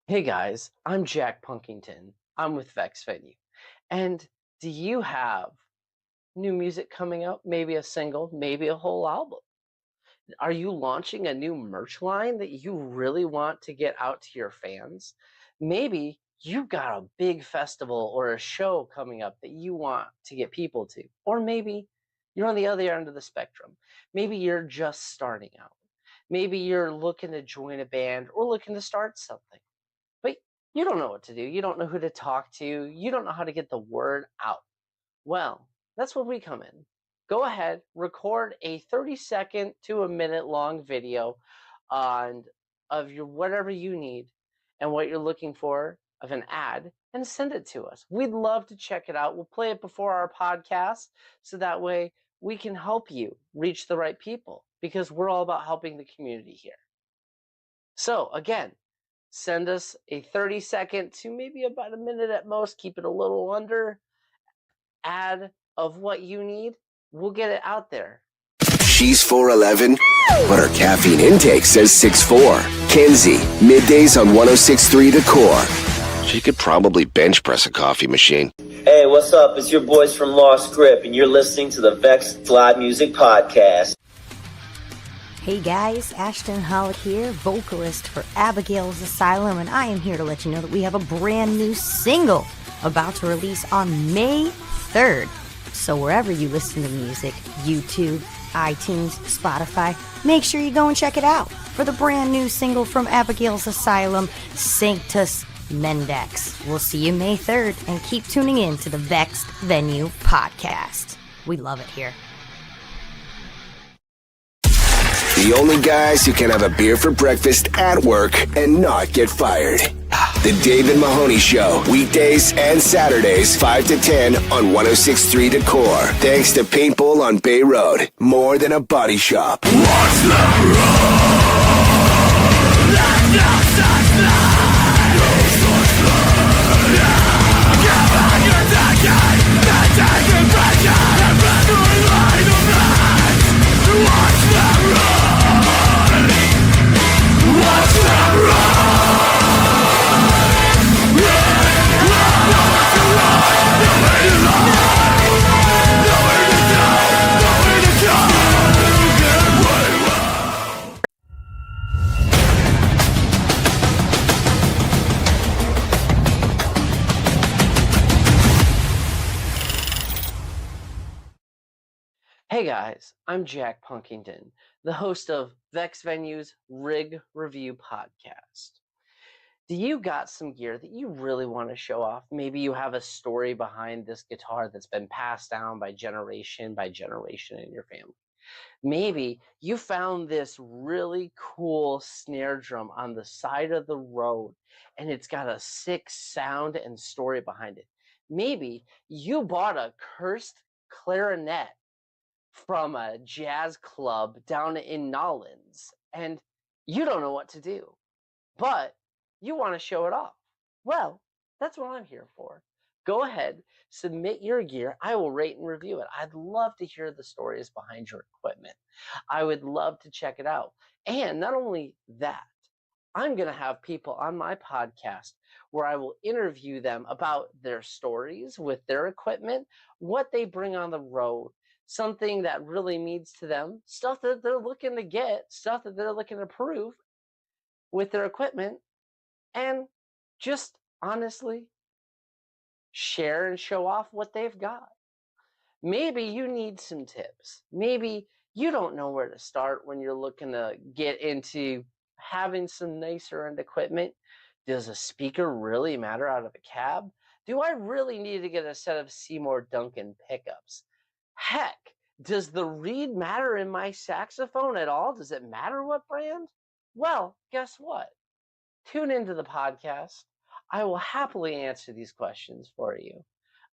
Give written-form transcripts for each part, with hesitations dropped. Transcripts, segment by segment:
Hey guys, I'm Jack Punkington. I'm with Vex Venue. And do you have new music coming out? Maybe a single, maybe a whole album? Are you launching a new merch line that you really want to get out to your fans? Maybe you've got a big festival or a show coming up that you want to get people to. Or maybe you're on the other end of the spectrum. Maybe you're just starting out. Maybe you're looking to join a band or looking to start something. But you don't know what to do. You don't know who to talk to. You don't know how to get the word out. Well, that's where we come in. Go ahead, record a 30-second to a minute long video on of your whatever you need and what you're looking for of an ad and send it to us. We'd love to check it out. We'll play it before our podcast so that way we can help you reach the right people because we're all about helping the community here. So again, send us a 30-second to maybe about a minute at most, keep it a little under, ad of what you need. We'll get it out there. She's 4'11", but her caffeine intake says 6'4". Kenzie, middays on 106.3 The Core. She could probably bench press a coffee machine. Hey, what's up? It's your boys from Lost Grip, and you're listening to the Vex Live Music Podcast. Hey guys, Ashton Hollick here, vocalist for Abigail's Asylum, and I am here to let you know that we have a brand new single about to release on May 3rd. So wherever you listen to music, YouTube, iTunes, Spotify, make sure you go and check it out for the brand new single from Abigail's Asylum, Sanctus Mendax. We'll see you May 3rd, and keep tuning in to the Vex Venue Podcast. We love it here. The only guys who can have a beer for breakfast at work and not get fired. The Dave and Mahoney Show, weekdays and Saturdays, 5 to 10 on 106.3 The Core. Thanks to Paintball on Bay Road. More than a body shop. Watch them run! Hey guys, I'm Jack Punkington, the host of Vex Venue's Rig Review Podcast. Do you got some gear that you really want to show off? Maybe you have a story behind this guitar that's been passed down by generation in your family. Maybe you found this really cool snare drum on the side of the road and it's got a sick sound and story behind it. Maybe you bought a cursed clarinet from a jazz club down in Nolens and you don't know what to do, but you want to show it off. Well, that's what I'm here for. Go ahead, submit your gear. I will rate and review it. I'd love to hear the stories behind your equipment. I would love to check it out. And not only that, I'm going to have people on my podcast where I will interview them about their stories with their equipment, what they bring on the road, something that really means to them, stuff that they're looking to get, stuff that they're looking to prove with their equipment, and just honestly share and show off what they've got. Maybe you need some tips. Maybe you don't know where to start when you're looking to get into having some nicer end equipment. Does a speaker really matter out of a cab? Do I really need to get a set of Seymour Duncan pickups? Heck, does the reed matter in my saxophone at all? Does it matter what brand? Well, guess what? Tune into the podcast. I will happily answer these questions for you,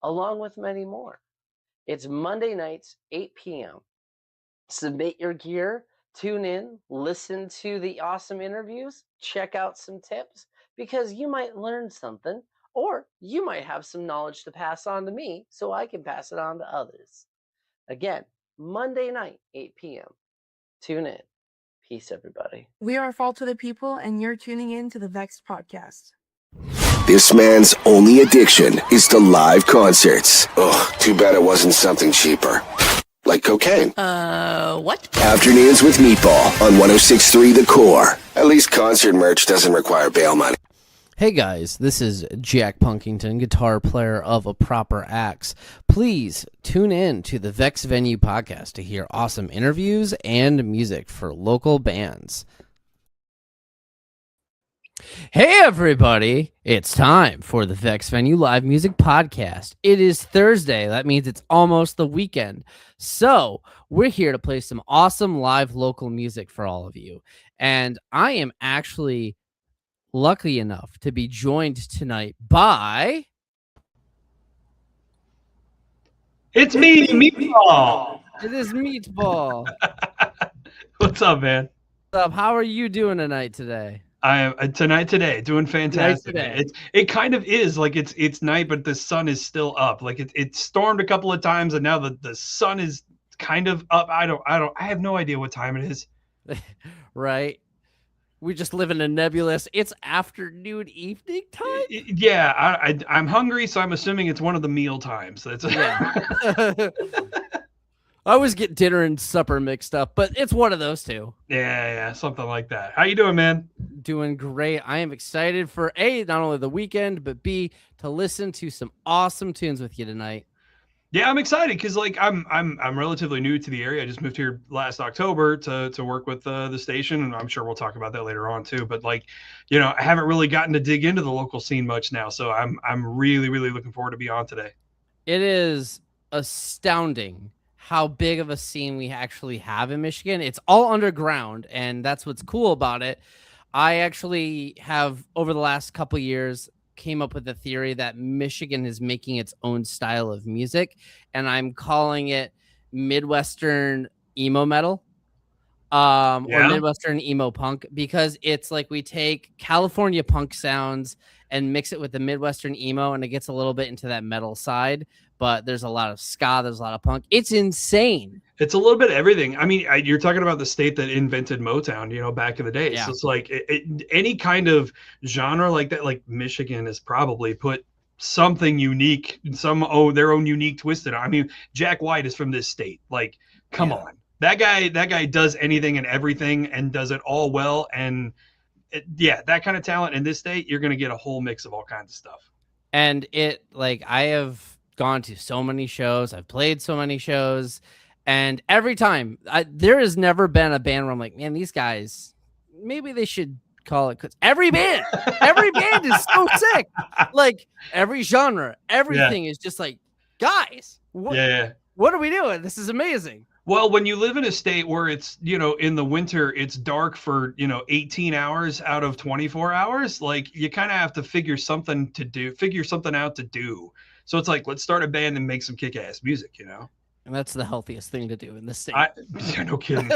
along with many more. It's Monday nights, 8 p.m. Submit your gear, tune in, listen to the awesome interviews, check out some tips, because you might learn something, or you might have some knowledge to pass on to me so I can pass it on to others. Again, Monday night, 8 p.m. Tune in. Peace, everybody. We are Fault to the People, and you're tuning in to the Vex Podcast. This man's only addiction is to live concerts. Ugh, too bad it wasn't something cheaper. Like cocaine. What? Afternoons with Meatball on 106.3 The Core. At least concert merch doesn't require bail money. Hey guys, this is Jack Punkington, guitar player of A Proper Axe. Please tune in to the Vex Venue podcast to hear awesome interviews and music for local bands. Hey everybody, it's time for the Vex Venue Live Music Podcast. It is Thursday, that means it's almost the weekend. So we're here to play some awesome live local music for all of you. And I am actually lucky enough to be joined tonight by... It's me, Meatball. It is Meatball. What's up, man? What's up? How are you doing today? I am today doing fantastic. Today. It kind of is like it's night, but the sun is still up. Like it stormed a couple of times, and now the sun is kind of up. I have no idea what time it is. Right. We just live in a nebulous. It's afternoon, evening time. Yeah, I'm hungry, so I'm assuming it's one of the meal times. That's yeah. I always get dinner and supper mixed up, but it's one of those two. Yeah, something like that. How you doing, man? Doing great. I am excited for A, not only the weekend, but B, to listen to some awesome tunes with you tonight. Yeah, I'm excited because like I'm relatively new to the area. I just moved here last October to work with the station, and I'm sure we'll talk about that later on too. But like, you know, I haven't really gotten to dig into the local scene much now, so I'm really looking forward to be on today. It is astounding how big of a scene we actually have in Michigan. It's all underground, and that's what's cool about it. I actually have, over the last couple years, came up with a theory that Michigan is making its own style of music, and I'm calling it Midwestern emo metal, or Midwestern emo punk, because it's like we take California punk sounds and mix it with the Midwestern emo, and it gets a little bit into that metal side, but there's a lot of ska, there's a lot of punk. It's insane. It's a little bit of everything. I mean, you're talking about the state that invented Motown, you know, back in the day. Yeah. So it's like any kind of genre like that, like Michigan has probably put something unique, their own unique twist in it. I mean, Jack White is from this state. Like, come on. That guy does anything and everything and does it all well. And that kind of talent in this state, you're going to get a whole mix of all kinds of stuff. And I have gone to so many shows. I've played so many shows. And every time, there has never been a band where I'm like, man, these guys, maybe they should call it. Cause every band is so sick. Like every genre, everything is just like, guys, what are we doing? This is amazing. Well, when you live in a state where it's, you know, in the winter, it's dark for, 18 hours out of 24 hours, like you kind of have to figure something out to do. So it's like, let's start a band and make some kick-ass music, you know? And that's the healthiest thing to do in this state. No kidding.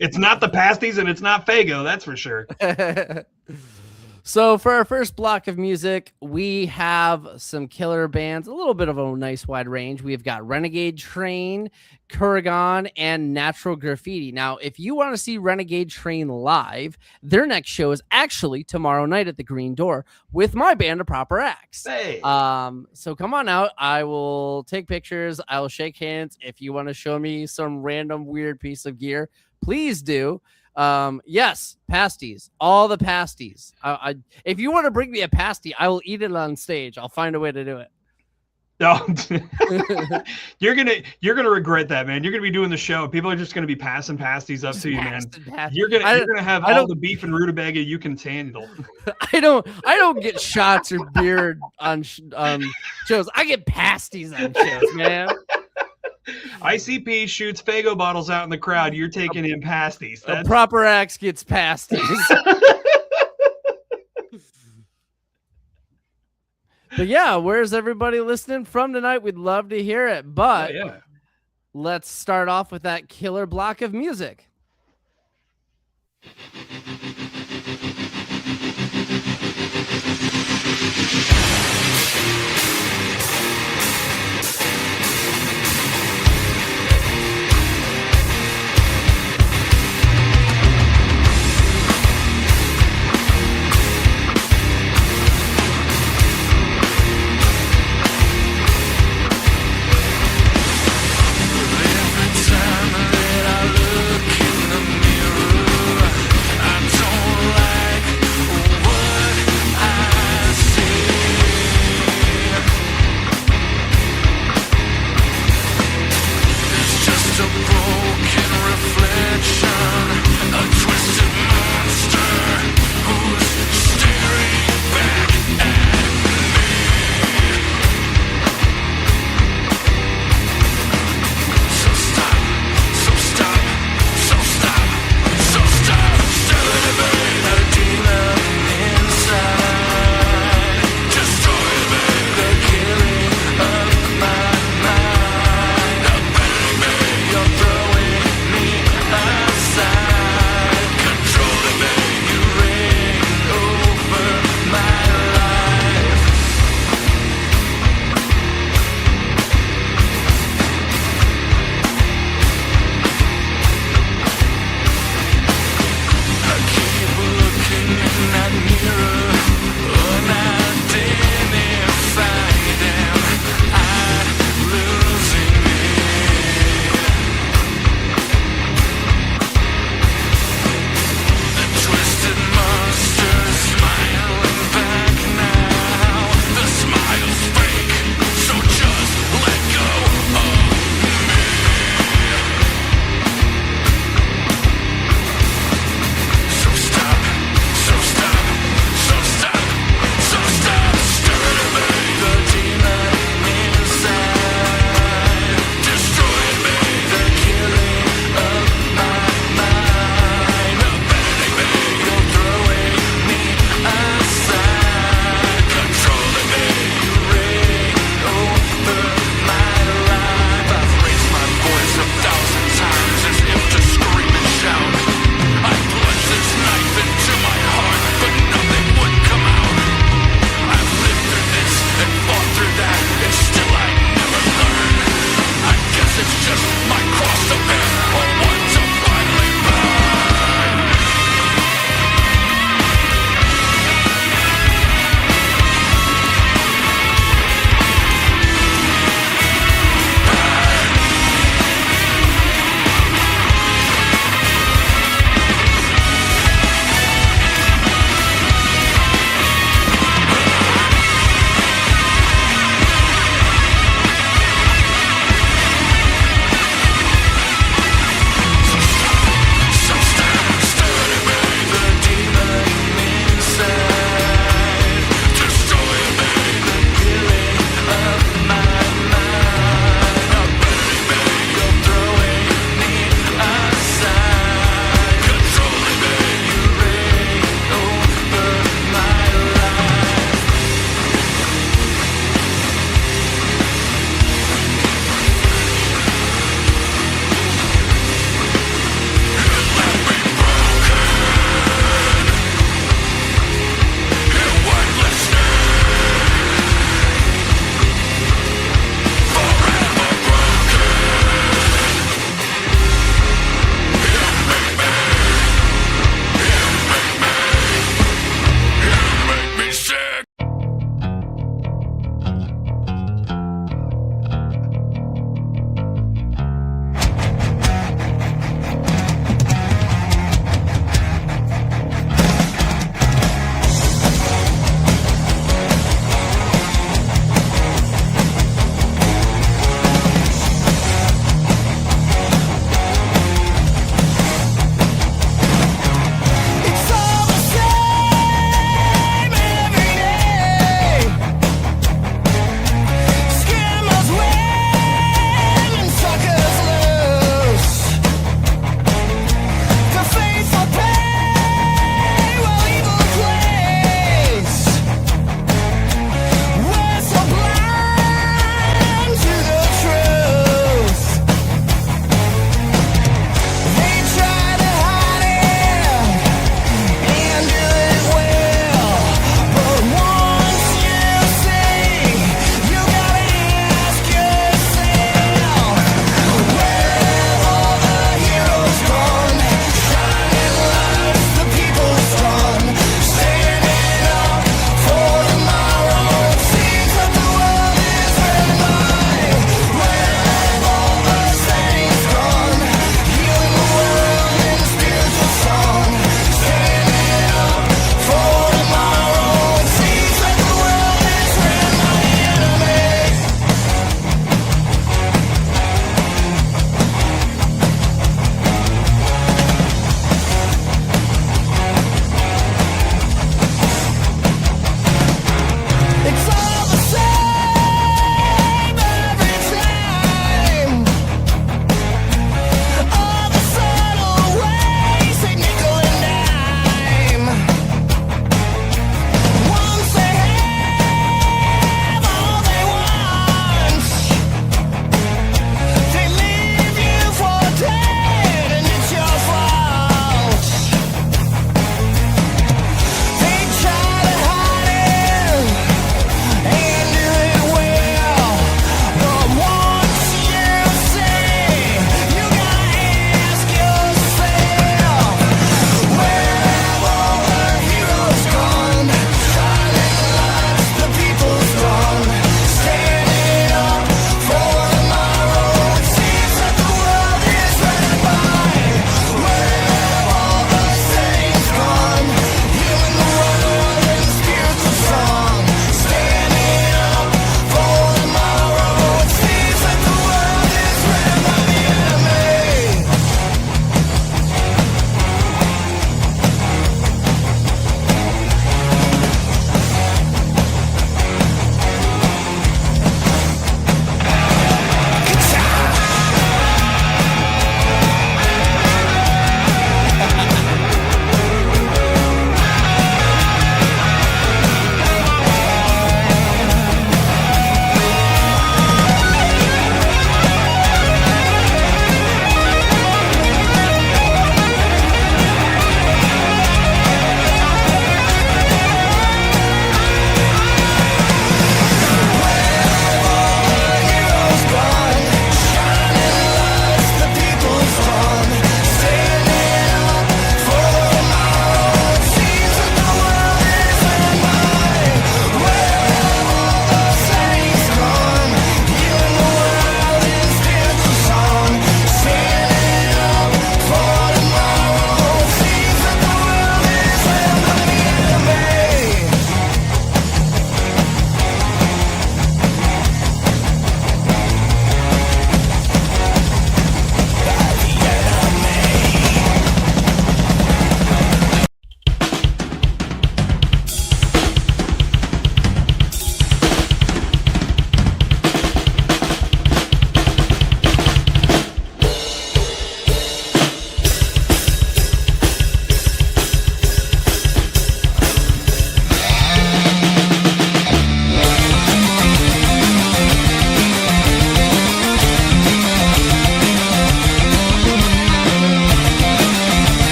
It's not the pasties and it's not Faygo, that's for sure. So for our first block of music, we have some killer bands, a little bit of a nice wide range. We've got Renegade Train, Kurgan, and Natural Graffiti. Now, if you want to see Renegade Train live, their next show is actually tomorrow night at the Green Door with my band, A Proper Axe. Hey. So come on out. I will take pictures. I will shake hands. If you want to show me some random weird piece of gear, please do. Yes, pasties, all the pasties. If you want to bring me a pasty, I will eat it on stage. I'll find a way to do it. No, you're gonna regret that, man. You're gonna be doing the show. People are just gonna be passing pasties up to you, man. You're gonna have all the beef and rutabaga you can handle. I don't get shots or beer on shows. I get pasties on shows, man. ICP shoots Faygo bottles out in the crowd. You're taking in pasties. A Proper Axe gets pasties. But yeah, where's everybody listening from tonight? We'd love to hear it. But let's start off with that killer block of music.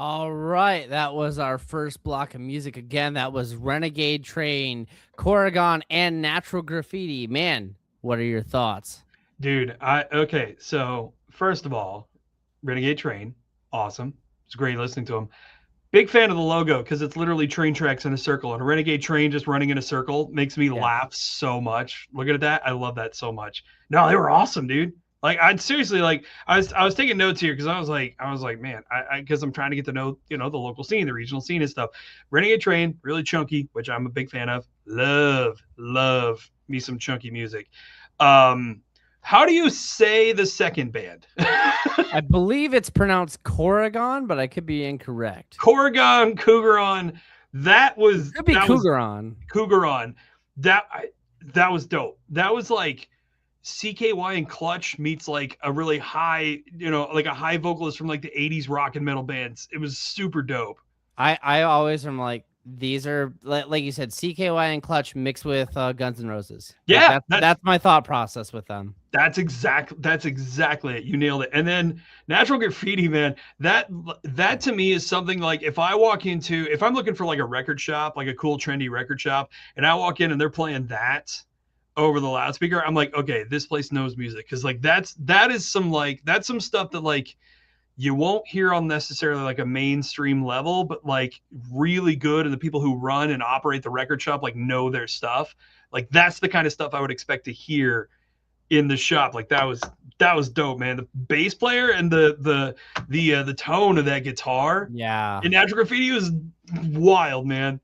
All right, that was our first block of music. Again, that was Renegade Train, Corrigan, and Natural Graffiti. Man, what are your thoughts? Dude, okay, so first of all, Renegade Train, awesome. It's great listening to them. Big fan of the logo because it's literally train tracks in a circle, and a Renegade Train just running in a circle makes me laugh so much. Look at that. I love that so much. No, they were awesome, dude. Like, I'd seriously, like, I was taking notes here because I was like, man, because I'm trying to get to know, the local scene, the regional scene and stuff. Renegade Train, really chunky, which I'm a big fan of. Love me some chunky music. How do you say the second band? I believe it's pronounced Corrigan, but I could be incorrect. Cougaron. That was Could be Cougaron. Cougaron. That was dope. That was like CKY and Clutch meets like a really high, like a high vocalist from like the 80s rock and metal bands. It was super dope. I always am like, these are, like you said, CKY and Clutch mixed with Guns N' Roses. Yeah, like that's my thought process with them. That's exactly it. You nailed it. And then Natural Graffiti, man, that to me is something like if I'm looking for like a record shop, like a cool trendy record shop, and I walk in and they're playing that over the loudspeaker, I'm like, okay, this place knows music. Cause like that's some stuff that like you won't hear on necessarily like a mainstream level, but like really good. And the people who run and operate the record shop like know their stuff. Like that's the kind of stuff I would expect to hear in the shop. Like that was dope, man. The bass player and the tone of that guitar. Yeah. In Natural Graffiti was wild, man.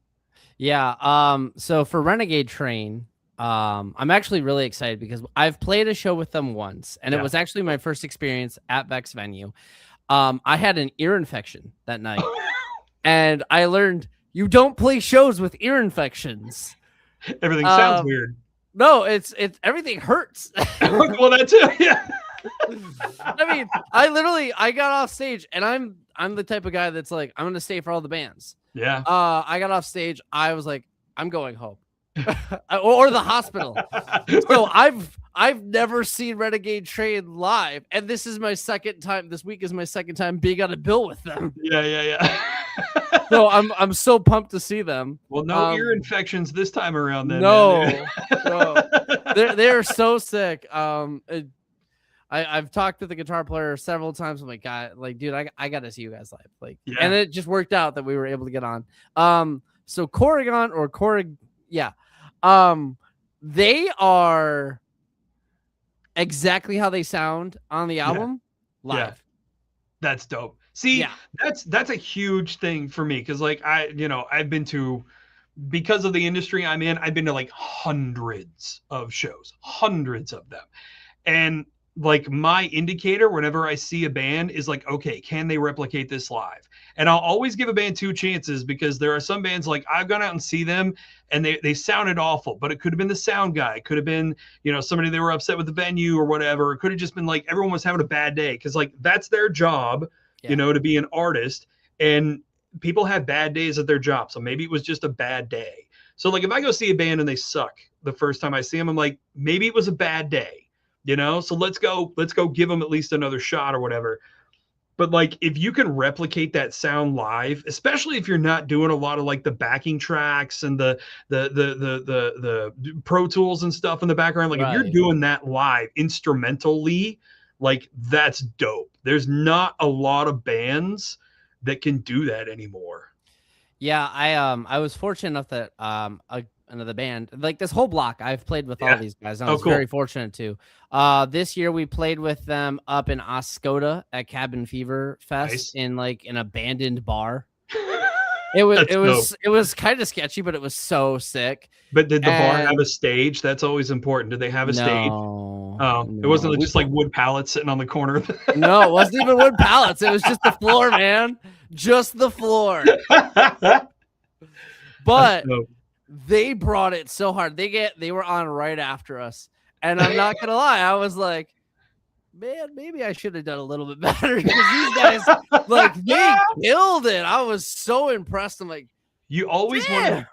Yeah. So for Renegade Train, I'm actually really excited because I've played a show with them once, and it was actually my first experience at Beck's venue. I had an ear infection that night, and I learned you don't play shows with ear infections. Everything sounds weird. No, it's everything hurts. Well, that too. Yeah. I mean, I got off stage, and I'm the type of guy that's like, I'm gonna stay for all the bands. Yeah. I got off stage. I was like, I'm going home. or the hospital. So I've never seen Renegade Train live, and this is my second time. This week is my second time being on a bill with them. Yeah. So I'm so pumped to see them. Well, no ear infections this time around. Then no. They're so sick. I've talked to the guitar player several times. I'm like, God, like, dude, I got to see you guys live. Like, and it just worked out that we were able to get on. So Corrigan or Corrig. Yeah. They are exactly how they sound on the album live. Yeah. That's dope. See, that's a huge thing for me. Cause like I've been to, because of the industry I'm in, I've been to like hundreds of shows, hundreds of them. And like my indicator whenever I see a band is like, okay, can they replicate this live? And I'll always give a band two chances because there are some bands like I've gone out and see them and they sounded awful, but it could have been the sound guy. It could have been, somebody they were upset with the venue or whatever. It could have just been like everyone was having a bad day because like that's their job, to be an artist, and people have bad days at their job. So maybe it was just a bad day. So like if I go see a band and they suck the first time I see them, I'm like, maybe it was a bad day. So let's go give them at least another shot or whatever. But like, if you can replicate that sound live, especially if you're not doing a lot of like the backing tracks and the Pro Tools and stuff in the background, like if you're doing that live instrumentally, like that's dope. There's not a lot of bands that can do that anymore. Yeah. I was fortunate enough that, another band like this whole block I've played with all these guys. I was very fortunate too. This year we played with them up in Oscoda at Cabin Fever Fest in like an abandoned bar. It was kind of sketchy, but it was so sick. But did the bar have a stage? That's always important. Did they have a stage? It wasn't just like wood pallets sitting on the corner. No, it wasn't even wood pallets. It was just the floor, man. Just the floor. But they brought it so hard. They were on right after us. And I'm not going to lie. I was like, man, maybe I should have done a little bit better because these guys, like, they killed it. I was so impressed. I'm like, You always want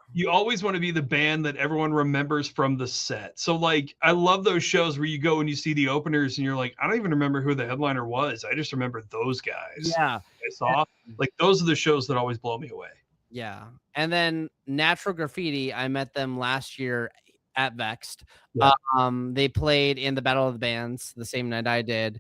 to be the band that everyone remembers from the set. So like, I love those shows where you go and you see the openers and you're like, I don't even remember who the headliner was. I just remember those guys. Yeah. I saw like those are the shows that always blow me away. Yeah. And then Natural Graffiti, I met them last year at Vexed. Yeah. They played in the Battle of the Bands the same night I did.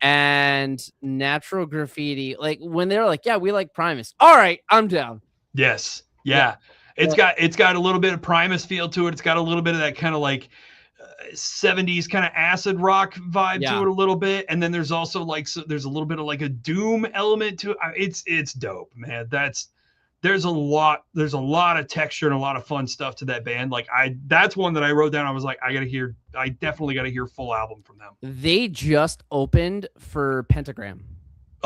And Natural Graffiti, like when they're like, yeah, we like Primus. All right, I'm down. Yes. Yeah. It's got a little bit of Primus feel to it. It's got a little bit of that kind of like 70s kind of acid rock vibe to it a little bit. And then there's also like, there's a little bit of like a doom element to it. It's dope, man. There's a lot of texture and a lot of fun stuff to that band. Like that's one that I wrote down. I was like, I definitely got to hear full album from them. They just opened for Pentagram.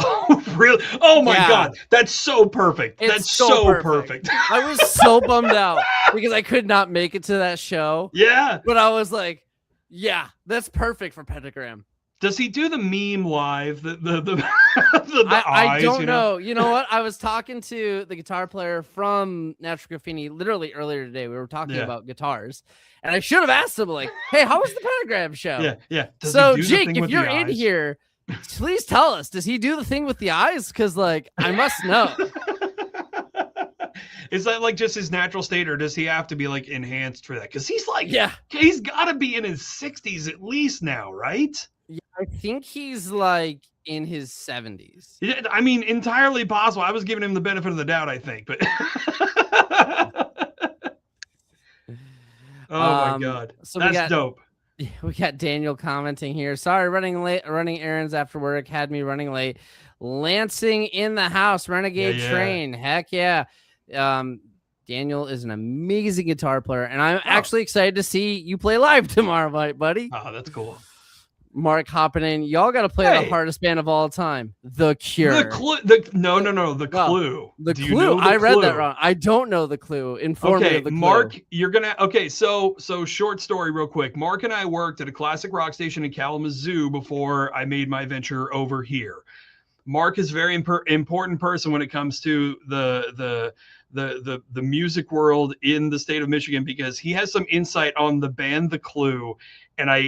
Oh, really? Oh my God. That's so perfect. That's so perfect. I was so bummed out because I could not make it to that show. Yeah. But I was like, yeah, that's perfect for Pentagram. Does he do the meme live? The I eyes, don't know. You know what? I was talking to the guitar player from Natural Graffiti literally earlier today. We were talking about guitars. And I should have asked him, like, hey, how was the Pentagram show? Yeah. So, Jake, if you're in here, please tell us. Does he do the thing with the eyes? Because, like, I must know. Is that like just his natural state, or does he have to be like enhanced for that? Because he's like, he's got to be in his 60s at least now, right? Yeah, I think he's like in his 70s. Yeah, I mean, entirely possible. I was giving him the benefit of the doubt, I think, but oh my God, so that's dope. We got Daniel commenting here. Sorry, running late, running errands after work had me running late. Lansing in the house, Renegade Train. Heck yeah. Daniel is an amazing guitar player, and I'm actually excited to see you play live tomorrow, buddy. Oh, that's cool. Mark hopping in. Y'all got to play the hardest band of all time, The Cure. The Clue. No, The Clue. The Clue. I read that wrong. I don't know The Clue. Inform me of The Clue. Mark, you're gonna. Okay, so short story, real quick. Mark and I worked at a classic rock station in Kalamazoo before I made my venture over here. Mark is a very important person when it comes to the music world in the state of Michigan, because he has some insight on the band The Clue, and I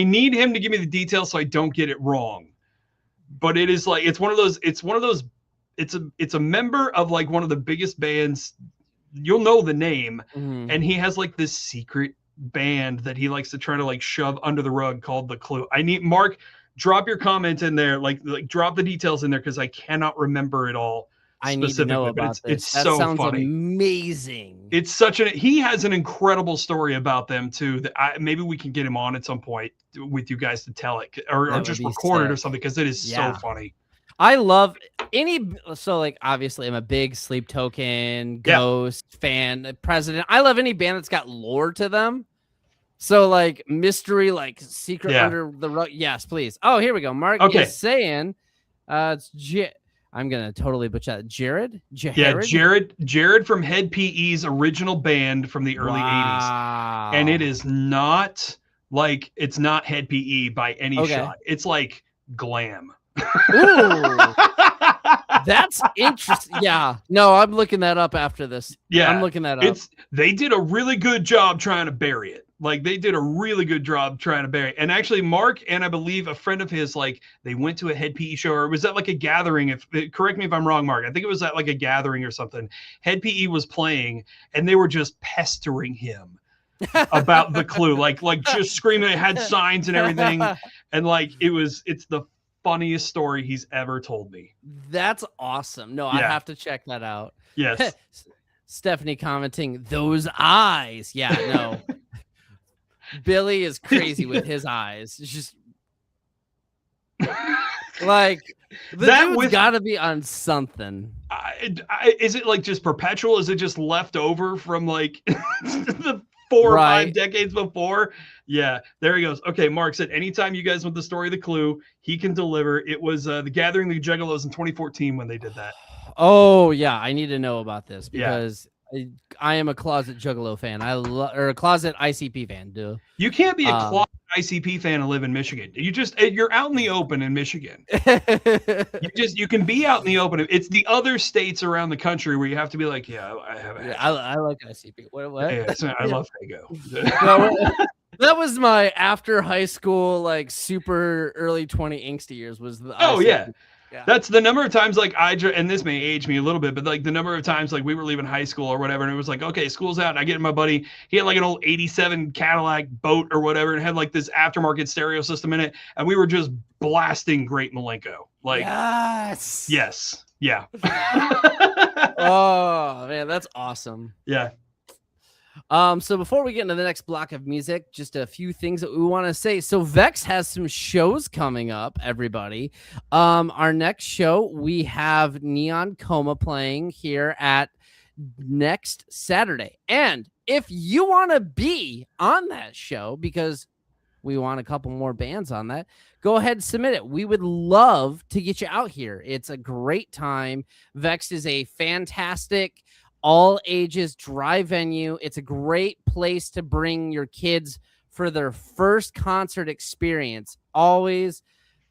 need him to give me the details so I don't get it wrong. But it is like, it's a member of like one of the biggest bands. You'll know the name. Mm-hmm. And he has like this secret band that he likes to try to like shove under the rug called The Clue. I need Mark, drop your comment in there, like drop the details in there, because I cannot remember it all. I need to know about this. It's so sounds funny. Amazing. It's he has an incredible story about them too. That maybe we can get him on at some point with you guys to tell it, or just record it or something, because it is so funny. I love like obviously I'm a big Sleep Token, Ghost fan, President. I love any band that's got lore to them. So like mystery, like secret under the rug. Yes, please. Oh, here we go. Mark is saying, it's I'm gonna totally butcher that. Jared? Yeah, Jared from Head PE's original band from the early 80s. And it is not like, it's not Head PE by any shot. It's like glam. Ooh. That's interesting. Yeah. No, I'm looking that up after this. Yeah. I'm looking that up. They did a really good job trying to bury it. Like they did a really good job trying to bury it. And actually Mark and I believe a friend of his, like they went to a Head PE show, or was that like a gathering? Correct me if I'm wrong, Mark. I think it was at like a gathering or something. Head PE was playing and they were just pestering him about The Clue, like just screaming. It had signs and everything. And like, it's the funniest story he's ever told me. That's awesome. No, I have to check that out. Yes. Stephanie commenting, those eyes. Yeah, no. Billy is crazy with his eyes. It's just like the dude's got to be on something. Is it like just perpetual? Is it just left over from like the 4 or 5 decades before? Yeah, there he goes. Okay, Mark said, anytime you guys want the story of The Clue, he can deliver. It was the Gathering of the Juggalos in 2014 when they did that. Oh yeah, I need to know about this because I am a closet Juggalo fan. Or a closet ICP fan, dude. You can't be a closet ICP fan and live in Michigan. You're out in the open in Michigan. You can be out in the open. It's the other states around the country where you have to be like, yeah, I have. I like ICP. What? Yeah, I love Fago. That was my after high school, like super early 20 angsty years. Was the ICP. Yeah. That's the number of times like and this may age me a little bit, but like the number of times like we were leaving high school or whatever, and it was like, okay, school's out, and I get my buddy, he had like an old 87 Cadillac boat or whatever, and had like this aftermarket stereo system in it, and we were just blasting Great Milenko. Like, yes, yeah. Oh man, that's awesome. Yeah. So before we get into the next block of music, just a few things that we want to say. So Vex has some shows coming up, everybody. Our next show, we have Neon Coma playing here at next Saturday. And if you want to be on that show, because we want a couple more bands on that, go ahead and submit it. We would love to get you out here. It's a great time. Vex is a fantastic all ages dry venue. It's a great place to bring your kids for their first concert experience. Always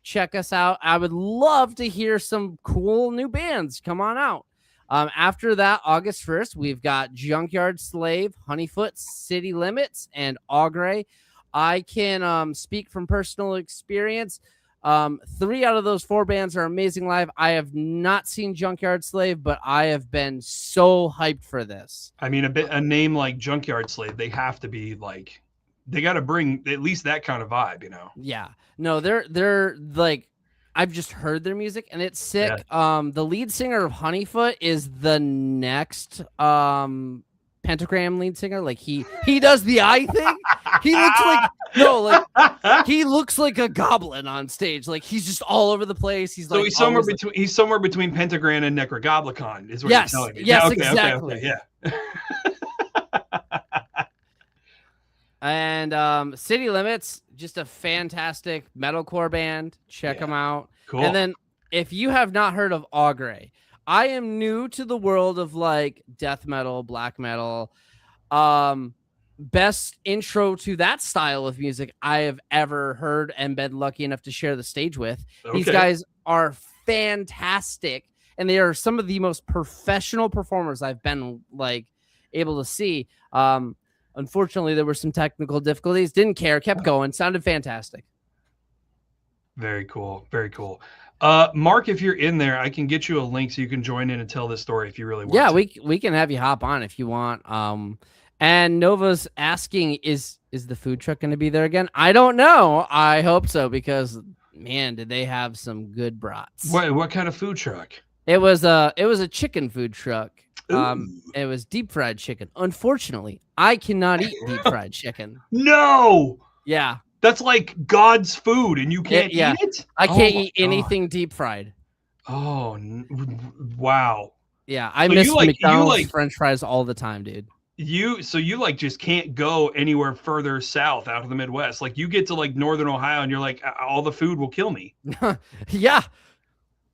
check us out. I would love to hear some cool new bands. Come on out. After that, August 1st, we've got Junkyard Slave, Honeyfoot, City Limits, and Augray. I can speak from personal experience. 3 out of those 4 bands are amazing live. I have not seen Junkyard Slave, but I have been so hyped for this. I mean, a name like Junkyard Slave, they have to be like, they got to bring at least that kind of vibe, you know? Yeah. No, they're like, I've just heard their music and it's sick. Yeah. The lead singer of Honeyfoot is the next Pentagram lead singer. Like he does the eye thing. He looks like a goblin on stage. Like he's just all over the place. He's like, he's somewhere between Pentagram and Necrogoblicon is what you're telling me. Yes, okay, exactly. Okay, yeah. And City Limits, just a fantastic metalcore band. Check them out. Cool. And then if you have not heard of Augray, I am new to the world of like death metal, black metal. Best intro to that style of music I have ever heard and been lucky enough to share the stage with. Okay. These guys are fantastic, and they are some of the most professional performers I've been like able to see. Unfortunately, there were some technical difficulties. Didn't care, kept going. Sounded fantastic. Very cool. Very cool. Mark, if you're in there, I can get you a link so you can join in and tell this story if you really want. Yeah, we can have you hop on if you want. And Nova's asking, is the food truck going to be there again? I don't know. I hope so, because man, did they have some good brats. What kind of food truck? It was a chicken food truck. It was deep fried chicken. Unfortunately, I cannot eat deep fried chicken. No. Yeah. That's like God's food, and you can't eat it? I can't eat anything deep fried. Oh, wow. Yeah, I miss McDonald's French fries all the time, dude. You like just can't go anywhere further south out of the Midwest. Like you get to like Northern Ohio, and you're like, all the food will kill me. Yeah.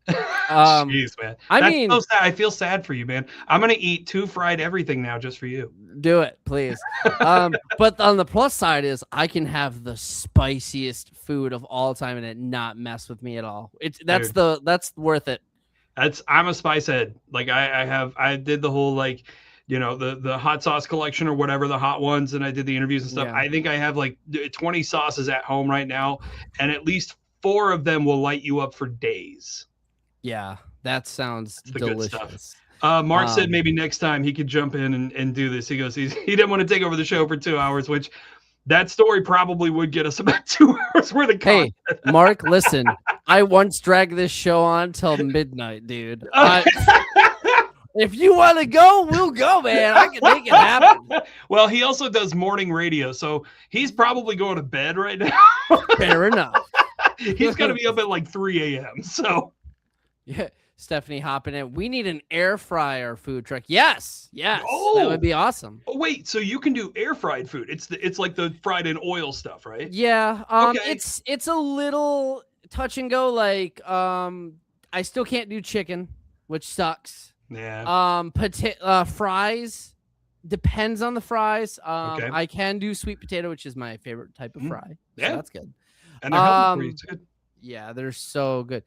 Jeez, man. That's so sad. I feel sad for you, man. I'm gonna eat 2 fried everything now just for you. Do it, please. But on the plus side is I can have the spiciest food of all time and it not mess with me at all. That's worth it. I'm a spice head. Like I did the whole like, you know, the hot sauce collection or whatever, the hot ones, and I did the interviews and stuff. Yeah. I think I have like 20 sauces at home right now, and at least 4 of them will light you up for days. Yeah, that sounds delicious. Mark said maybe next time he could jump in and do this. He goes, he didn't want to take over the show for 2 hours, which that story probably would get us about 2 hours worth of content. Hey, Mark, listen, I once dragged this show on till midnight, dude. If you want to go, we'll go, man. I can make it happen. Well, he also does morning radio, so he's probably going to bed right now. Fair enough. He's going to be up at like 3 a.m., so... Yeah, Stephanie hopping in. We need an air fryer food truck. Yes, oh, that would be awesome. Oh wait, so you can do air fried food? It's like the fried in oil stuff, right? Yeah. Okay. It's a little touch and go. Like I still can't do chicken, which sucks. Yeah. Fries. Depends on the fries. Okay. I can do sweet potato, which is my favorite type of fry. Yeah, so that's good. And they're healthy for you. It's good. Yeah, they're so good.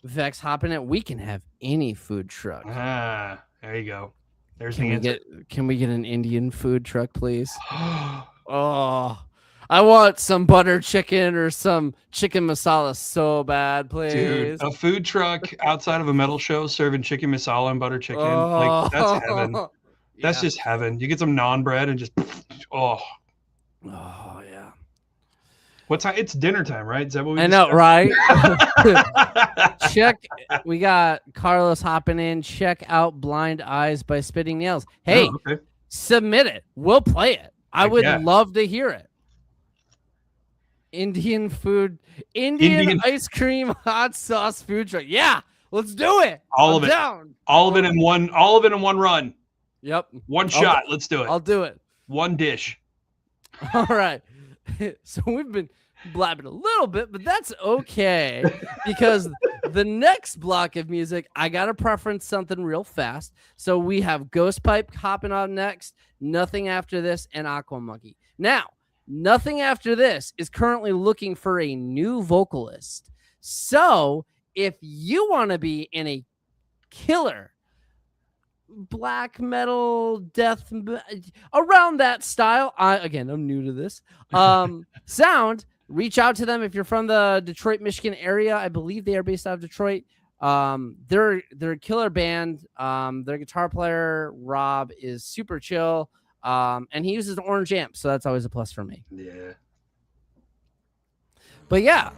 Vex, hop in it. We can have any food truck. Ah, there you go. There's the answer. Can we get an Indian food truck, please? Oh, I want some butter chicken or some chicken masala so bad, please. Dude, a food truck outside of a metal show serving chicken masala and butter chicken. Like, that's heaven. That's just heaven. You get some naan bread and just, Oh, yeah. What time? It's dinner time, right? Is that what we I know, right? We got Carlos hopping in. Check out Blind Eyes by Spitting Nails. Hey, submit it. We'll play it. I would love to hear it. Indian ice cream hot sauce food truck. Yeah, let's do it. All of it in one run. Yep. One shot. Let's do it. I'll do it. One dish. All right. So we've been blabbing a little bit, but that's okay because the next block of music, I got to preference something real fast. So we have Ghost Pipe hopping on next, Nothing After This, and Aqua Monkey. Now, Nothing After This is currently looking for a new vocalist. So if you want to be in a killer black metal death around that style, I'm new to this sound, reach out to them. If you're from the Detroit, Michigan area, I believe they are based out of Detroit. They're a killer band. Their guitar player Rob is super chill, and he uses an orange amp, so that's always a plus for me. Yeah. But yeah.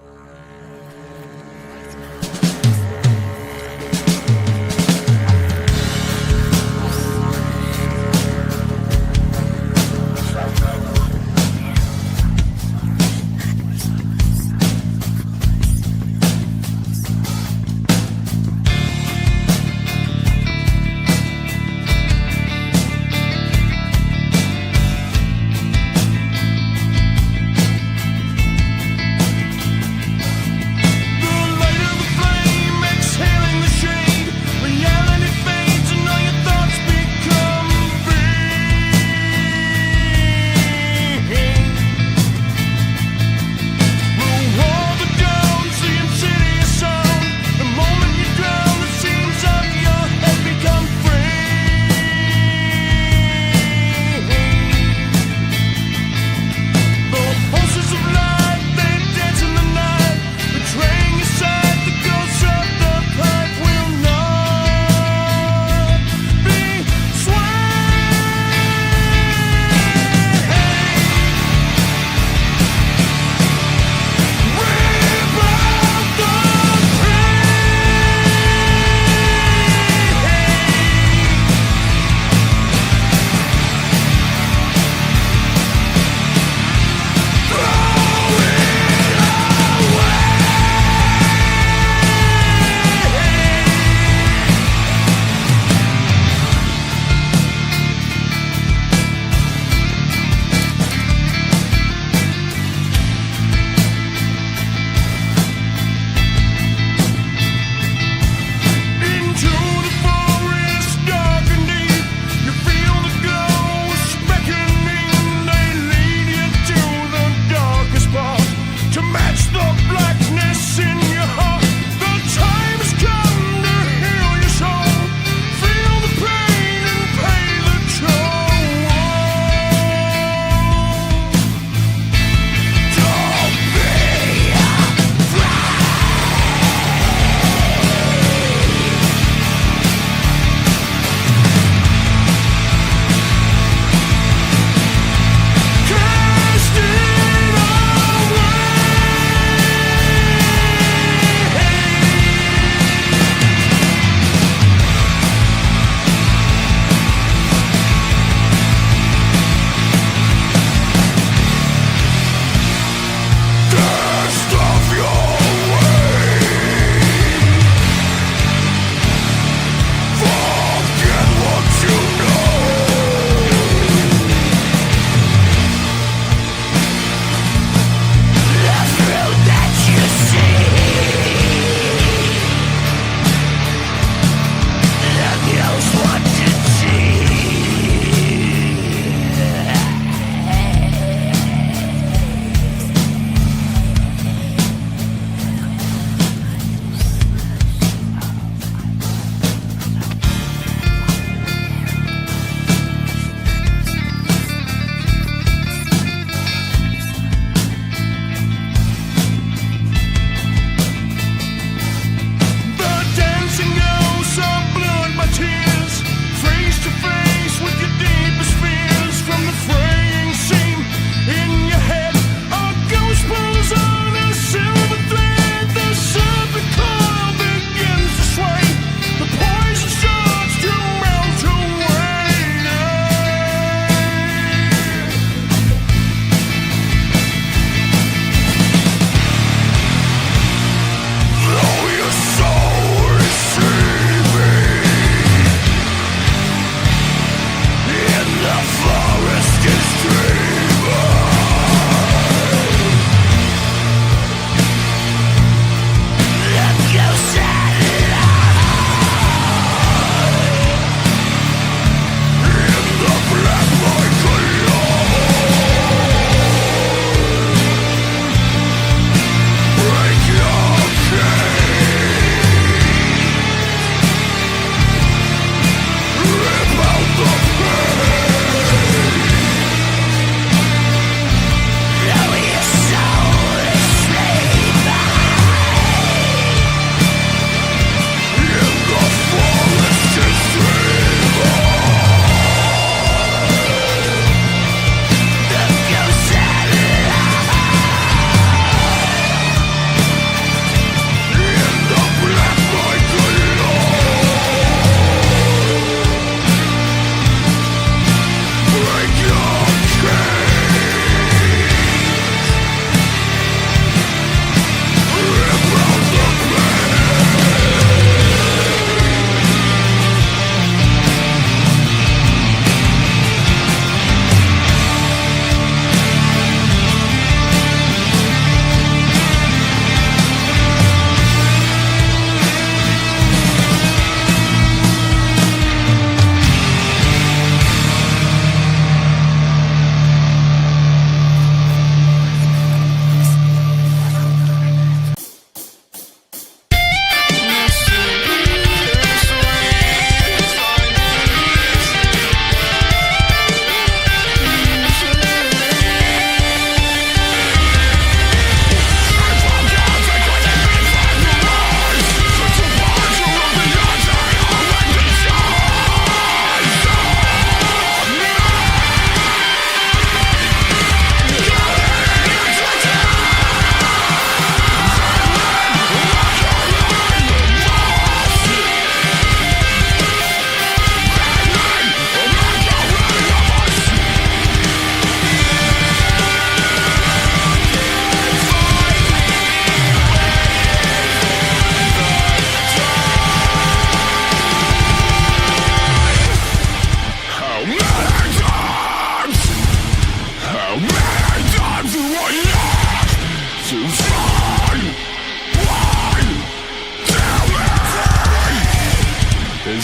Is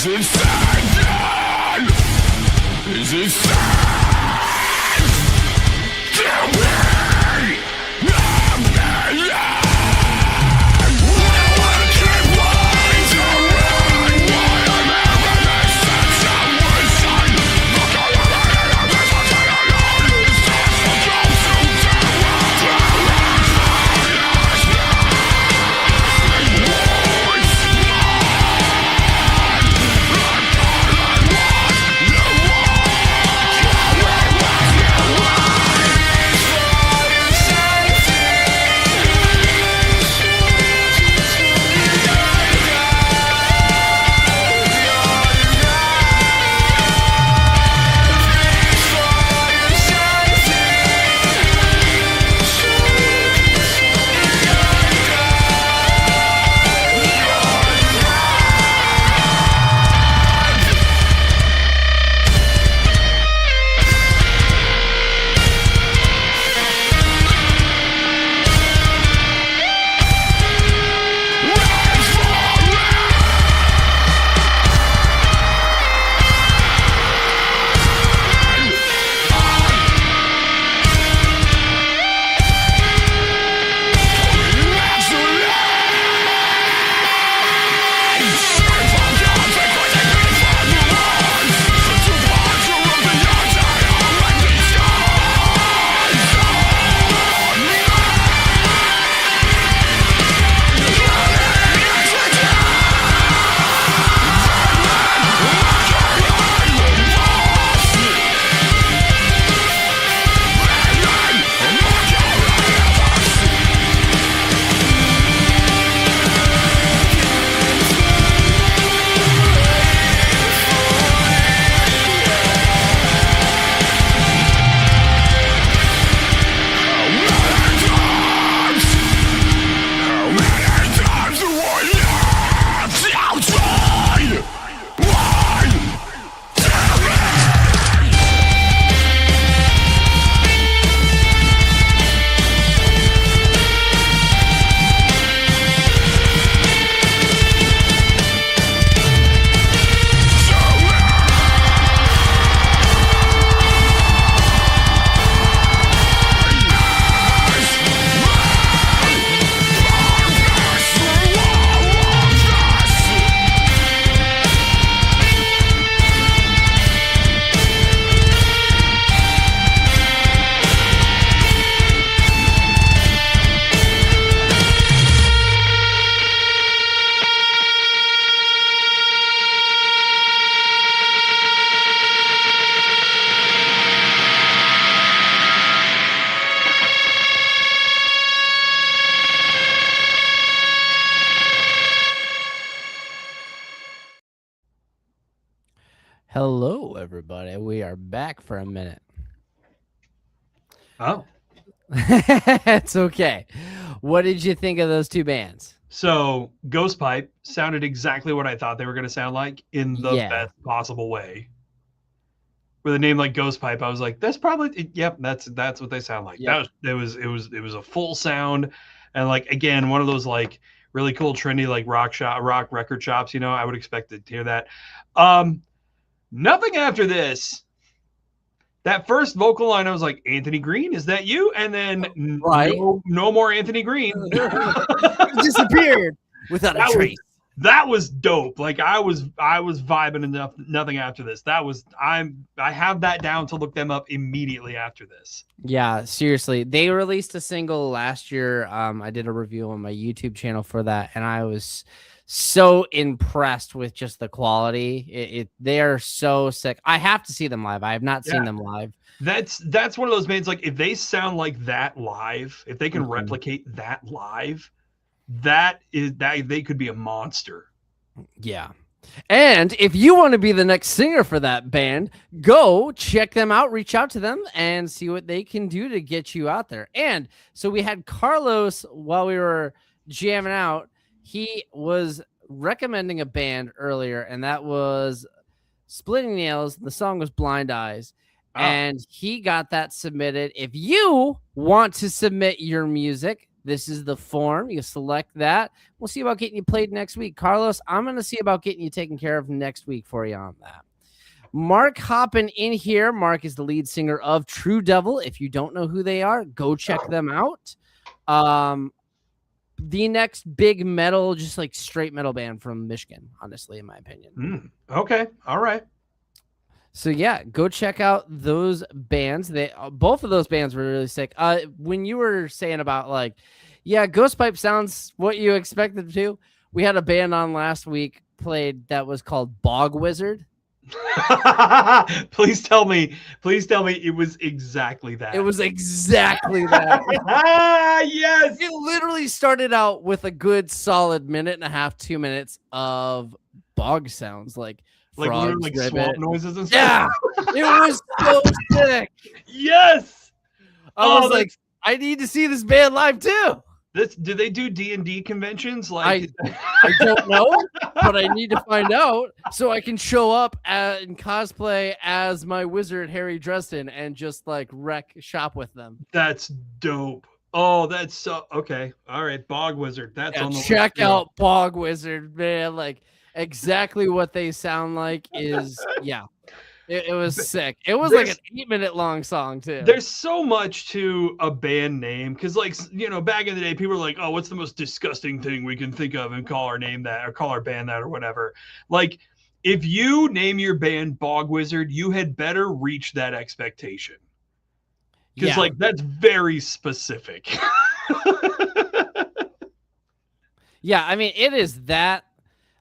it sad? Is it sad? Tell me! Hello, everybody. We are back for a minute. Oh. It's okay. What did you think of those two bands? So Ghost Pipe sounded exactly what I thought they were going to sound like in the best possible way. With a name like Ghost Pipe, I was like, that's probably, yep, that's what they sound like. Yep. It was a full sound. And like, again, one of those like really cool, trendy, like rock record shops, you know, I would expect to hear that. Nothing after this. That first vocal line, I was like, Anthony Green, is that you? And then no more Anthony Green. He disappeared without a trace. That was dope. Like I was vibing enough. Nothing after this. I have that down to look them up immediately after this. Yeah, seriously. They released a single last year. I did a review on my YouTube channel for that, and I was so impressed with just the quality. They are so sick. I have to see them live. I have not seen them live. That's one of those bands, like if they sound like that live, if they can replicate that live, that they could be a monster. Yeah. And if you want to be the next singer for that band, go check them out, reach out to them and see what they can do to get you out there. And so we had Carlos while we were jamming out. He was recommending a band earlier, and that was Splitting Nails. The song was Blind Eyes. And he got that submitted. If you want to submit your music This is the form. You select that. We'll see about getting you played next week. Carlos, I'm going to see about getting you taken care of next week for you on that. Mark hopping in here. Mark is the lead singer of True Devil. If you don't know who they are, go check them out. The next big metal, just like straight metal band from Michigan, honestly, in my opinion. Okay. All right. So yeah, go check out those bands. Both of those bands were really sick. When you were saying about like, yeah, Ghost Pipe sounds what you expected to. We had a band on last week played that was called Bog Wizard. Please tell me it was exactly that. It was exactly that. Yes. It literally started out with a good solid minute and a half, 2 minutes of bog sounds like frogs, like swamp noises and stuff. Yeah, it was so sick. Yes. I was like, I need to see this band live too. Do they do D&D conventions? Like I don't know, but I need to find out so I can show up and cosplay as my wizard Harry Dresden and just like wreck shop with them. That's dope. Oh, that's so okay. All right, Bog Wizard. That's on the check out Bog Wizard, man. Like exactly what they sound like is It was sick. It was like an 8-minute long song too. There's so much to a band name because, like, you know, back in the day, people were like, "Oh, what's the most disgusting thing we can think of and call our name that or call our band that or whatever." Like, if you name your band Bog Wizard, you had better reach that expectation because, like, that's very specific. Yeah, I mean, it is that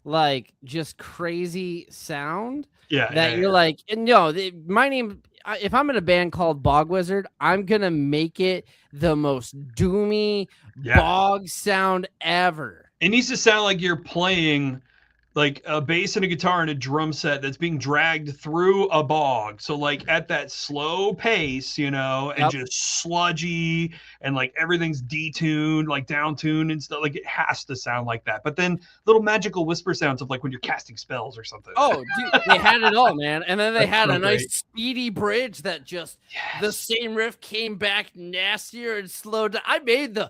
like just crazy sound. You're like, no, my name, if I'm in a band called Bog Wizard, I'm going to make it the most doomy bog sound ever. It needs to sound like you're playing like a bass and a guitar and a drum set that's being dragged through a bog. So like at that slow pace, you know, and just sludgy and like everything's detuned, like down-tuned and stuff. Like it has to sound like that. But then little magical whisper sounds of like when you're casting spells or something. Oh, dude, they had it all, man. And then they had a nice speedy bridge that just the same riff came back nastier and slowed down. I made the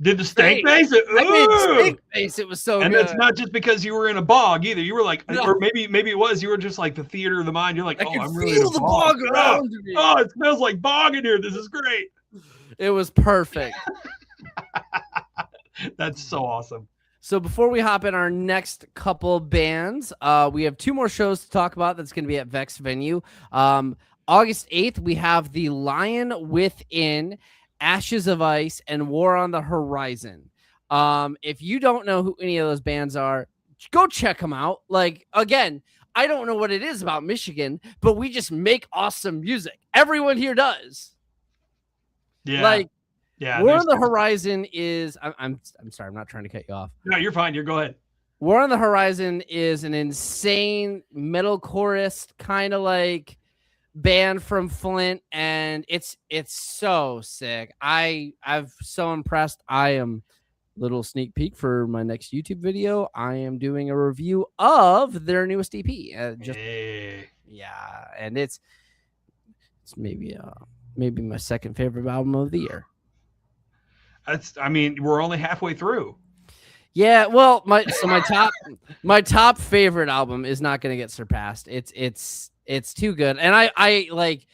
Did the stank face? I made the stank face. It was so and good. And it's not just because you were in a bog either. You were like, or maybe it was, you were just like the theater of the mind. You're like, I'm really in a the bog around me. Oh, it smells like bog in here. This is great. It was perfect. That's so awesome. So before we hop in our next couple bands, we have 2 more shows to talk about. That's going to be at Vex Venue. August 8th, we have The Lion Within, Ashes of Ice, and War on the Horizon. If you don't know who any of those bands are, go check them out. Like, again, I don't know what it is about Michigan, but we just make awesome music. Everyone here does. Yeah. Like, War on the Horizon is... I'm sorry, I'm not trying to cut you off. No, you're fine. Go ahead. War on the Horizon is an insane metal chorus, kind of like band from Flint, and it's so sick. I'm so impressed. I am little sneak peek for my next YouTube video. I am doing a review of their newest EP. And it's maybe my second favorite album of the year. We're only halfway through. Yeah, well, my top favorite album is not going to get surpassed. It's too good. And I like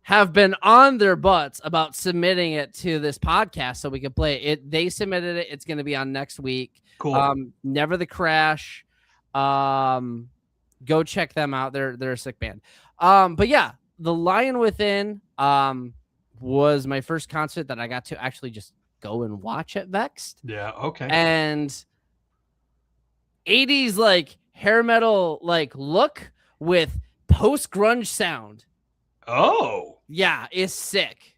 have been on their butts about submitting it to this podcast so we can play it. They submitted it. It's going to be on next week. Cool. Never the Crash. Go check them out. They're a sick band. But yeah, The Lion Within was my first concert that I got to actually just go and watch at Vexed. Yeah, okay. And 80s like hair metal like look with post-grunge sound. Oh. Yeah, it's sick.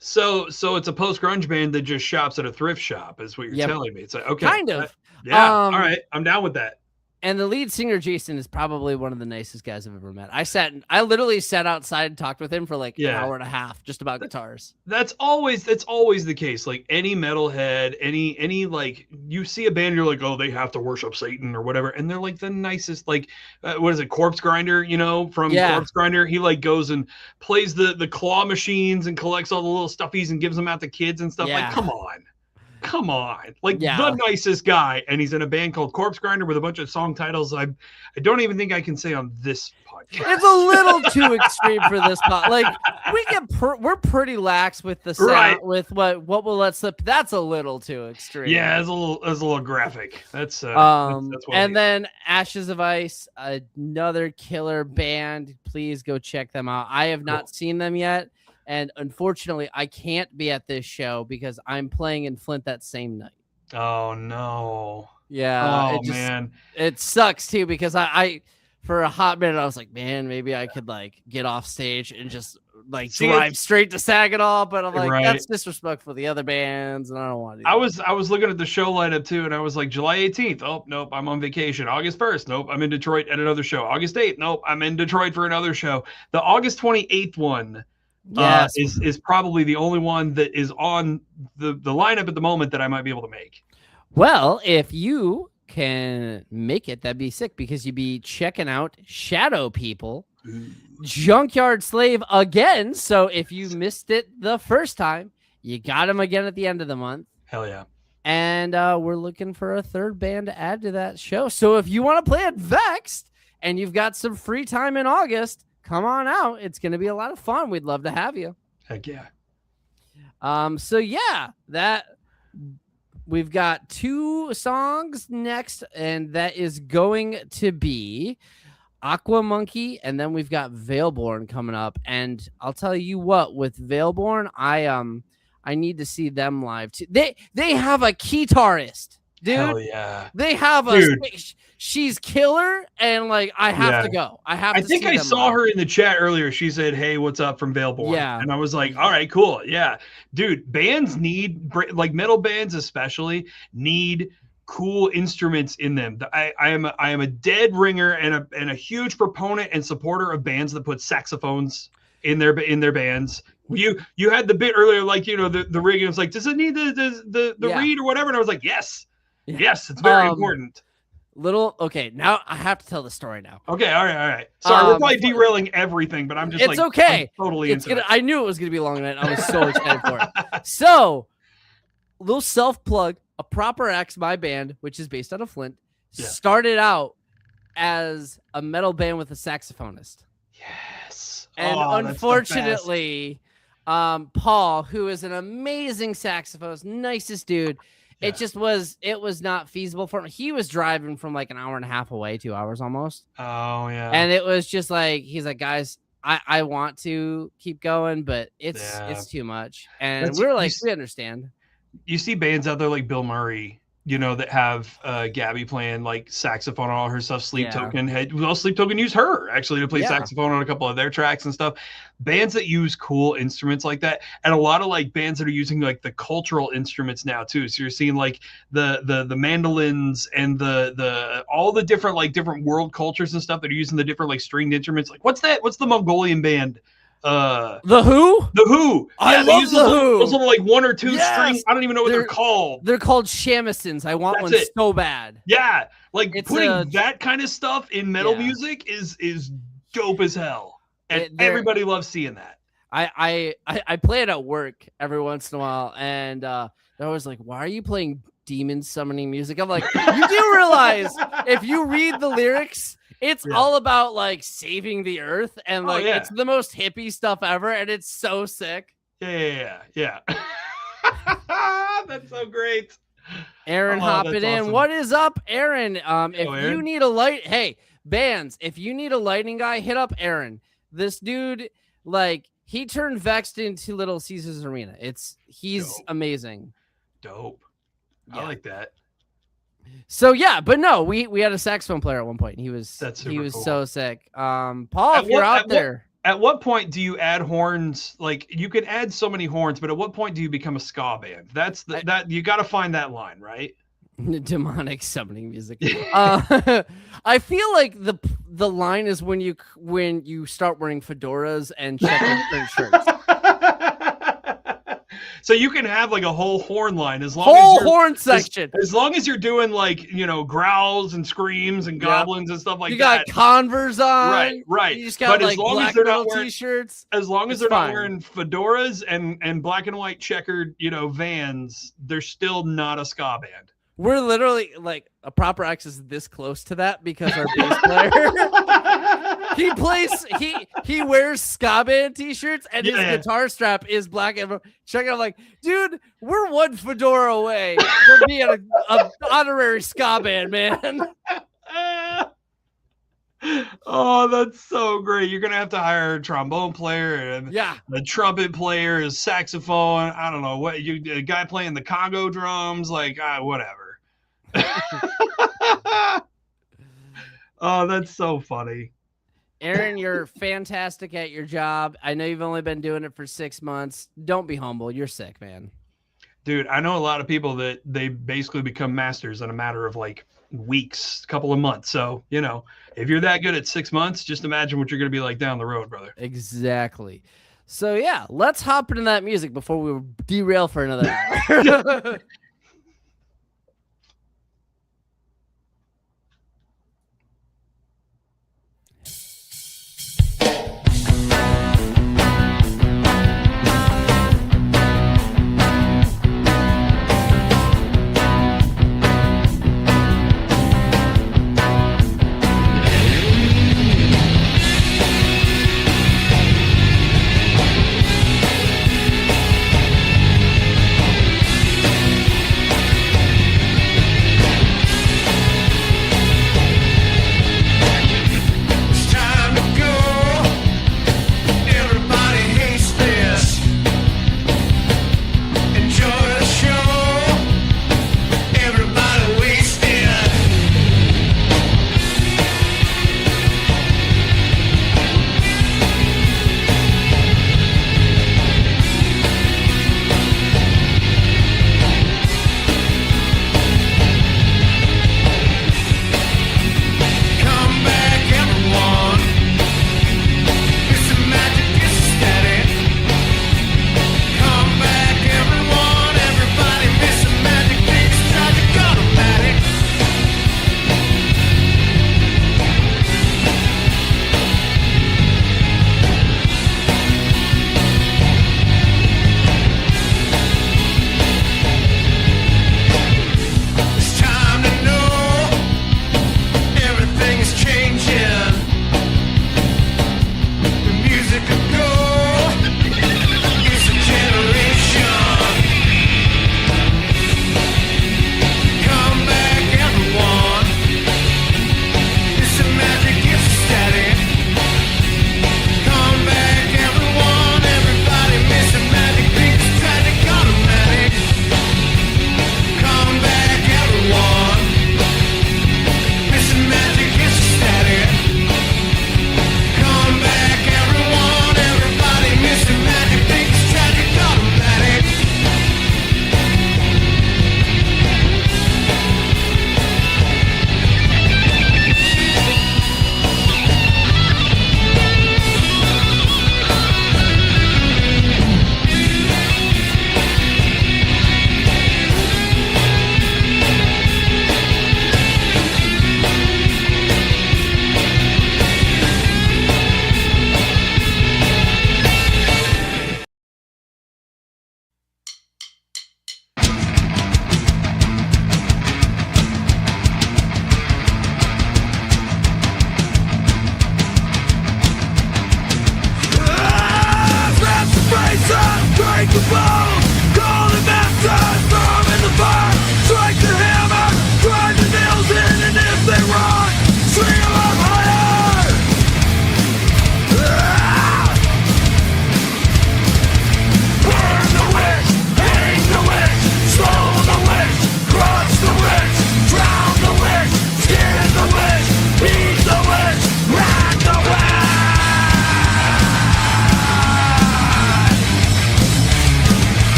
So it's a post-grunge band that just shops at a thrift shop is what you're telling me. It's like, okay. Kind of. All right. I'm down with that. And the lead singer, Jason, is probably one of the nicest guys I've ever met. I literally sat outside and talked with him for like an hour and a half just about guitars. That's always the case. Like any metalhead, any like you see a band, you're like, oh, they have to worship Satan or whatever. And they're like the nicest, like, what is it? Corpse Grinder, from Corpse Grinder. He like goes and plays the claw machines and collects all the little stuffies and gives them out to kids and stuff. Like, come on, like the nicest guy, and he's in a band called Corpse Grinder with a bunch of song titles I don't even think I can say on this podcast. It's a little too extreme for this like we're pretty lax with the sound, with what we'll let slip. That's a little too extreme. Yeah, it's a little graphic. That's and then Ashes of Ice, another killer band. Please go check them out. I have not seen them yet. And unfortunately, I can't be at this show because I'm playing in Flint that same night. Oh, no. Yeah. Oh, man. It sucks, too, because I for a hot minute, I was like, man, maybe I could, like, get off stage and just, like, drive straight to Saginaw. But I'm like, that's disrespectful to the other bands, and I don't want to do that. I was looking at the show lineup, too, and I was like, July 18th. Oh, nope, I'm on vacation. August 1st. Nope, I'm in Detroit at another show. August 8th. Nope, I'm in Detroit for another show. The August 28th one is probably the only one that is on the lineup at the moment that I might be able to make. Well, if you can make it, that'd be sick because you'd be checking out Shadow People, Junkyard Slave again. So if you missed it the first time, you got them again at the end of the month. Hell yeah. And we're looking for a third band to add to that show. So if you want to play at Vexed and you've got some free time in August, come on out. It's going to be a lot of fun. We'd love to have you. Heck yeah. So yeah, that we've got 2 songs next, and that is going to be Aqua Monkey, and then we've got Veilborn coming up. And I'll tell you what, with Veilborn, I need to see them live too. They have a guitarist, dude. Hell yeah. They have she's killer, and like I have to go. I think I saw her in the chat earlier. She said, "Hey, what's up from Veilborn?" Yeah, and I was like, "All right, cool, yeah, dude." Bands need, like metal bands especially, need cool instruments in them. I am a dead ringer and a huge proponent and supporter of bands that put saxophones in their bands. You had the bit earlier, like the rig. It was like, does it need the reed or whatever? And I was like, yes, it's very important. Okay, now I have to tell the story now. Okay, all right. Sorry, we're probably derailing everything, but I'm just it's okay. I'm totally into it. I knew it was gonna be a long night. I was so excited for it. So, little self plug. A Proper X, my band, which is based out of Flint, started out as a metal band with a saxophonist. Yes. And unfortunately, Paul, who is an amazing saxophonist, nicest dude, it was not feasible for him. He was driving from like an hour and a half away, 2 hours almost. Oh, yeah. And it was just like, he's like, guys, I want to keep going, but it's too much. And we're like, we understand. You see bands out there like Bill Murray, that have Gabby playing like saxophone on all her stuff. Sleep Token used her actually to play saxophone on a couple of their tracks and stuff. Bands that use cool instruments like that, and a lot of like bands that are using like the cultural instruments now too. So you're seeing like the mandolins and the all the different world cultures and stuff that are using the different like stringed instruments. Like what's the Mongolian band? The Who? The Who. I love the Who. Those little like 1 or 2 strings. I don't even know what they're called. They're called shamisons. I want one so bad. Yeah, like putting that kind of stuff in metal music is dope as hell, and everybody loves seeing that. I play it at work every once in a while, and they're always like, "Why are you playing demon summoning music?" I'm like, you do realize if you read the lyrics, it's all about like saving the earth, and like it's the most hippie stuff ever, and it's so sick. Yeah. That's so great. Aaron hopping in. Awesome. What is up, Aaron? Aaron. You need a light, hey bands, if you need a lighting guy, hit up Aaron. This dude, like, he turned Vexed into Little Caesars Arena. He's dope. Amazing. Dope. I like that. So but no, we had a saxophone player at one point. He was cool. So sick. Paul, if you're out there. At what point do you add horns? Like you can add so many horns, but at what point do you become a ska band? That's that you got to find that line, right? Demonic summoning music. I feel like the line is when you start wearing fedoras and checkered shirts. So you can have like a whole horn line as long horn section. As long as you're doing like, growls and screams and goblins and stuff like that. You got Converse on. Right. You just got like black metal t-shirts. As long as they're not wearing fedoras and black and white checkered, Vans, they're still not a ska band. We're literally like a Proper X is this close to that because our bass player he wears ska band t-shirts and his guitar strap is black and check it out. Like, dude, we're one fedora away from being a honorary ska band, man. Oh, that's so great. You're gonna have to hire a trombone player and the trumpet player, is saxophone. I don't know what a guy playing the Congo drums, like whatever. Oh, that's so funny. Aaron, you're fantastic at your job. I know you've only been doing it for 6 months. Don't be humble. You're sick, man. Dude, I know a lot of people that they basically become masters in a matter of like weeks, couple of months. So, if you're that good at 6 months, just imagine what you're going to be like down the road, brother. Exactly. So, yeah, let's hop into that music before we derail for another hour.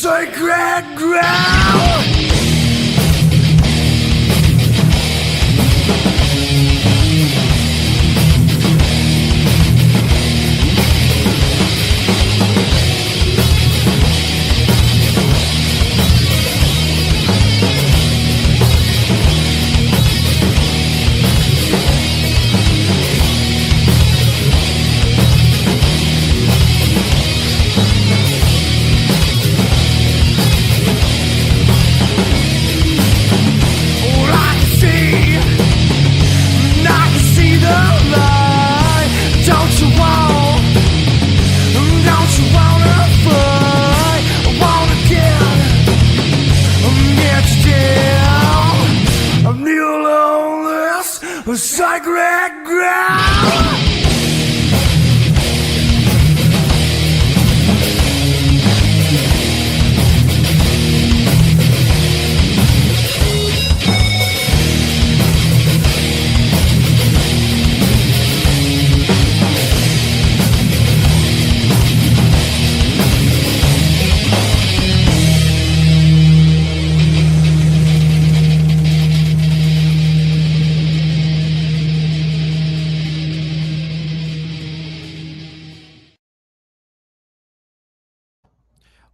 sacred ground.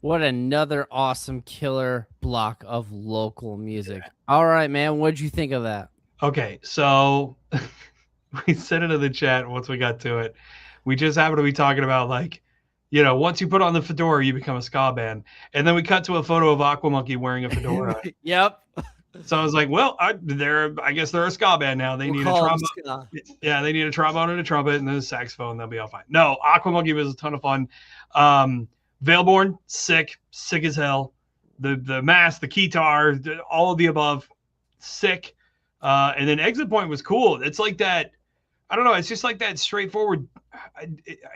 What another awesome killer block of local music. Yeah. All right, man. What'd you think of that? Okay, so we said it in the chat once we got to it. We just happened to be talking about, like, you know, once you put on the fedora, you become a ska band. And then we cut to a photo of Aqua Monkey wearing a fedora. Yep. So I was like, well, I guess they're a ska band now. They need a trombone. Yeah, they need a trombone and a trumpet and then a saxophone. They'll be all fine. No, Aqua Monkey was a ton of fun. Veilborn, sick as hell. The mask, the guitar, all of the above, sick. And then Exit Point was cool. It's like that. I don't know. It's just like that straightforward. I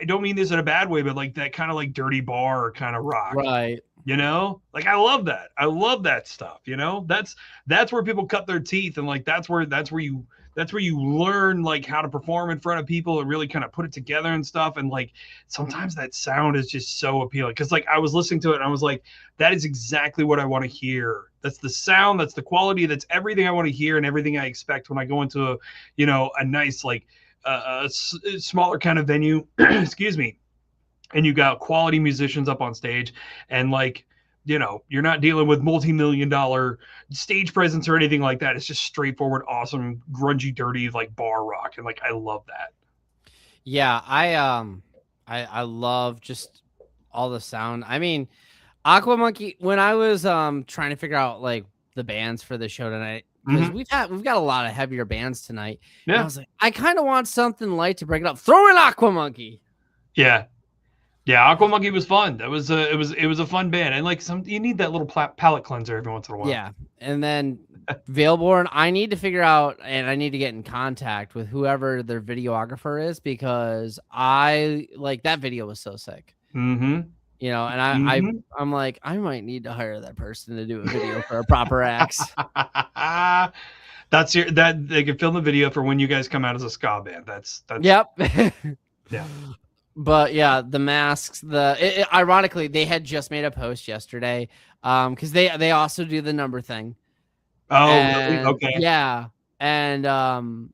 don't mean this in a bad way, but like that kind of like dirty bar kind of rock. Right. You know, like I love that. I love that stuff. You know, that's where people cut their teeth, and like that's where you learn like how to perform in front of people and really kind of put it together and stuff. And like sometimes that sound is just so appealing, because like I was listening to it and I was like, that is exactly what I want to hear. That's the sound, that's the quality, that's everything I want to hear and everything I expect when I go into a nice like smaller kind of venue. Excuse me. And you got quality musicians up on stage, and like, you know, you're not dealing with multi-million-dollar stage presence or anything like that. It's just straightforward, awesome, grungy, dirty, like bar rock. And like, I love that. Yeah. I love just all the sound. I mean, Aqua Monkey, when I was trying to figure out like the bands for the show tonight, because we've got a lot of heavier bands tonight. Yeah. And I was like, I kind of want something light to break it up. Throw in Aqua Monkey. Yeah. Yeah, Aqua Monkey was fun. It was a fun band, and like you need that little palate cleanser every once in a while. Yeah, and then Veilborn, I need to figure out, and I need to get in contact with whoever their videographer is, because I like that video was so sick. Mm-hmm. You know, and I'm like, I might need to hire that person to do a video for a proper acts. That they can film the video for when you guys come out as a ska band. That's yep. Yeah. But yeah, the masks, ironically, they had just made a post yesterday, because they also do the number thing. Oh, really? Okay. Yeah. And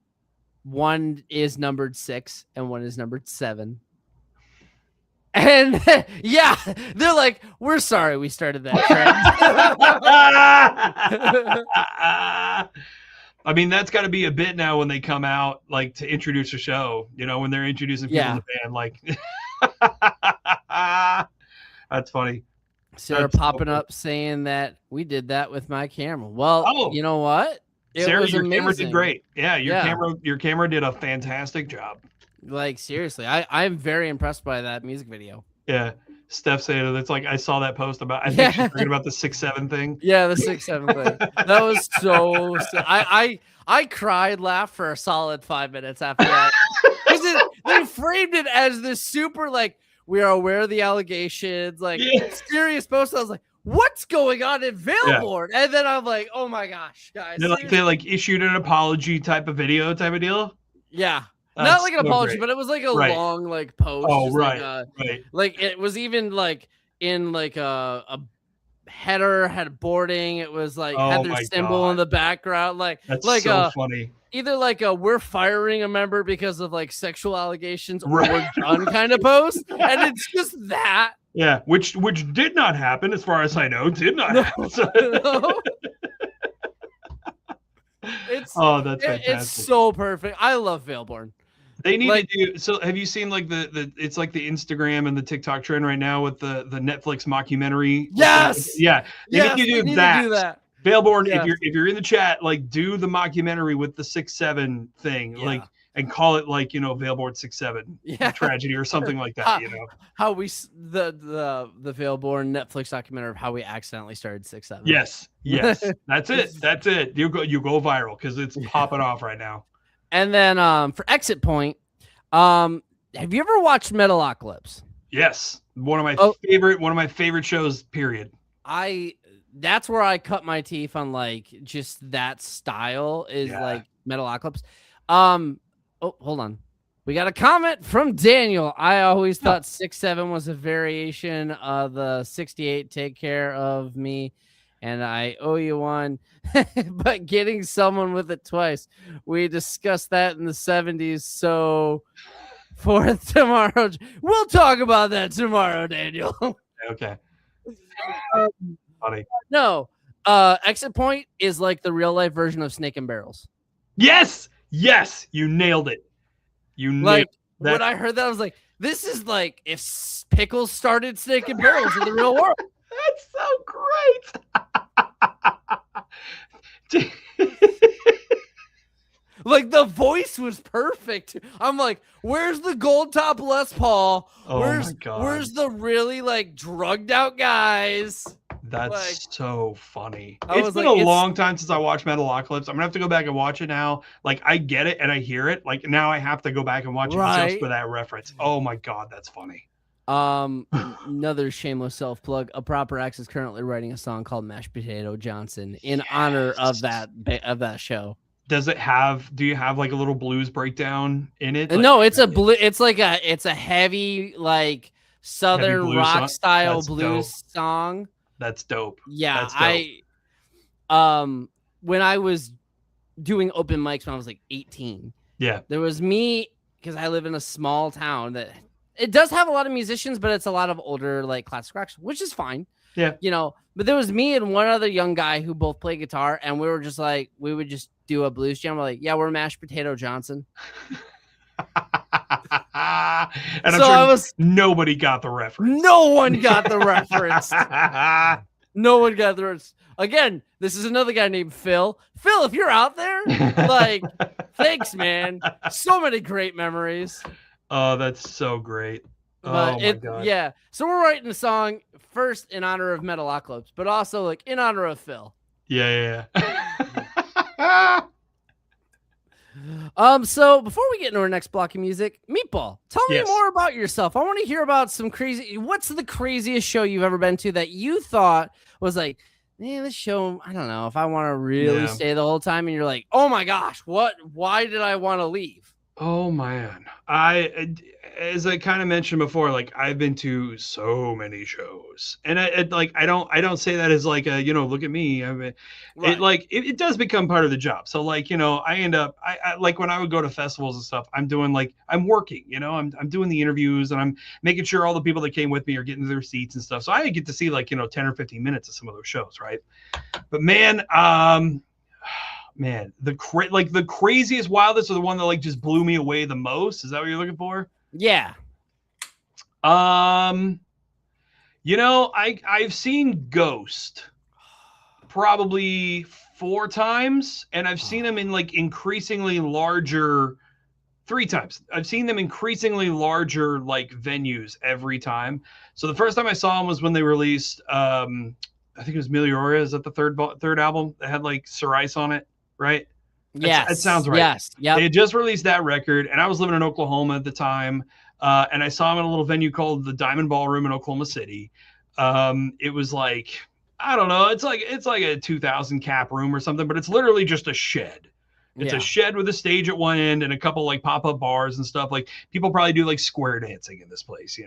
one is numbered 6 and one is numbered 7. And yeah, they're like, we're sorry we started that trend. I mean, that's got to be a bit now when they come out, like, to introduce a show, you know, when they're introducing people to the band, like, that's funny. Sarah popping up saying that we did that with my camera. Well, you know what? Sarah, your camera did great. Yeah, your camera did a fantastic job. Like, seriously, I'm very impressed by that music video. Yeah. Steph said it's like I saw that post about. I think she's talking about the 6'7" thing. Yeah, the 6'7" thing. That was so. I cried, laughed for a solid 5 minutes after that, because they framed it as this super like, we are aware of the allegations, like serious post. I was like, what's going on in Veilborn? And then I'm like, oh my gosh, guys! They like issued an apology type of video type of deal. Yeah. Not like an apology, but it was like a long like post. Oh, right. Like it was even like in like a header, had boarding. It was like had their symbol in the background. Like that's like so funny. Either like we're firing a member because of like sexual allegations, or we're done kind of post, and it's just that. Yeah, which did not happen, as far as I know. Did not happen. No. That's fantastic. It's so perfect. I love Veilborn. They need to do so. Have you seen like the it's like the Instagram and the TikTok trend right now with the Netflix mockumentary? Yes. Yeah. They need to do that. To do that. Veilborn, if you're in the chat, like do the mockumentary with the 6'7" thing, like, and call it like, you know, Veilborn 6'7" tragedy or something like that. You know how we the Veilborn Netflix documentary of how we accidentally started 6'7". Yes. That's it. You go viral because it's popping off right now. And then for Exit Point, have you ever watched Metalocalypse? Yes, one of my favorite shows. Period. That's where I cut my teeth on like just that style is like Metalocalypse. Oh, hold on. We got a comment from Daniel. I always thought 6'7" was a variation of the 68. Take care of me, and I owe you one. But getting someone with it twice. We discussed that in the 70s. So for tomorrow, we'll talk about that tomorrow, Daniel. Okay. Funny. No, Exit Point is like the real life version of Snake and Barrels. Yes, you nailed it. When I heard that, I was like, this is like if Pickles started Snake and Barrels in the real world. That's so great. Like the voice was perfect. I'm like, where's the gold top Les Paul? Where's the really like drugged out guys? That's so funny. It's been a long time since I watched Metalocalypse. I'm gonna have to go back and watch it now. Like I get it and I hear it. Like now I have to go back and watch it just for that reference. Oh my god, that's funny. Another shameless self plug. A Proper X is currently writing a song called Mashed Potato Johnson in honor of that show. Do you have like a little blues breakdown in it? No, it's a heavy like southern rock style blues song. That's dope. Yeah, that's dope. When I was doing open mics when I was like 18, there was me because I live in a small town that it does have a lot of musicians, but it's a lot of older like classic rock, which is fine. Yeah, but there was me and one other young guy who both play guitar, and we were just like we would just do a blues jam. We're like, yeah, we're Mashed Potato Johnson. And I'm sure nobody got the reference. No one got the reference. No one got the reference. Again, this is another guy named Phil. Phil, if you're out there, like, thanks, man. So many great memories. Oh, that's so great. But my God. Yeah. So we're writing the song first in honor of Metalocalypse, but also like in honor of Phil. Yeah. So before we get into our next block of music, Meatball, tell me more about yourself. I want to hear about what's the craziest show you've ever been to that you thought was like, this show, I don't know if I want to really stay the whole time. And you're like, oh my gosh, why did I want to leave? Oh man. As I kind of mentioned before, like I've been to so many shows, and I don't say that as like a, look at me. I mean, it does become part of the job. So like, I end up, I like when I would go to festivals and stuff, I'm working, I'm doing the interviews and I'm making sure all the people that came with me are getting to their seats and stuff. So I get to see like, 10 or 15 minutes of some of those shows. Right. But man, the craziest, wildest, or the one that like just blew me away the most. Is that what you're looking for? Yeah. I've seen Ghost probably 4 times, and I've seen them in like increasingly larger 3 times. I've seen them increasingly larger like venues every time. So the first time I saw them was when they released I think it was Melioria. Is that the third album that had like Cerise on it, right? Yes, it sounds right. Yes, yeah. They had just released that record, and I was living in Oklahoma at the time, and I saw them in a little venue called the Diamond Ballroom in Oklahoma City. It was like, I don't know, it's like a 2,000 cap room or something, but it's literally just a shed. It's a shed with a stage at one end and a couple like pop-up bars and stuff. Like people probably do like square dancing in this place,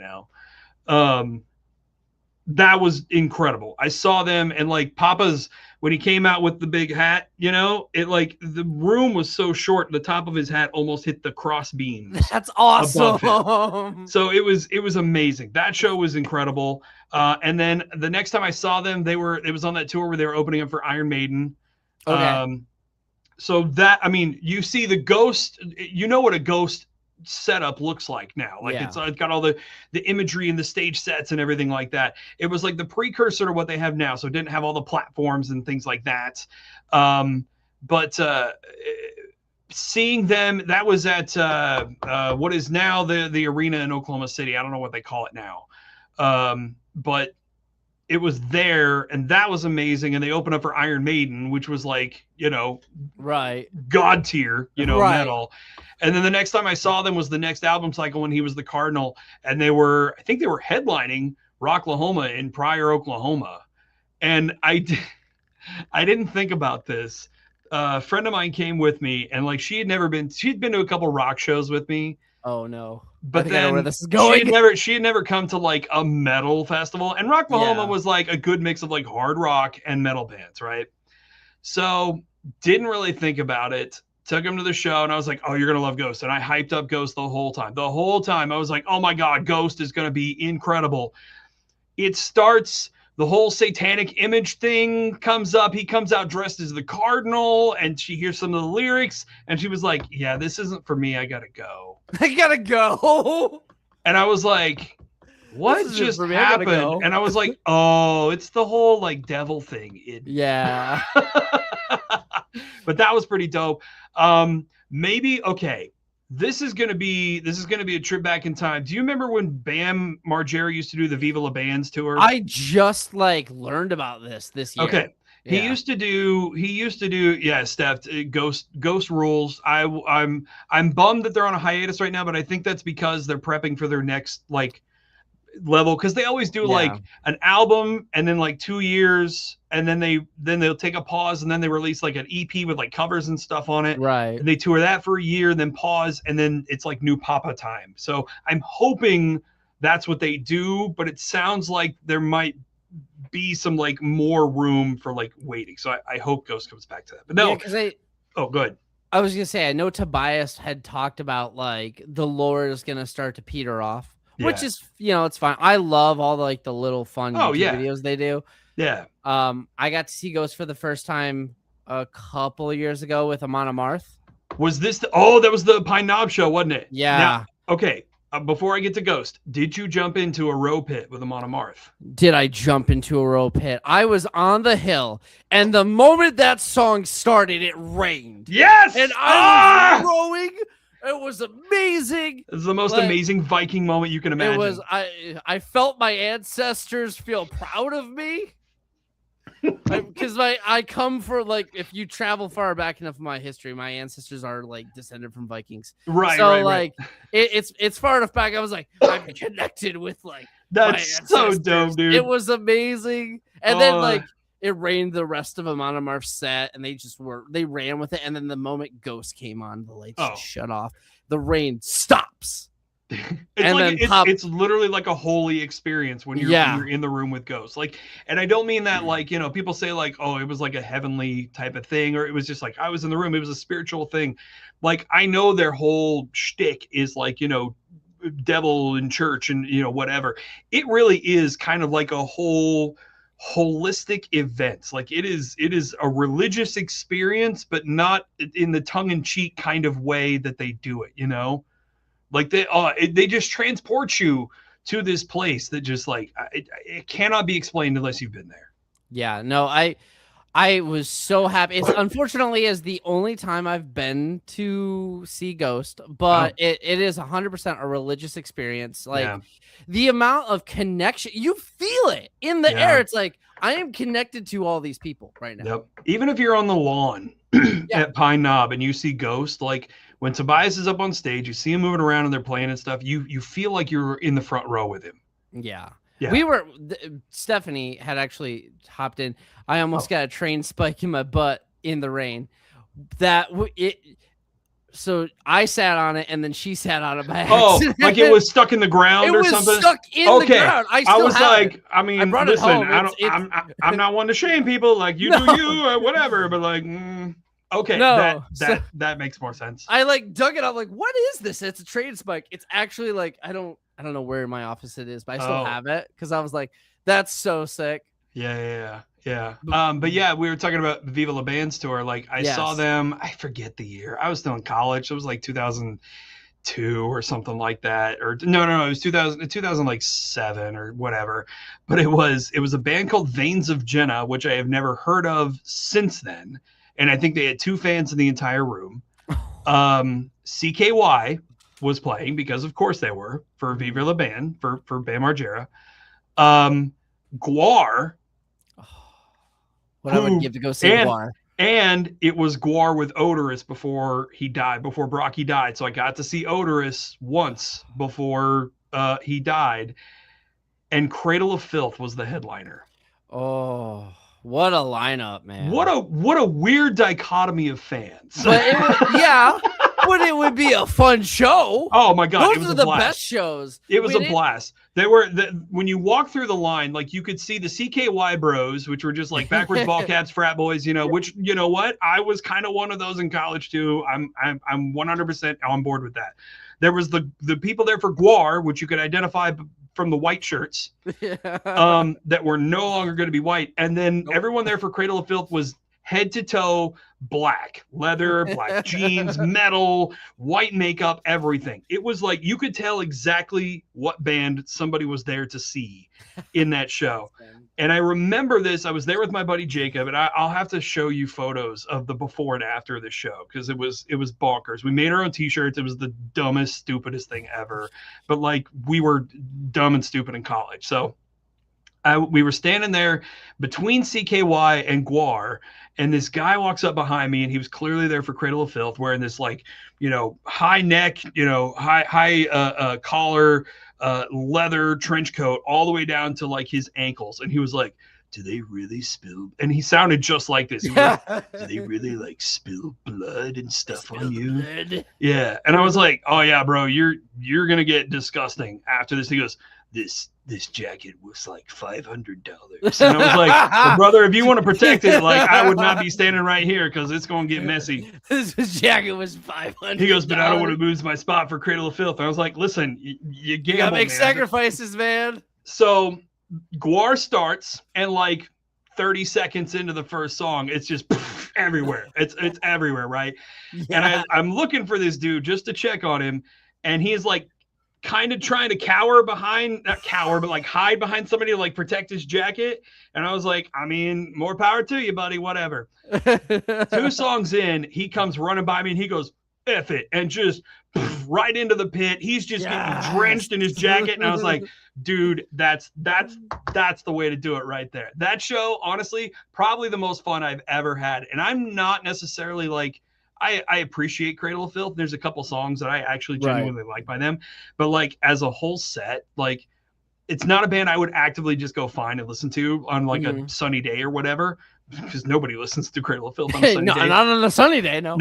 That was incredible. I saw them, and like Papa's, when he came out with the big hat, it like the room was so short, the top of his hat almost hit the cross beams. That's awesome. So it was amazing. That show was incredible. And then the next time I saw them, it was on that tour where they were opening up for Iron Maiden. Okay. So that, I mean, you see the Ghost, what a Ghost setup looks like now. Like it's got all the imagery and the stage sets and everything like that. It was like the precursor to what they have now. So it didn't have all the platforms and things like that. But seeing them, that was at what is now the arena in Oklahoma City. I don't know what they call it now. But it was there, and that was amazing. And they opened up for Iron Maiden, which was like, right, god tier, right. metal. And then the next time I saw them was the next album cycle when he was the Cardinal, and I think they were headlining Rocklahoma in Pryor, Oklahoma. And I didn't think about this. A friend of mine came with me, and like she'd been to a couple rock shows with me. Oh no. But I then know where this is going. she had never come to like a metal festival, and Rocklahoma was like a good mix of like hard rock and metal bands, right? So didn't really think about it. Took him to the show, and I was like, oh, you're gonna love Ghost. And I hyped up Ghost the whole time. I was like, oh my god, Ghost is gonna be incredible. It starts, the whole satanic image thing comes up. He comes out dressed as the Cardinal, and she hears some of the lyrics, and she was like, yeah, this isn't for me. I gotta go. And I was like, what just happened? And I was like, oh, it's the whole like devil thing. Yeah. But that was pretty dope. Maybe, okay. This is gonna be a trip back in time. Do you remember when Bam Margera used to do the Viva La Bands tour? I just like learned about this year. Okay. Yeah. He used to do, yeah, Steph, Ghost rules. I'm bummed that they're on a hiatus right now, but I think that's because they're prepping for their next like level, because they always do like an album and then like 2 years, and then they'll take a pause, and then they release like an EP with like covers and stuff on it. Right. And they tour that for a year, then pause, and then it's like new Papa time. So I'm hoping that's what they do, but it sounds like there might be some like more room for like waiting. So I hope Ghost comes back to that. But no, good. I was gonna say, I know Tobias had talked about like the lore is gonna start to peter off, which is, it's fine. I love all the little fun videos they do. Yeah. I got to see Ghost for the first time a couple of years ago with Amon Amarth. Was this that was the Pine Knob show, wasn't it? Yeah. Now, okay. Before I get to Ghost, did you jump into a row pit with Amon Amarth? Did I jump into a row pit? I was on the hill, and the moment that song started, it rained. Yes! And I was rowing. It was amazing. This is the most amazing Viking moment you can imagine. It was. I felt my ancestors feel proud of me. Because I come for if you travel far back enough in my history, my ancestors are descended from Vikings. Right. So right. It's far enough back. I was I'm connected with that's so dope, dude. It was amazing. And then it rained the rest of Amon Amarth's set, and they ran with it. And then the moment Ghost came on, the lights shut off. The rain stops. It's literally like a holy experience when you're in the room with Ghosts. And I don't mean that people say it was like a heavenly type of thing, or it was just I was in the room. It was a spiritual thing. I know their whole shtick is devil in church and whatever. It really is kind of like a whole holistic event. It is a religious experience, but not in the tongue-in-cheek kind of way that they do it. They just transport you to this place that just it cannot be explained unless you've been there. Yeah, no, I was so happy. It's unfortunately is the only time I've been to see Ghost, but it is 100% a religious experience. The amount of connection, you feel it in the air. It's I am connected to all these people right now. Yep. Even if you're on the lawn at Pine Knob and you see Ghost, when Tobias is up on stage, you see him moving around and they're playing and stuff, you feel like you're in the front row with him. Yeah. We were, Stephanie had actually hopped in. I almost got a train spike in my butt in the rain. So I sat on it, and then she sat on it by accident. It was stuck in the ground or something? It was stuck in the ground. I was like, I brought it home. I'm not one to shame people. You do you or whatever, but okay, no, that makes more sense. I dug it up. What is this? It's a train spike. It's actually I don't know where in my office it is, but I still have it because I was that's so sick. Yeah. But yeah, we were talking about the Viva La Bands tour. I saw them. I forget the year. I was still in college. It was 2002 or something like that. Or no, it was 2007 or whatever. But it was a band called Veins of Jenna, which I have never heard of since then. And I think they had 2 fans in the entire room. CKY was playing because, of course, they were for Viva La Band for Bam Margera. Guar. What I would give to go see Guar. And it was Guar with Odorous before he died, before Brocky died. So I got to see Odorous once before he died. And Cradle of Filth was the headliner. Oh, what a lineup, man. What a weird dichotomy of fans. But but it would be a fun show. Oh my God. Those are the best shows. It was a blast. When you walk through the line, like you could see the CKY bros, which were just like backwards ball caps, frat boys, which, you know what? I was kind of one of those in college too. I'm 100% on board with that. There was the people there for Guar, which you could identify from the white shirts that were no longer going to be white. And then everyone there for Cradle of Filth was head to toe black leather, black jeans, metal, white makeup, everything. It was like you could tell exactly what band somebody was there to see in that show. And I remember this. I was there with my buddy Jacob, and I'll have to show you photos of the before and after of the show because it was bonkers. We made our own T-shirts. It was the dumbest, stupidest thing ever. But like we were dumb and stupid in college, so we were standing there between CKY and Guar, and this guy walks up behind me, and he was clearly there for Cradle of Filth, wearing this like, high neck, high collar, leather trench coat all the way down to like his ankles. And he was like, do they really spill? And he sounded just like this. He was like, do they really like spill blood and stuff on you? Blood. Yeah. And I was like, oh yeah, bro, you're going to get disgusting after this. He goes, this jacket was like $500. And I was like, well, brother, if you want to protect it, like I would not be standing right here because it's going to get messy. This jacket was $500. He goes, but I don't want to lose my spot for Cradle of Filth. And I was like, listen, you gamble, gotta make sacrifices, man. So Guar starts, and like 30 seconds into the first song, it's just everywhere. It's everywhere, right? Yeah. And I'm looking for this dude just to check on him, and he's like kind of trying to hide behind somebody to like protect his jacket. And I was like, I mean, more power to you, buddy, whatever. 2 songs in, he comes running by me and he goes, F it, and just right into the pit. He's just getting drenched in his jacket. And I was like, dude, that's the way to do it right there. That show, honestly, probably the most fun I've ever had. And I'm not necessarily like, I appreciate Cradle of Filth. There's a couple songs that I actually genuinely like by them, but like as a whole set, like it's not a band I would actively just go find and listen to on like a sunny day or whatever, because nobody listens to Cradle of Filth on a sunny day. Not on a sunny day, no.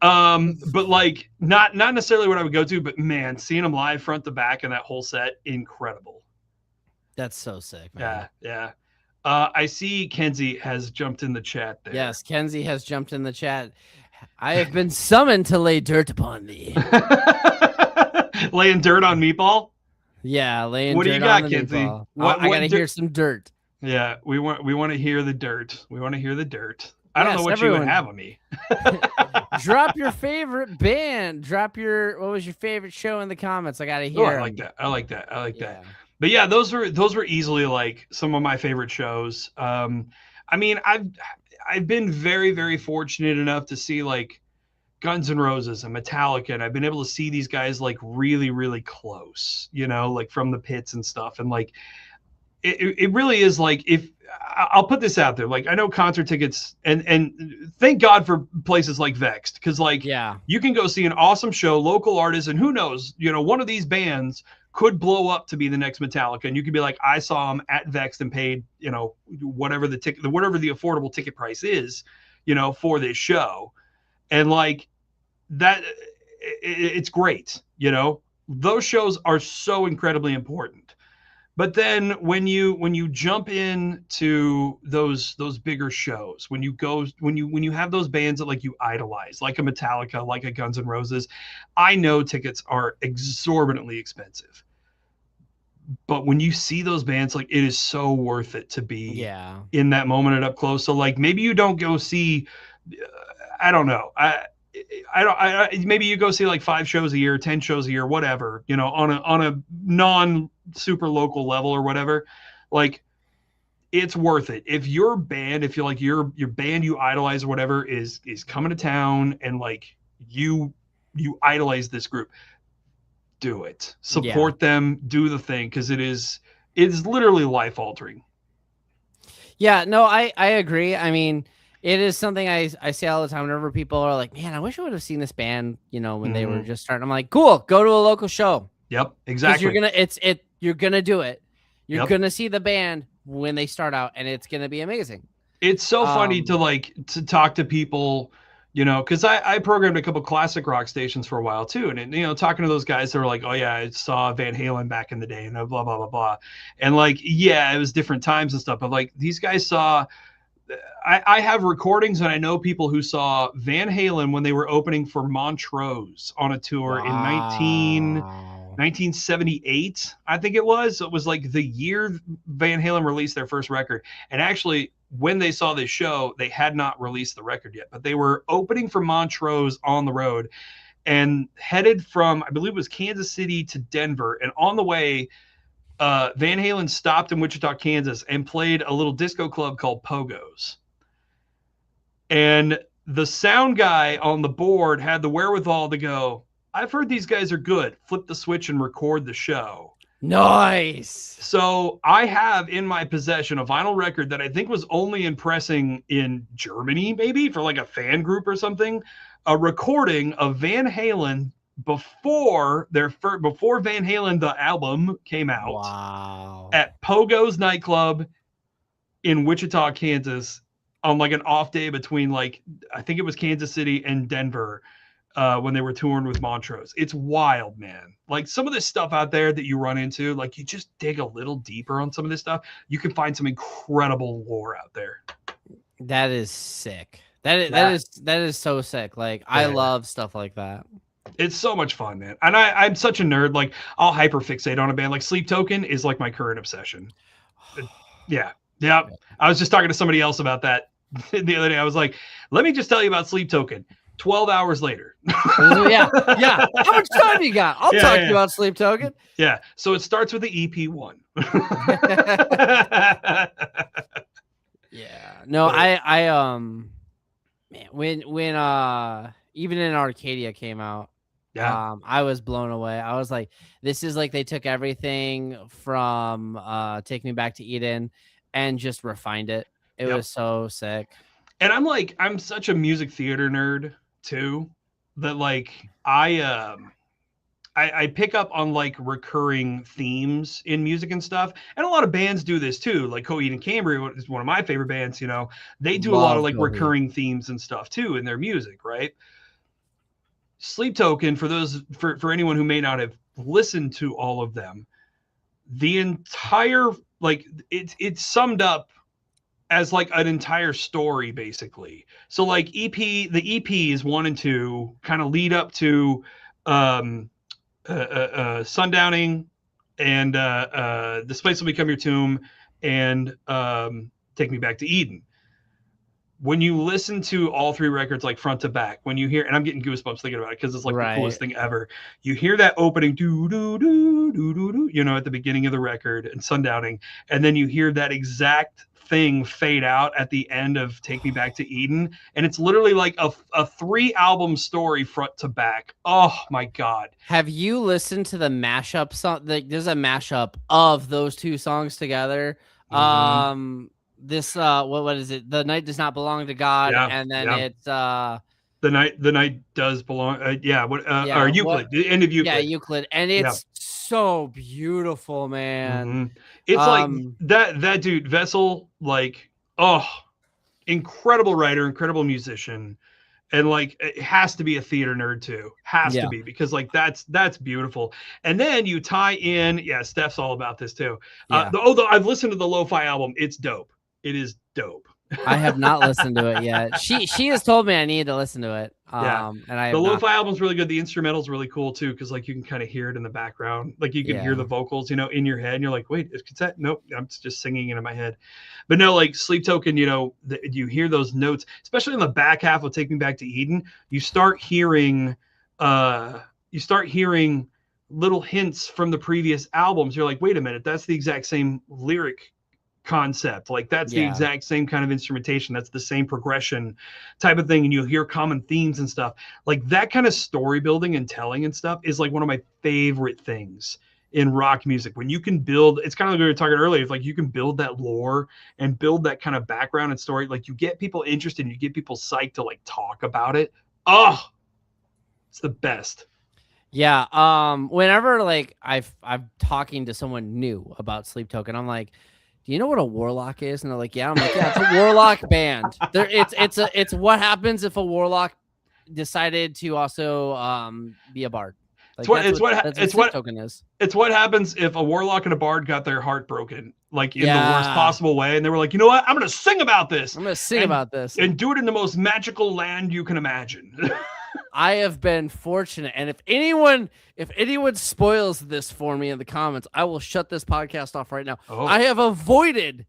But like not necessarily what I would go to, but man, seeing them live front to back and that whole set, incredible. That's so sick, man. Yeah. I see Kenzie has jumped in the chat there. Yes, Kenzie has jumped in the chat. I have been summoned to lay dirt upon thee. Laying dirt on Meatball? Yeah, laying what dirt do you got, on Kenzie? Meatball. I gotta hear some dirt. Yeah, we want to hear the dirt. We want to hear the dirt. I don't know what you would have on me. Drop your favorite band. What was your favorite show in the comments? I gotta hear. I like that. But yeah, those were easily like some of my favorite shows. I mean, I've been very, very fortunate enough to see like Guns N' Roses and Metallica, and I've been able to see these guys like really, really close, like from the pits and stuff. And like, it really is like, if I'll put this out there, like I know concert tickets and thank God for places like Vexed, because like, you can go see an awesome show, local artists, and who knows, one of these bands could blow up to be the next Metallica, and you could be like, I saw them at Vexed and paid, whatever the affordable ticket price is, for this show, and like that, it's great. Those shows are so incredibly important. But then when you jump into those bigger shows, when you have those bands that like you idolize, like a Metallica, like a Guns N' Roses, I know tickets are exorbitantly expensive. But when you see those bands, like it is so worth it to be in that moment and up close. So like maybe you don't go see, I don't know. Maybe you go see like 5 shows a year, 10 shows a year, whatever, on a non super local level or whatever. Like it's worth it. If your band, if you're like your band you idolize or whatever is coming to town and like you idolize this group, do it. Support them, do the thing, because it is It's literally life altering. Yeah, no, I agree. I mean, it is something I say all the time whenever people are like, man, I wish I would have seen this band, when they were just starting. I'm like, cool, go to a local show. Yep, exactly. You're gonna do it. You're gonna see the band when they start out, and it's gonna be amazing. It's so funny to talk to people, because I programmed a couple classic rock stations for a while too, and talking to those guys that were like, oh yeah, I saw Van Halen back in the day, and blah blah blah blah, and like, yeah, it was different times and stuff, but like these guys saw. I have recordings, and I know people who saw Van Halen when they were opening for Montrose on a tour in 1978, I think it was. It was like the year Van Halen released their first record. And actually, when they saw this show, they had not released the record yet, but they were opening for Montrose on the road and headed from, I believe it was Kansas City to Denver. And on the way, Van Halen stopped in Wichita, Kansas, and played a little disco club called Pogo's. And the sound guy on the board had the wherewithal to go, I've heard these guys are good. Flip the switch and record the show. Nice. So I have in my possession a vinyl record that I think was only in pressing in Germany, maybe for like a fan group or something, a recording of Van Halen before Van Halen the album came out at Pogo's nightclub in Wichita, Kansas, on like an off day between like I think it was Kansas City and Denver when they were touring with Montrose. It's wild, man. Like some of this stuff out there that you run into, like you just dig a little deeper on some of this stuff, you can find some incredible lore out there. That is sick. That is so sick. Like I love stuff like that. It's so much fun, man. And I'm such a nerd. Like I'll hyperfixate on a band. Like Sleep Token is like my current obsession. Yeah. I was just talking to somebody else about that the other day. I was like, let me just tell you about Sleep Token. 12 hours later. yeah. How much time you got? I'll talk to you about Sleep Token. Yeah. So it starts with the EP1. Yeah. No, man, when even in Arcadia came out, I was blown away. I was like, this is like they took everything from Take Me Back to Eden and just refined it. It was so sick. And I'm such a music theater nerd too, that like I pick up on like recurring themes in music and stuff. And a lot of bands do this too. Like Coheed and Cambria is one of my favorite bands, they do a lot of like recurring themes and stuff too in their music, right? Sleep Token, for anyone who may not have listened to all of them, the entire, like it's summed up as like an entire story basically. So like the EPs 1 and 2 kind of lead up to Sundowning and This Place Will Become Your Tomb and Take Me Back to Eden. When you listen to all 3 records like front to back, when you hear, and I'm getting goosebumps thinking about it because it's like the coolest thing ever. You hear that opening doo doo doo doo doo doo, at the beginning of the record and Sundowning, and then you hear that exact thing fade out at the end of Take Me Back to Eden, and it's literally like a 3-album story front to back. Oh my god. Have you listened to the mashup song? There's a mashup of those 2 songs together. This what is it? The Night Does Not Belong to God, and then it's the night does belong. Or Euclid, the end of Euclid. Yeah, Euclid, and it's so beautiful, man. It's like that dude Vessel, like, incredible writer, incredible musician, and like it has to be a theater nerd too. Has to be, because like that's beautiful. And then you tie in, Steph's all about this too. I've listened to the Lo-Fi album. It's dope. It is dope. I have not listened to it yet. She has told me I need to listen to it. And the Lo-Fi album's really good. The instrumental's really cool too, because like you can kind of hear it in the background. Like you can hear the vocals, in your head, and you're like, wait, is that? Nope, I'm just singing it in my head. But no, like Sleep Token, you hear those notes, especially in the back half of Take Me Back to Eden. You start hearing little hints from the previous albums. You're like, wait a minute, that's the exact same lyric concept, like that's the exact same kind of instrumentation, that's the same progression type of thing, and you'll hear common themes and stuff. Like that kind of story building and telling and stuff is like one of my favorite things in rock music. When you can build, it's kind of like we were talking earlier, it's like you can build that lore and build that kind of background and story. Like you get people interested and you get people psyched to like talk about it. Oh, it's the best. Yeah. Whenever like I'm talking to someone new about Sleep Token, I'm like, do you know what a warlock is? And they're like, yeah. I'm like, yeah, it's a warlock band. It's what happens if a warlock decided to also be a bard. Like it's what Token is. It's what happens if a warlock and a bard got their heart broken, like in the worst possible way, and they were like, you know what? I'm going to sing about this. I'm going to sing about this and do it in the most magical land you can imagine. I have been fortunate, and if anyone spoils this for me in the comments, I will shut this podcast off right now. Oh. I have avoided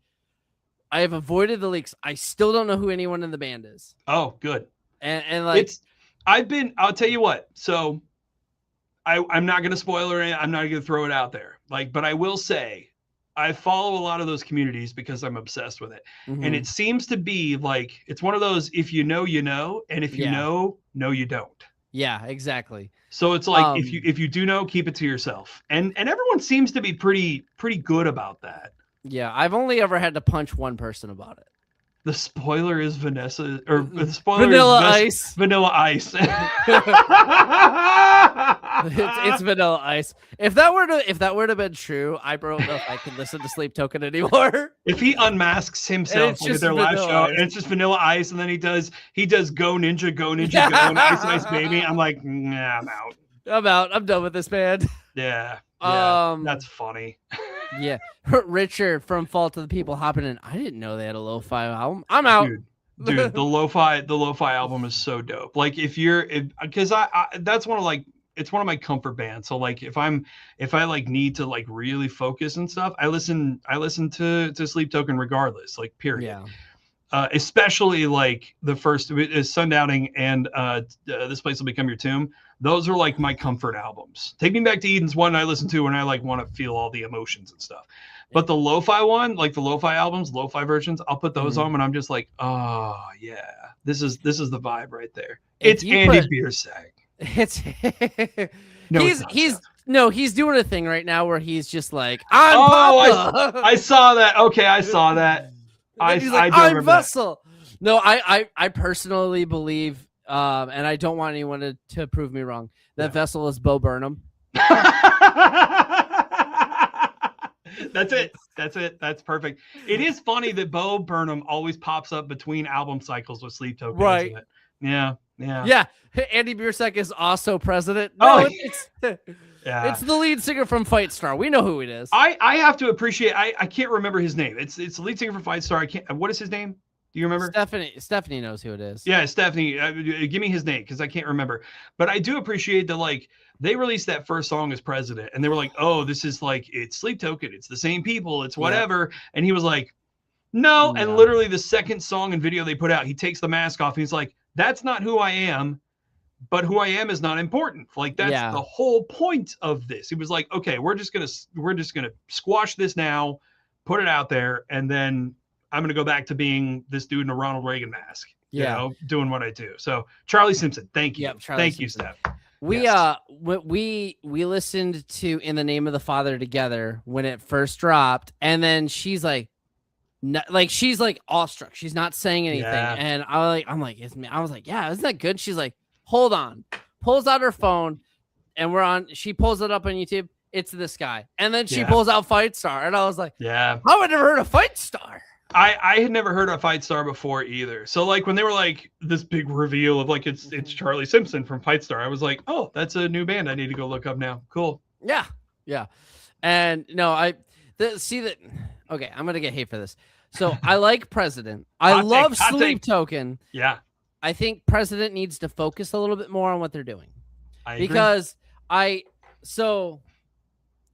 the leaks. I still don't know who anyone in the band is. Oh, good. And like I'll tell you what. So I'm not going to spoil it. I'm not going to throw it out there. Like, but I will say I follow a lot of those communities because I'm obsessed with it. Mm-hmm. And it seems to be like, it's one of those, if you know, you know, and if you know, you don't. Yeah, exactly. So it's like, if you do know, keep it to yourself. And everyone seems to be pretty good about that. Yeah. I've only ever had to punch one person about it. The spoiler is Vanessa, or the spoiler Vanilla is Ice. Vanilla Ice. It's Vanilla Ice. If that were to have been true, I don't know if I can listen to Sleep Token anymore. If he unmasks himself like at their live show, and it's just Vanilla Ice, and then he does Go Ninja, Go Ice Baby. I'm like, nah, I'm out. I'm done with this band. Yeah, that's funny. Yeah, Richard from Fault of the People hopping in. I didn't know they had a lo-fi album. I'm out. Dude, the lo-fi album is so dope. Like because I that's it's one of my comfort bands. So like if I like need to like really focus and stuff, I listen to Sleep Token regardless, like period. Yeah. Especially like the first is Sundowning and This Place Will Become Your Tomb. Those are like my comfort albums. Take Me Back to Eden's one I listen to when I like want to feel all the emotions and stuff. But the lo-fi one, like the lo-fi albums, lo-fi versions, I'll put those on when I'm just like, oh yeah, this is the vibe right there. It's Andy Biersack. He's doing a thing right now where he's just like, Papa. I saw that. Okay, I saw that. I'm Vessel. No, I personally believe, and I don't want anyone to prove me wrong, that Vessel is Bo Burnham. That's it. That's perfect. It is funny that Bo Burnham always pops up between album cycles with Sleep Token. Right. Yeah. Andy Biersack is also president. No, it's the lead singer from Fight Star. We know who it is. I have to appreciate. I can't remember his name. It's the lead singer from Fight Star. What is his name? Do you remember? Stephanie knows who it is. Yeah, Stephanie. Give me his name because I can't remember. But I do appreciate that. Like they released that first song as president, and they were like, "Oh, this is like it's Sleep Token. It's the same people. It's whatever." Yeah. And he was like, "No." And literally the second song and video they put out, he takes the mask off. And he's like, "That's not who I am, but who I am is not important." Like that's the whole point of this. He was like, "Okay, we're just gonna squash this now, put it out there, and then I'm gonna go back to being this dude in a Ronald Reagan mask, you know, doing what I do." So Charlie Simpson, thank you, thank you, Steph. We listened to In the Name of the Father together when it first dropped, and then she's like, she's like awestruck. She's not saying anything, and I was like, yeah, isn't that good? She's like, hold on, pulls out her phone, and she pulls it up on YouTube. It's this guy, and then she pulls out Fight Star, and I was like, how have I never heard of Fight Star? I had never heard of Fight Star before either. So like when they were like this big reveal of like it's Charlie Simpson from Fight Star, I was like, oh, that's a new band I need to go look up now. Cool. Yeah. And no, okay, I'm gonna get hate for this. So I like President. I love Sleep Token. Yeah. I think President needs to focus a little bit more on what they're doing. I agree. Because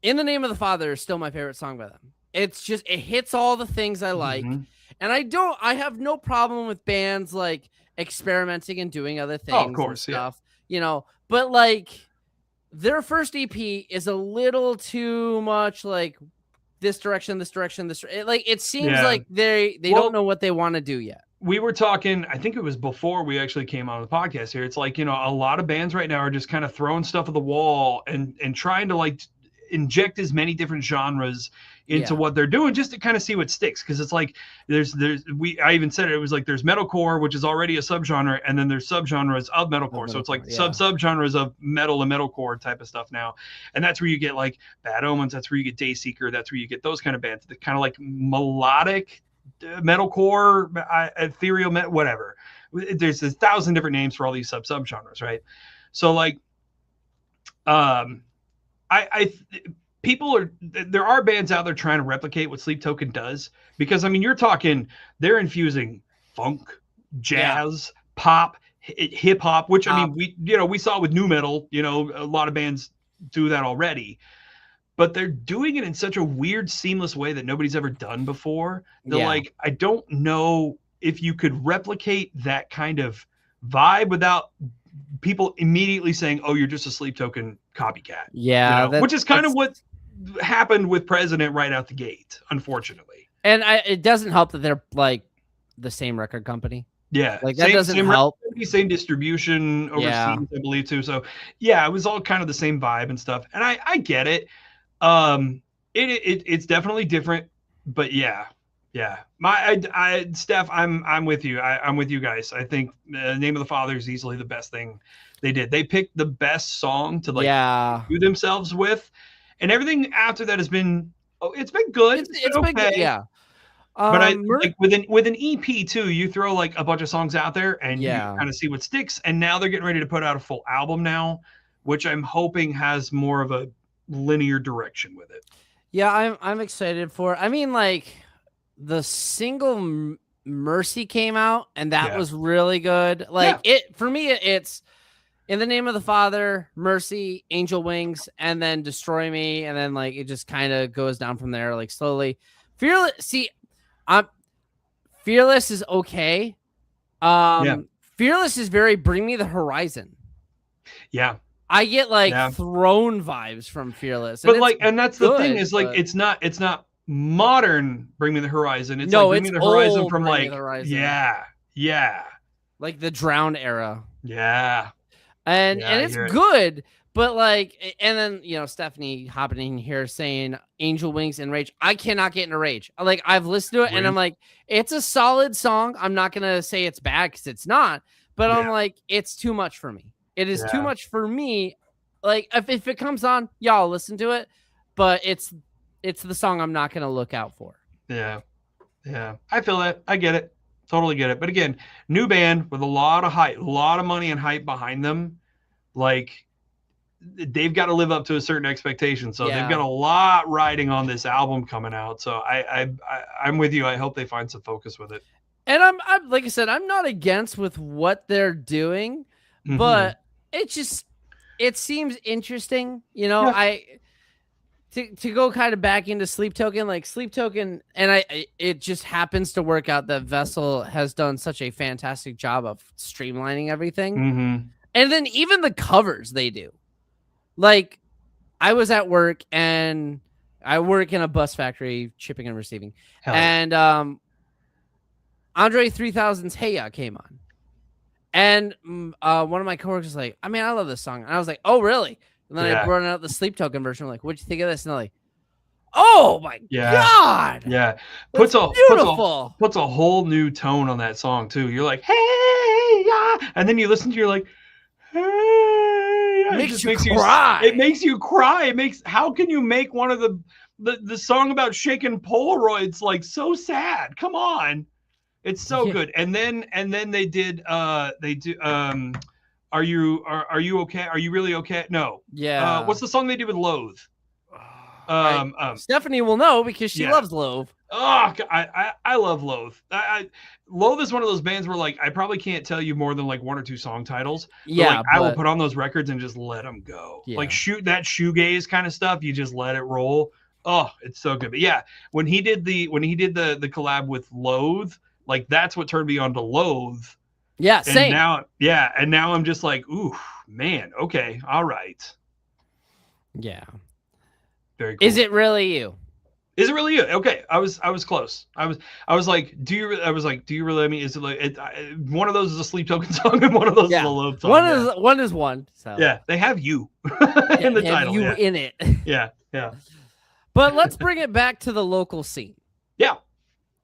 In the Name of the Father is still my favorite song by them. It hits all the things I like. Mm-hmm. And I have no problem with bands like experimenting and doing other things. Oh, of course, and stuff, you know, but like their first EP is a little too much like this direction. It seems like they don't know what they want to do yet. We were talking, I think it was before we actually came on the podcast here. It's like, you know, a lot of bands right now are just kind of throwing stuff at the wall and trying to like, inject as many different genres into what they're doing just to kind of see what sticks. Because it's like I even said it was like there's metalcore, which is already a subgenre, and then there's subgenres of metalcore. So it's like subgenres of metal and metalcore type of stuff now. And that's where you get like Bad Omens, that's where you get Dayseeker, that's where you get those kind of bands, the kind of like melodic metalcore, ethereal, whatever. There's 1,000 different names for all these subgenres, right? So like there are bands out there trying to replicate what Sleep Token does, because I mean you're talking they're infusing funk, jazz, pop, hip hop, which I mean we saw with nu metal, a lot of bands do that already, but they're doing it in such a weird seamless way that nobody's ever done before. Like I don't know if you could replicate that kind of vibe without people immediately saying, "Oh, you're just a Sleep Token copycat." Yeah, which is kind of what happened with President right out the gate, unfortunately. And it doesn't help that they're like the same record company. Yeah, like that doesn't help. Same distribution overseas, I believe too. So yeah, it was all kind of the same vibe and stuff. And I get it. It's definitely different, but yeah. Steph, I'm with you. I'm with you guys. I think Name of the Father is easily the best thing they did. They picked the best song to do themselves with, and everything after that has been it's been good. It's been good, yeah. But I like with an EP too, you throw like a bunch of songs out there and you kind of see what sticks. And now they're getting ready to put out a full album now, which I'm hoping has more of a linear direction with it. Yeah, I'm excited for it. I mean, like the single Mercy came out and that was really good. Like for me, it's In the Name of the Father, Mercy, Angel Wings, and then Destroy Me, and then like it just kind of goes down from there, like slowly. Fearless. See, Fearless is okay. Fearless is very Bring Me the Horizon. Yeah, I get like Throne vibes from Fearless, but like, and that's the thing is like it's not modern Bring Me the Horizon. It's like Bring Me the Horizon from like like the Drown era. And it's good, but like, and then Stephanie hopping in here saying Angel Wings and Rage. I cannot get into Rage. Like I've listened to it and I'm like, it's a solid song. I'm not gonna say it's bad because it's not, but I'm like, it's too much for me. It is too much for me. Like if it comes on, y'all listen to it, but it's the song I'm not gonna look out for. Yeah. I feel that. I get it. Totally get it. But again, new band with a lot of hype, a lot of money and hype behind them. Like they've got to live up to a certain expectation. So they've got a lot riding on this album coming out. So I'm with you. I hope they find some focus with it. And I'm like I said, I'm not against with what they're doing, but it seems interesting. To go kind of back into Sleep Token, like Sleep Token, and it just happens to work out that Vessel has done such a fantastic job of streamlining everything. And then even the covers they do. Like I was at work and I work in a bus factory, shipping and receiving. And Andre 3000's Hey Ya came on. And one of my coworkers was like, I mean, I love this song. And I was like, oh, really? And then I brought out the Sleep Token version. I'm like, what'd you think of this? And they're like, oh my God. Yeah. Puts a whole new tone on that song too. You're like, hey, yeah. And then you listen to you're like, hey, yeah. It makes you cry. It makes you cry. How can you make one of the song about shaking Polaroids like so sad? Come on. It's so good. And then they do Are you okay? Are you really okay? No. Yeah. What's the song they did with Loathe? Stephanie will know because she loves Loathe. Oh, I love Loathe. Loathe is one of those bands where like I probably can't tell you more than like one or two song titles. But I will put on those records and just let them go. Yeah. Like that shoegaze kind of stuff. You just let it roll. Oh, it's so good. But yeah, when he did the collab with Loathe, like that's what turned me on to Loathe. Yeah, same. And now I'm just like, ooh, man, okay, all right. Yeah. Very cool. Is it really you? Is it really you? Okay, I was close. I was like, do you really? I mean, is it like one of those is a Sleep Token song and one of those is a Lobe song? One is one. So yeah, they have you in the title. You in it. Yeah. But let's bring it back to the local scene. Yeah.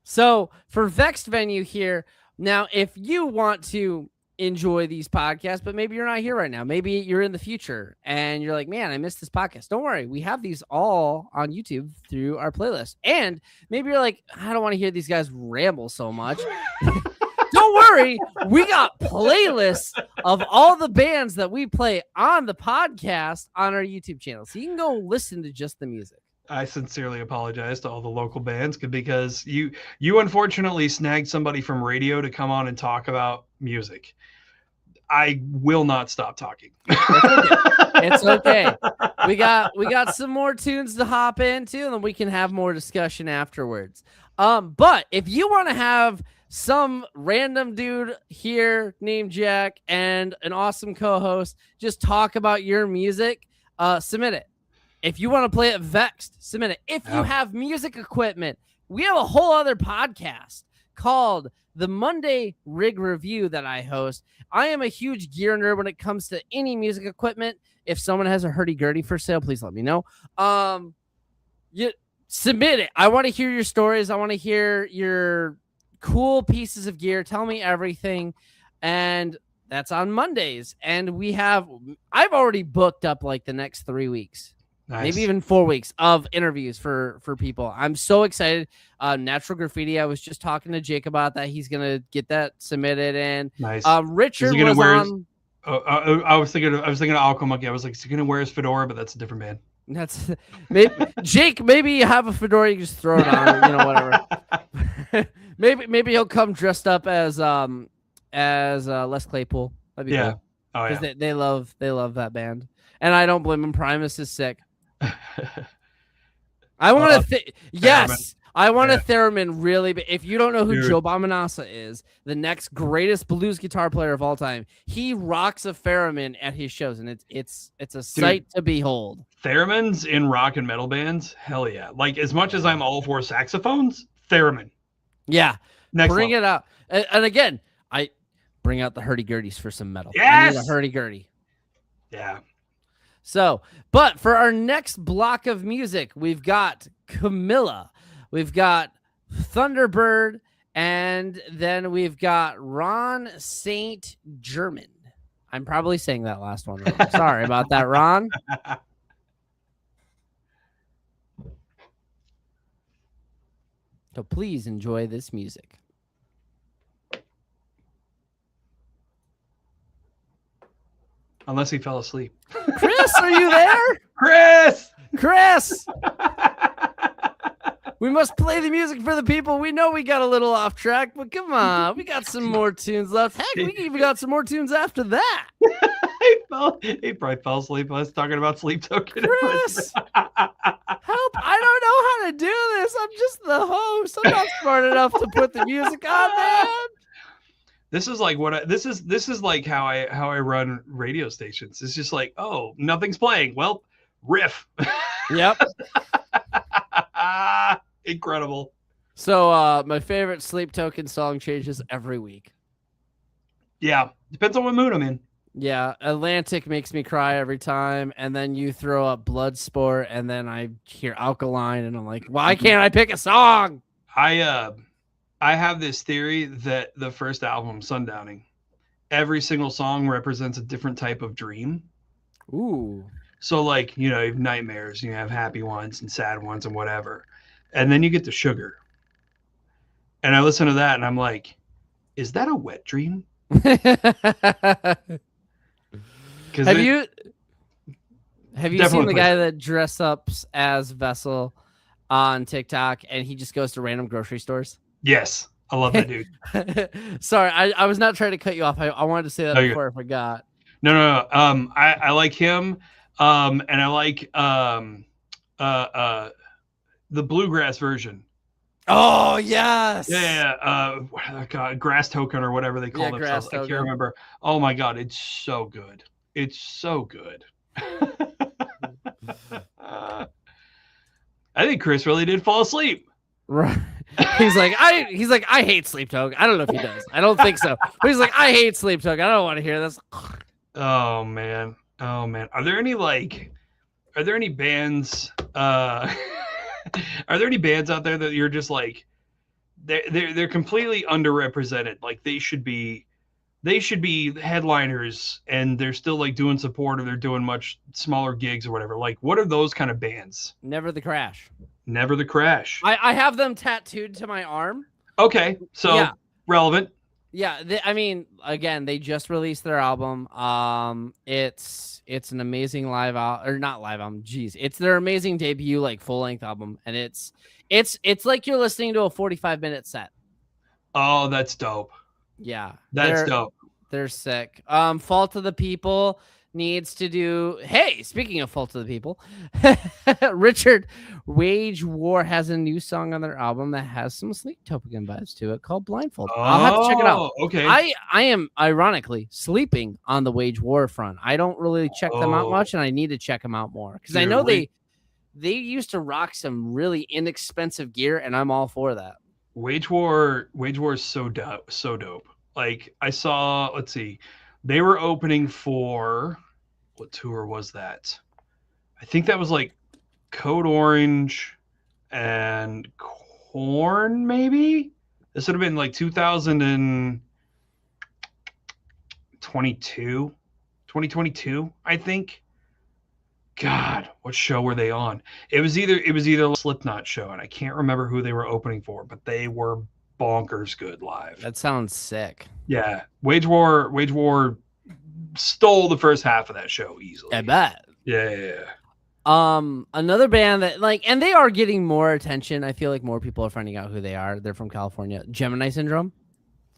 So for Vexed Venue here now, if you want to enjoy these podcasts, but maybe you're not here right now, maybe you're in the future and you're like, man, I missed this podcast. Don't worry, we have these all on YouTube through our playlist. And maybe you're like, I don't want to hear these guys ramble so much. Don't worry, we got playlists of all the bands that we play on the podcast on our YouTube channel, so you can go listen to just the music. I sincerely apologize to all the local bands because you unfortunately snagged somebody from radio to come on and talk about music. I will not stop talking. It's okay. We got some more tunes to hop into, and then we can have more discussion afterwards. But if you want to have some random dude here named Jack and an awesome co-host just talk about your music, submit it. If you want to play it Vexed, submit it. If you have music equipment, we have a whole other podcast called the Monday Rig Review that I host. I am a huge gear nerd when it comes to any music equipment. If someone has a hurdy-gurdy for sale, please let me know. You submit it. I want to hear your stories. I want to hear your cool pieces of gear. Tell me everything. And that's on Mondays. And I've already booked up like the next 3 weeks. Nice. Maybe even 4 weeks of interviews for people. I'm so excited. Natural Graffiti. I was just talking to Jake about that. He's gonna get that submitted in. Nice. Richard was on. I was thinking of Alco Monkey. I was like, is he gonna wear his fedora? But that's a different band. That's maybe Jake. Maybe you have a fedora. You just throw it on. Whatever. maybe he'll come dressed up as Les Claypool. That'd be cool. Oh yeah. Because they love that band, and I don't blame him. Primus is sick. I want to I want a theremin really. But if you don't know who Joe Bominasa is, the next greatest blues guitar player of all time, he rocks a theremin at his shows, and it's a sight to behold. Theremins in rock and metal bands, hell yeah! Like as much as I'm all for saxophones, theremin. Yeah, bring level. It out. And again, I bring out the hurdy-gurdies for some metal. Yes, I need a hurdy-gurdy. Yeah. So, but for our next block of music, we've got Camilla, we've got Thunderbird, and then we've got Ron St. German. I'm probably saying that last one wrong. Sorry about that, Ron. So please enjoy this music. Unless he fell asleep. Chris, are you there? Chris! We must play the music for the people. We know we got a little off track, but come on. We got some more tunes left. Heck, we even got some more tunes after that. He probably fell asleep. I was talking about Sleep Token. Chris! Help. I don't know how to do this. I'm just the host. I'm not smart enough to put the music on, man. This is like this is like how I run radio stations. It's just like, oh, nothing's playing. Well, riff. Yep. Incredible. So my favorite Sleep Token song changes every week. Yeah. Depends on what mood I'm in. Yeah. Atlantic makes me cry every time. And then you throw up Bloodsport, and then I hear Alkaline, and I'm like, why can't I pick a song? I have this theory that the first album, Sundowning, every single song represents a different type of dream. Ooh. So like, you have nightmares, you have happy ones and sad ones and whatever. And then you get to Sugar. And I listen to that and I'm like, is that a wet dream? Have you seen the guy that dress up as Vessel on TikTok and he just goes to random grocery stores? Yes, I love that dude. Sorry, I was not trying to cut you off. I wanted to say that before I forgot. No. I like him, and I like the bluegrass version. Oh yes, yeah. God, Grass Token or whatever they call themselves. I can't remember. Oh my God, it's so good. It's so good. I think Chris really did fall asleep. Right. He's like, I hate Sleep Token. I don't know if he does. I don't think so. But he's like, I hate Sleep Token. I don't want to hear this. Oh man. Are there any bands are there any bands out there that you're just like they're completely underrepresented? Like they should be headliners and they're still like doing support, or they're doing much smaller gigs or whatever. Like what are those kind of bands? Never the Crash. Never the Crash. I have them tattooed to my arm. Okay, so yeah. Relevant. Yeah, again, they just released their album. It's an amazing live album, or not live album. Jeez, it's their amazing debut, like full length album, and it's like you're listening to a 45-minute set. Oh, that's dope. Yeah, that's dope. They're sick. Fault of the People needs to do. Hey, speaking of Fault of the People, Richard, Wage War has a new song on their album that has some Sleep Token vibes to it called Blindfold. I'll have to check it out. Okay. I am ironically sleeping on the Wage War front. I don't really check them out much, and I need to check them out more because I know they used to rock some really inexpensive gear, and I'm all for that. Wage War is so dope. Like I saw, let's see, they were opening for, what tour was that? I think that was like Code Orange and Korn, maybe? This would have been like 2022, I think. God, what show were they on? It was either a Slipknot show, and I can't remember who they were opening for, but they were bonkers good live. That sounds sick. Yeah, Wage War stole the first half of that show easily. I bet. Yeah. Another band that and they are getting more attention. I feel like more people are finding out who they are. They're from California. Gemini Syndrome.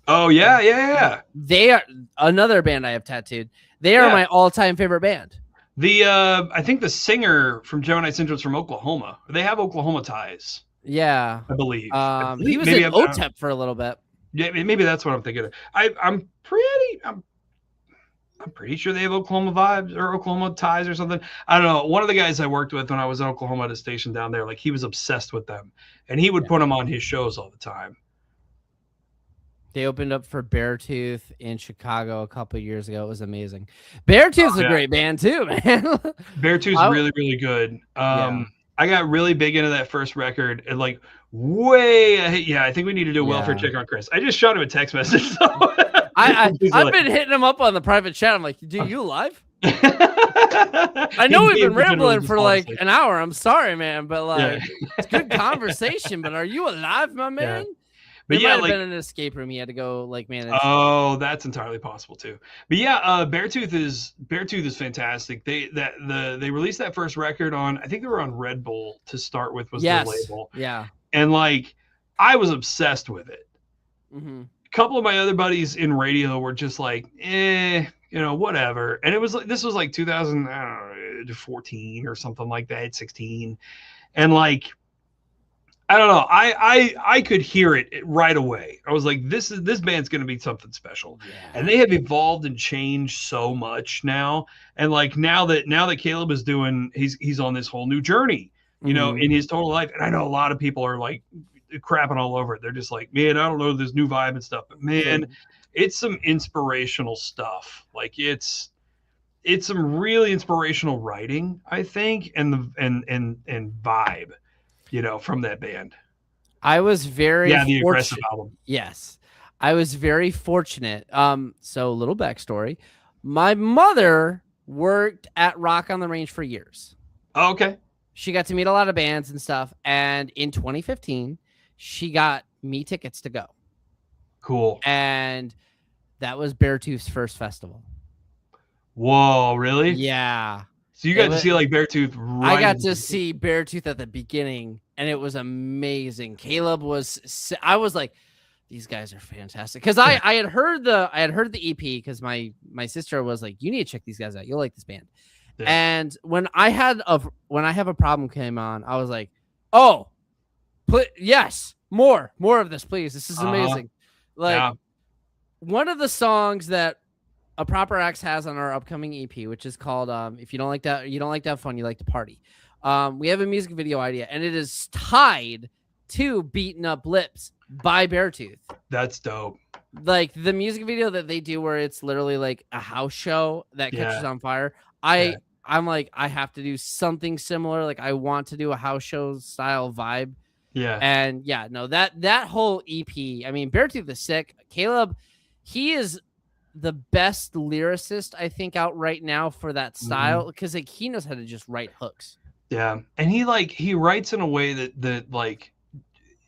Oh yeah. They are another band I have tattooed. They are my all-time favorite band. I think the singer from Gemini Syndrome is from Oklahoma. They have Oklahoma ties. Yeah, I believe. He was in OTEP for a little bit. Yeah, maybe that's what I'm thinking of. I'm pretty sure they have Oklahoma vibes or Oklahoma ties or something. I don't know. One of the guys I worked with when I was in Oklahoma at a station down there, like he was obsessed with them, and he would put them on his shows all the time. They opened up for Beartooth in Chicago a couple of years ago. It was amazing. Beartooth's a great band too, man. Beartooth's really, really good. I got really big into that first record and like I think we need to do a welfare check on Chris. I just shot him a text message. So. I've been hitting him up on the private chat. I'm like, dude, you live? I know we've been rambling for like an hour. I'm sorry, man, but it's good conversation. But are you alive, my man? Yeah. But might have been in an escape room. He had to go manage. Oh, that's entirely possible too. But Beartooth is fantastic. They released that first record on, I think they were on Red Bull to start with, was their label. Yeah. And I was obsessed with it. Mm-hmm. A couple of my other buddies in radio were just like, whatever. And it was this was like 2014 or something like that, 16. And I don't know. I could hear it right away. I was like, this band's going to be something special. Yeah. And they have evolved and changed so much now. And now that Caleb is doing, he's on this whole new journey, in his total life. And I know a lot of people are crapping all over it. They're just like, man, I don't know this new vibe and stuff, but man, it's some inspirational stuff. It's some really inspirational writing, I think, and vibe. From that band. I was very the aggressive album. Yes. I was very fortunate. So little backstory. My mother worked at Rock on the Range for years. Oh, okay. She got to meet a lot of bands and stuff. And in 2015, she got me tickets to go. Cool. And that was Beartooth's first festival. Whoa, really? Yeah. So you got to see Beartooth right. I got to see Beartooth at the beginning, and it was amazing. Caleb I was like, these guys are fantastic. Because I had heard the EP, because my sister was like, you need to check these guys out. You'll like this band. Yeah. And when I Have a Problem came on, I was like, oh, yes, more of this, please. This is amazing. One of the songs that A Proper X has on our upcoming EP, which is called If You Don't Like That, You Don't Like to Have Fun, You Like to Party. We have a music video idea, and it is tied to Beaten Up Lips by Beartooth. That's dope. Like the music video that they do where it's literally like a house show that catches on fire. I'm like, I have to do something similar. Like I want to do a house show style vibe. Yeah. And yeah, no, that whole EP, I mean, Beartooth is sick. Caleb, he is the best lyricist I think out right now for that style, because like he knows how to just write hooks. Yeah. And he writes in a way that like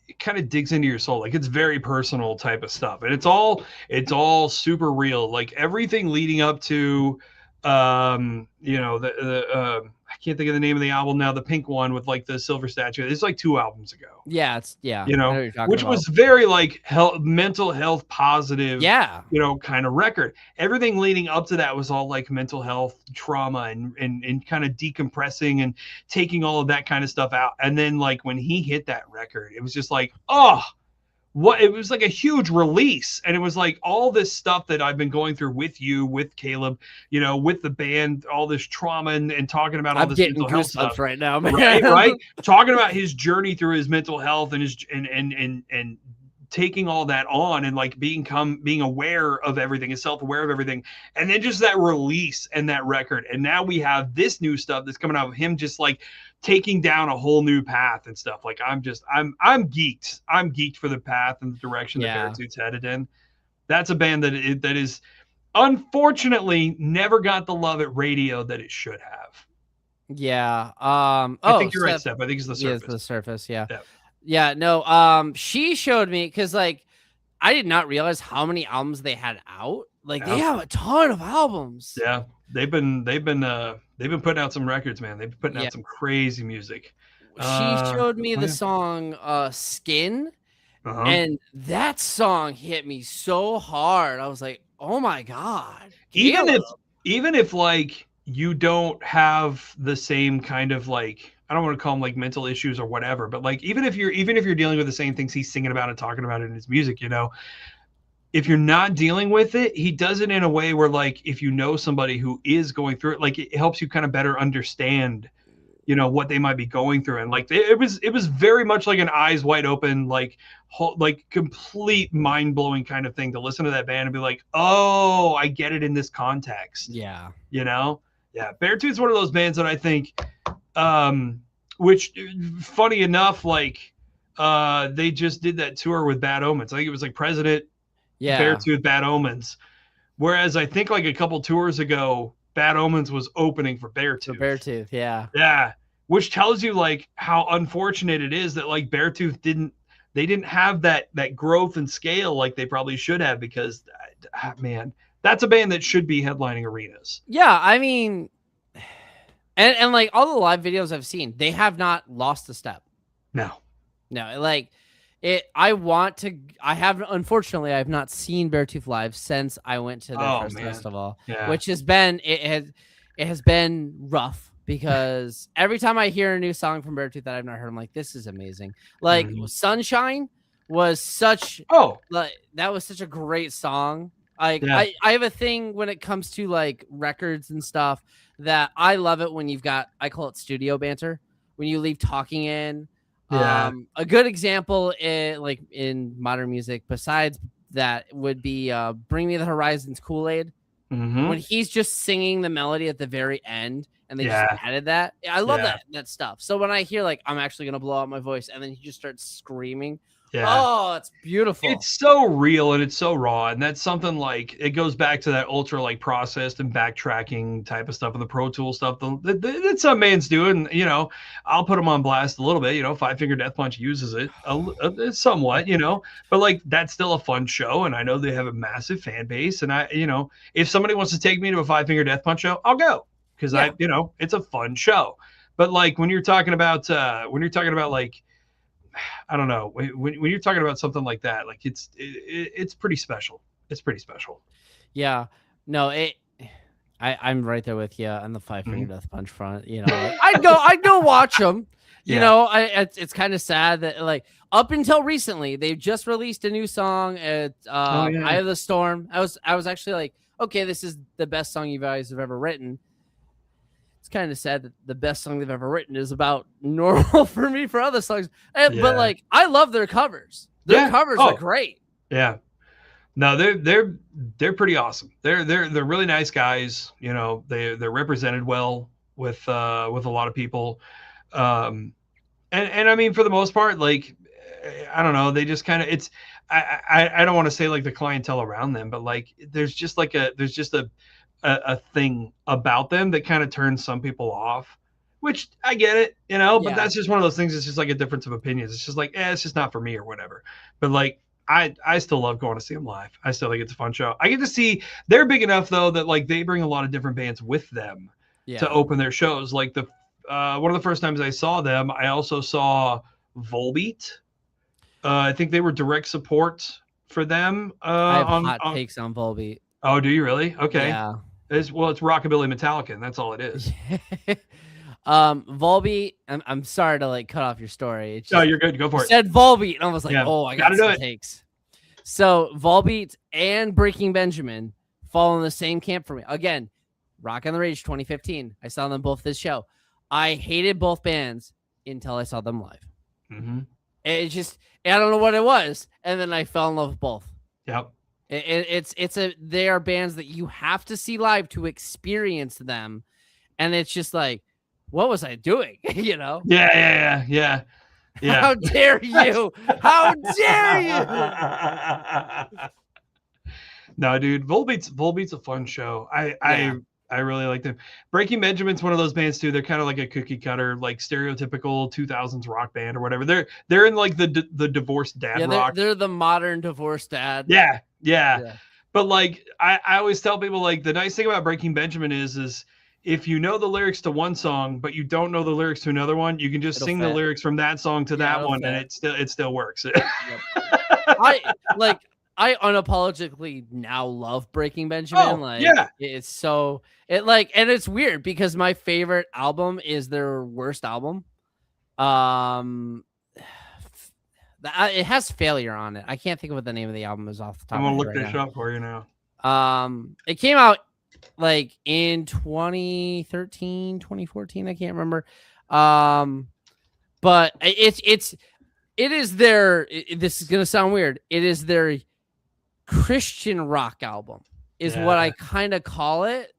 it kind of digs into your soul. Like it's very personal type of stuff. And it's all super real. Like everything leading up to you know, I can't think of the name of the album now, the pink one with like the silver statue. It's like 2 albums ago. Yeah, you know which was very like mental health positive, you know, kind of record. Everything leading up to that was all like mental health trauma and kind of decompressing and taking all of that kind of stuff out. And then like when he hit that record, it was just like, it was like a huge release. And it was like all this stuff that I've been going through with you, with Caleb, you know, with the band, all this trauma and talking about all this mental health stuff right now, man. Right? Talking about his journey through his mental health and his and taking all that on and like being aware of everything and self-aware of everything. And then just that release and that record. And now we have this new stuff that's coming out of him just like taking down a whole new path and stuff. Like I'm geeked. I'm geeked for the path and the direction that Beartooth's headed in. That's a band that is unfortunately never got the love at radio that it should have. Yeah. I think you're right, Steph. I think it's the surface. Yeah, it's the surface. Yeah. Yeah. No. She showed me because like I did not realize how many albums they had out. Like they have a ton of albums. Yeah. They've been putting out some records, man. They've been putting out some crazy music. She showed me the song Skin, and that song hit me so hard. I was like, oh my God. Even if like you don't have the same kind of like, I don't want to call them like mental issues or whatever, but like even if you're dealing with the same things he's singing about and talking about in his music, you know, if you're not dealing with it, he does it in a way where like if you know somebody who is going through it, like it helps you kind of better understand, you know, what they might be going through. And like it was very much like an eyes wide open, like complete mind-blowing kind of thing to listen to that band and be like, oh, I get it in this context. Yeah. You know? Yeah. Beartooth's one of those bands that I think which funny enough, like they just did that tour with Bad Omens. I think it was like President, Beartooth, Bad Omens. Whereas I think like a couple tours ago, Bad Omens was opening for Beartooth. Yeah. Which tells you like how unfortunate it is that like Beartooth didn't have that growth and scale like they probably should have, because man, that's a band that should be headlining arenas. Yeah, I mean, and like all the live videos I've seen, they have not lost a step. No, like it. Unfortunately, I have not seen Beartooth live since I went to their first festival, which has been it has been rough, because every time I hear a new song from Beartooth that I've not heard, I'm like, this is amazing. Like Sunshine was such that was such a great song. I have a thing when it comes to like records and stuff that I love it when you've got, I call it studio banter, when you leave talking in. A good example in modern music besides that would be Bring Me the Horizon's Kool-Aid. When he's just singing the melody at the very end and they just added that. I love that stuff. So when I hear like I'm actually gonna blow out my voice and then he just starts screaming. Oh, it's beautiful. It's so real and it's so raw, and that's something like it goes back to that ultra like processed and backtracking type of stuff and the Pro Tool stuff that some man's doing. You know, I'll put them on blast a little bit. You know, Five Finger Death Punch uses it somewhat. You know, but like that's still a fun show, and I know they have a massive fan base. And I, you know, if somebody wants to take me to a Five Finger Death Punch show, I'll go, because you know, it's a fun show. But like when you're talking about like, I don't know, when you're talking about something like that, like it's pretty special. It's pretty special. Yeah, no, I'm right there with you on the Five Finger Death Punch front. You know, like, I'd go watch them. You know, it's kind of sad that like up until recently they've just released a new song at Eye of the Storm. I was actually like, okay, this is the best song you guys have ever written. it's kind of sad that the best song they've ever written is about normal for me for other songs. But like, I love their covers. Their covers are great. Yeah. No, they're pretty awesome. They're really nice guys. You know, they're represented well with a lot of people. And I mean, for the most part, like, I don't know, they just kind of, it's, I don't want to say like the clientele around them, but like, there's just a thing about them that kind of turns some people off, which I get it, you know, but that's just one of those things. It's just like a difference of opinions. It's just like, it's just not for me or whatever. But like, I still love going to see them live. I still think it's a fun show. I get to see, they're big enough though, that like they bring a lot of different bands with them to open their shows. Like one of the first times I saw them, I also saw Volbeat. I think they were direct support for them. I have hot takes on Volbeat. Oh, do you really? Okay. Yeah. It's Rockabilly Metallica, and that's all it is. Volbeat, I'm sorry to like cut off your story. No, you're good. Go for it. Said Volbeat, and I was like, I got some takes. So Volbeat and Breaking Benjamin fall in the same camp for me. Again, Rock on the Rage 2015. I saw them both this show. I hated both bands until I saw them live. Mm-hmm. It just, I don't know what it was, and then I fell in love with both. Yep. They are bands that you have to see live to experience them, and it's just like, what was I doing? You know? Yeah. How dare you? How dare you? No, dude, Volbeat's a fun show. I really like them. Breaking Benjamin's one of those bands too. They're kind of like a cookie cutter, like stereotypical 2000s rock band or whatever. They're in like the divorced dad rock. They're the modern divorced dad. Yeah. But like I always tell people, like, the nice thing about Breaking Benjamin is if you know the lyrics to one song but you don't know the lyrics to another one, you can just sing the lyrics from that song to that one, and it still works. I unapologetically now love Breaking Benjamin. It's so and it's weird because my favorite album is their worst album. It has Failure on it. I can't think of what the name of the album is off the top. I'm gonna look this up for you now. It came out like in 2013, 2014. I can't remember. But it is their. This is gonna sound weird. It is their Christian rock album, is what I kind of call it.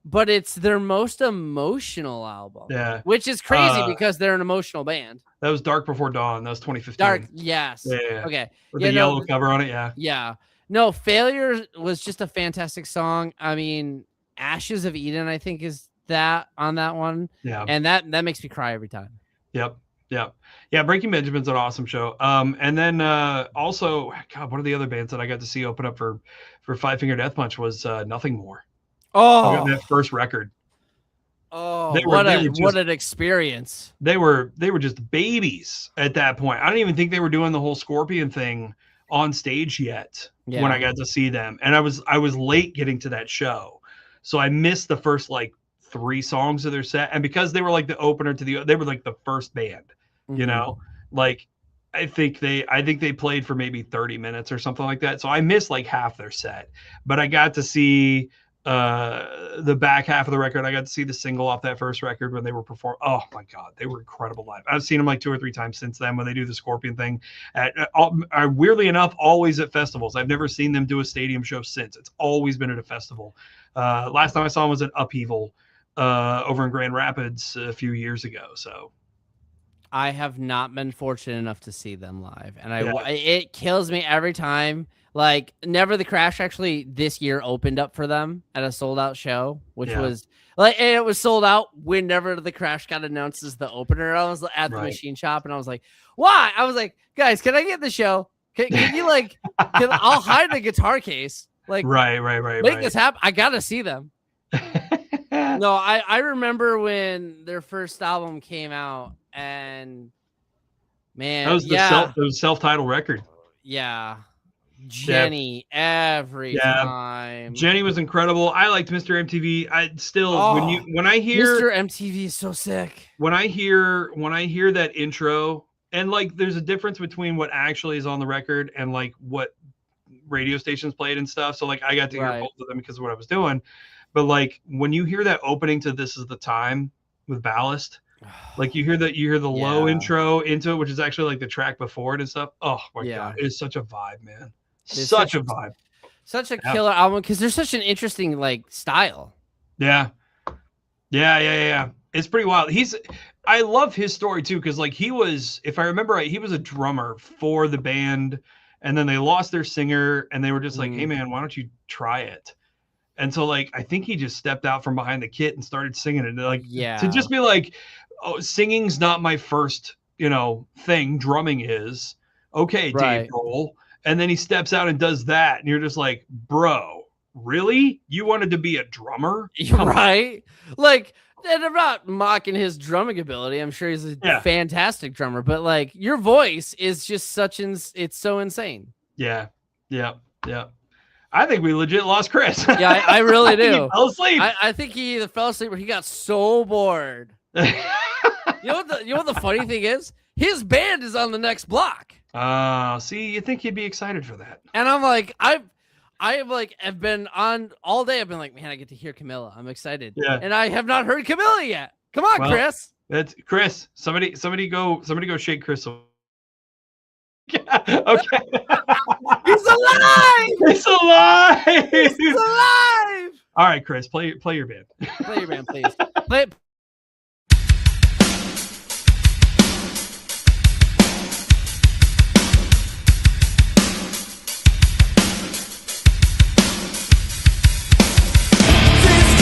But it's their most emotional album. Yeah, which is crazy because they're an emotional band. That was Dark Before Dawn. That was 2015. Dark, yes. Yeah. Okay. With the yellow cover on it, Yeah. No, Failure was just a fantastic song. I mean, Ashes of Eden, I think, is that on that one. Yeah. And that makes me cry every time. Yep. Yeah, Breaking Benjamin's an awesome show. And then also, God, one of the other bands that I got to see open up for Five Finger Death Punch was Nothing More. Oh, that first record. Oh, what an experience. They were just babies at that point. I don't even think they were doing the whole Scorpion thing on stage yet when I got to see them. And I was late getting to that show. So I missed the first like 3 songs of their set. And because they were like the opener they were like the first band, you know, like I think they played for maybe 30 minutes or something like that. So I missed like half their set, but I got to see the back half of the record. I got to see the single off that first record when they were performing. Oh my God, they were incredible live. I've seen them like 2 or 3 times since then when they do the Scorpion thing. Weirdly enough, always at festivals. I've never seen them do a stadium show since. It's always been at a festival. Last time I saw them was at Upheaval over in Grand Rapids a few years ago. So I have not been fortunate enough to see them live, and it kills me every time. Like, Never the Crash actually this year opened up for them at a sold out show, which was like, and it was sold out when Never the Crash got announced as the opener. I was at the machine shop and I was like, why? I was like, guys, can I get the show? Can you like, I'll hide the guitar case. Like, right. Make this happen. I got to see them. No, I remember when their first album came out, and man, that was the self-titled record. Yeah. Jenny every time. Jenny was incredible. I liked Mr. MTV. I still when I hear Mr. MTV is so sick. When I hear that intro, and like there's a difference between what actually is on the record and like what radio stations played and stuff. So like I got to hear both of them because of what I was doing. But like when you hear that opening to This Is the Time, with Ballast. Like you hear the low intro into it, which is actually like the track before it and stuff. Oh my God, it's such a vibe, man. Such a vibe. Such a killer album because there's such an interesting like style. Yeah. It's pretty wild. I love his story too, because like he was, if I remember right, he was a drummer for the band, and then they lost their singer, and they were just like, hey man, why don't you try it? And so like I think he just stepped out from behind the kit and started singing it. Like to just be like, oh, singing's not my first, thing. Drumming is. Okay, Dave Grohl. And then he steps out and does that, and you're just like, bro, really? You wanted to be a drummer? Right? Like, and I'm not mocking his drumming ability. I'm sure he's a fantastic drummer, but like your voice is just it's so insane. Yeah. I think we legit lost Chris. Yeah, I really do. He fell asleep. I think he either fell asleep or he got so bored. You know what the funny thing is? His band is on the next block. See, you think he'd be excited for that? And I'm like, have been on all day. I've been like, man, I get to hear Camilla. I'm excited. Yeah. And I have not heard Camilla yet. Come on, Chris. That's Chris. Somebody go shake Chris. Okay. He's alive. He's alive. He's alive. All right, Chris, play your band. Play your band, please. Play it.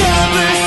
Behind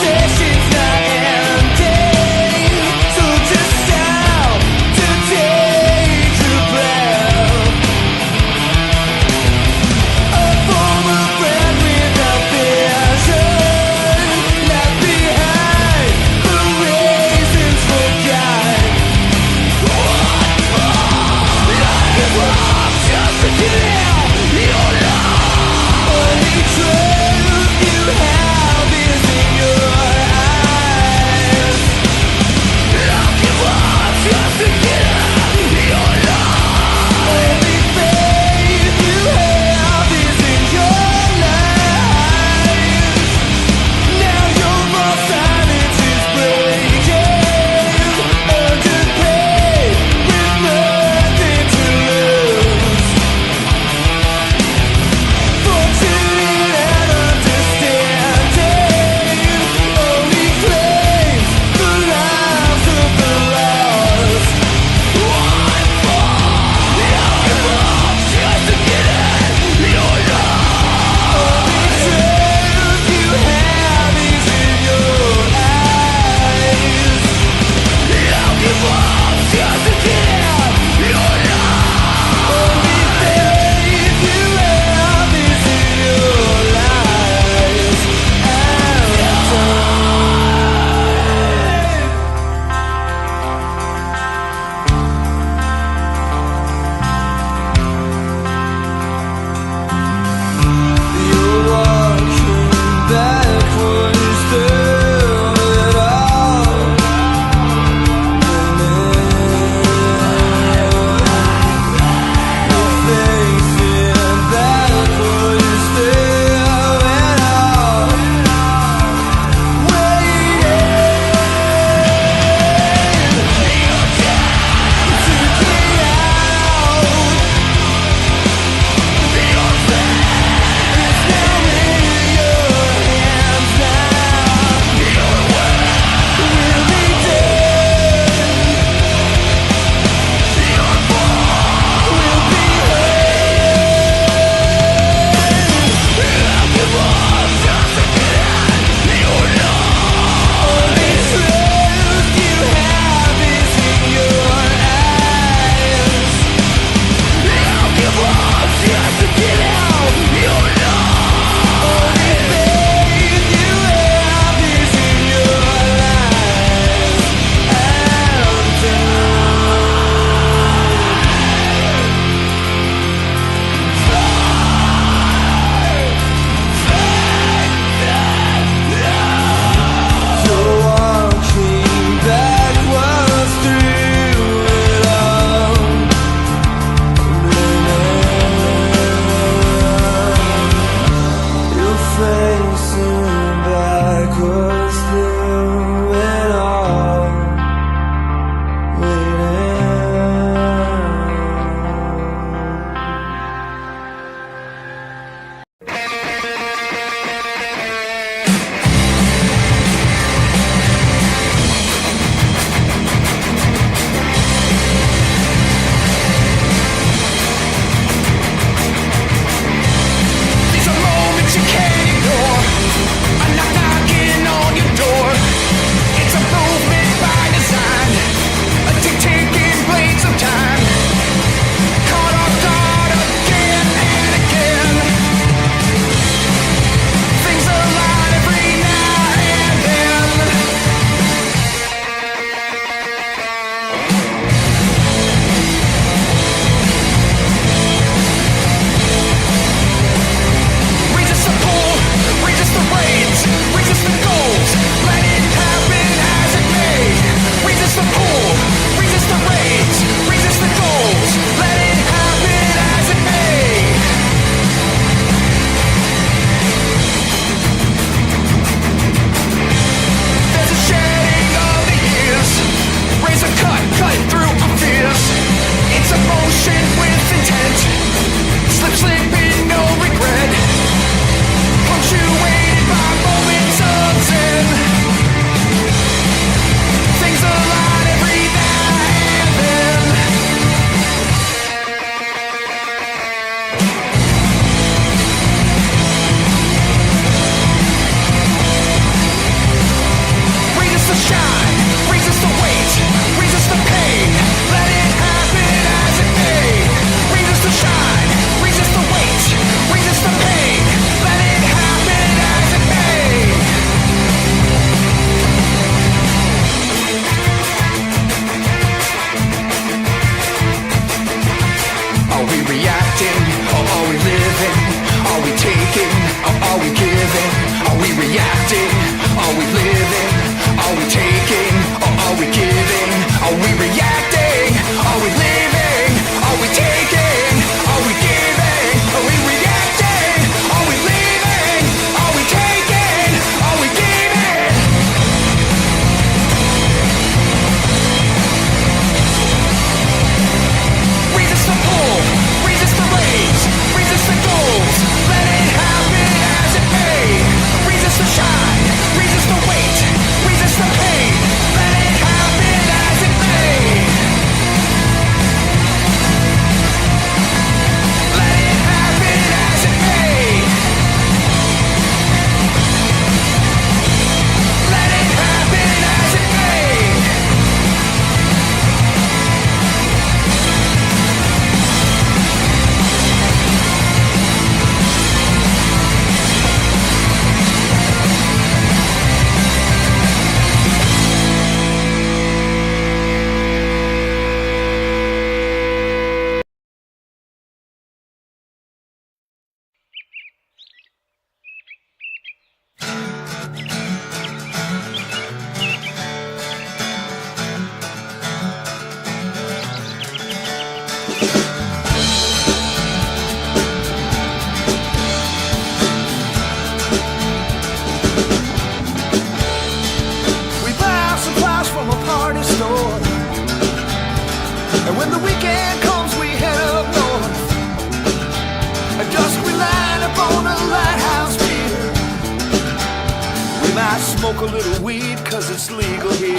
might smoke a little weed, cause it's legal here.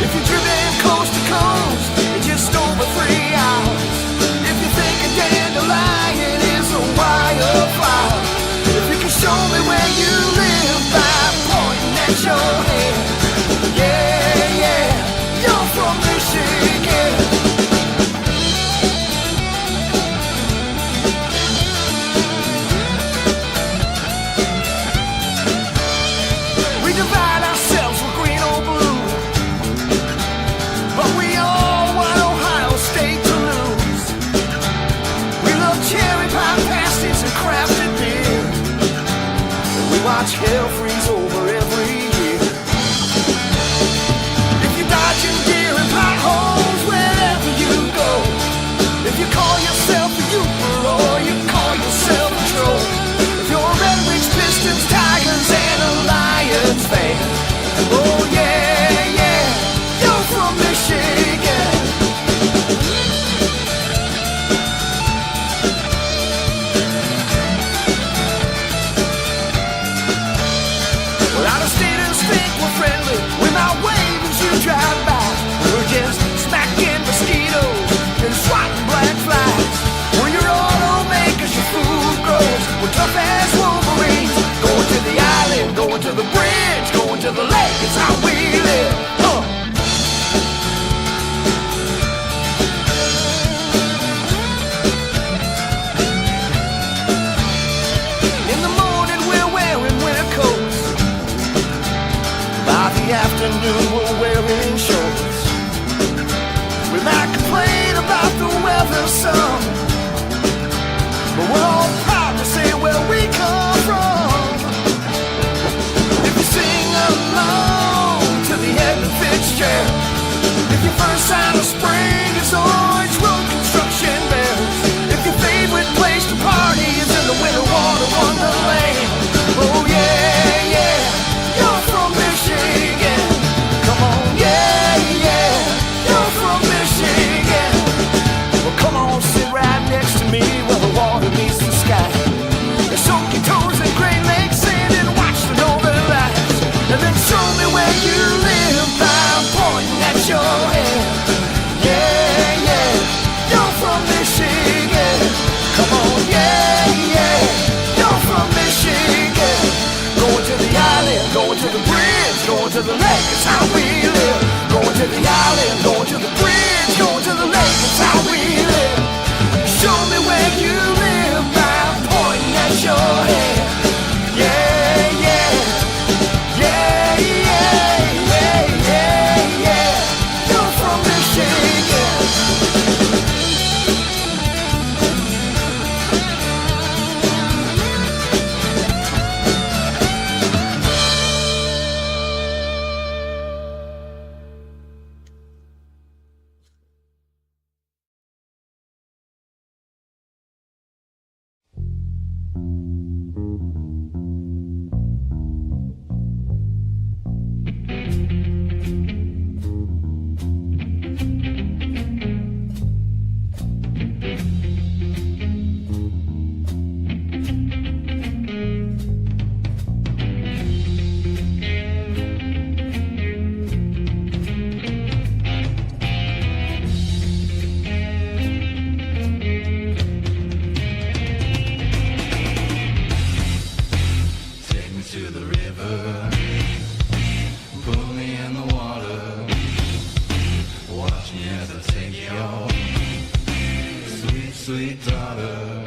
If you're driven coast to coast in just over 3 hours, if you think a dandelion is a wildflower, if you can show me where you live by pointing at your head, yeah, yeah, you're from Michigan. Divide ourselves with green or blue, but we all want Ohio State to lose. We love cherry pie pasties and crafted beer, and we watch hell freeze over every year. If you're dodging deer and potholes wherever you go, if you call yourself a Uber or you call yourself a troll, if you're a Red Wings, Pistons, Tigers, and a Lions fan, oh yeah, yeah, you're from Michigan. Well, out of staters think we're friendly, we might wave as you drive by. We're just smacking mosquitoes and swatting black flies. Well, you're automakers, your food grows, we're tough as Wolverines. Going to the island, going to the bridge, going to the lake, it's how we live. In the morning we're wearing winter coats, by the afternoon we're wearing shorts. We might complain about the weather some, but we're all proud to say where we come from. If you sing along to the Edmund Fitzgerald, if your first sign of spring is orange road construction bells, if your favorite place to party is in the winter water wonderland, oh yeah, yeah, you're from Michigan. Come on, yeah, yeah, you're from Michigan. Well, come on, sit right next to me where the water meets the sky, and soak your toes in Great Lake sand and watch the northern lights, and then show me where you live by pointing at your head. Yeah, yeah, you're from Michigan. Come on, yeah, yeah, you're from Michigan. Going to the island, going to the bridge, going to the lake, it's how we live. Going to the island, going to the bridge, going to the lake, it's how we live. Show me where you live by pointing at your head. Yeah, yeah, yeah, yeah, yeah, yeah, yeah, you're from Michigan. Sweet daughter,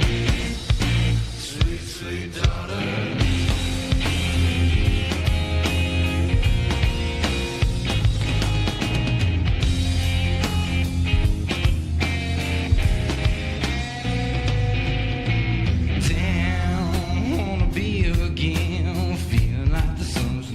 sweet, sweet daughter. Damn, wanna be you again, feeling like the sun's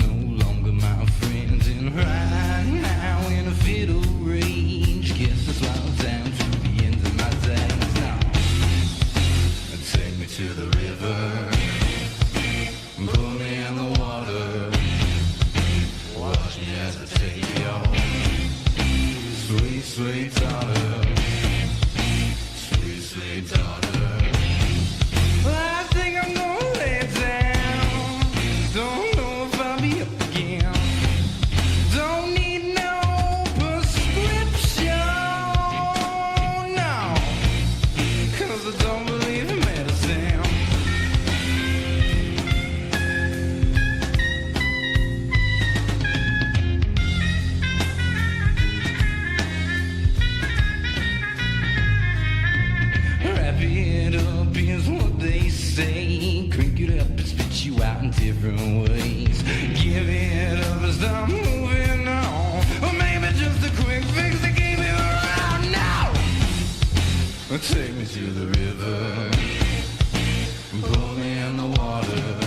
different ways. Give it up and start moving on. Or maybe just a quick fix to keep it around now. Take me to the river, pull me in the water,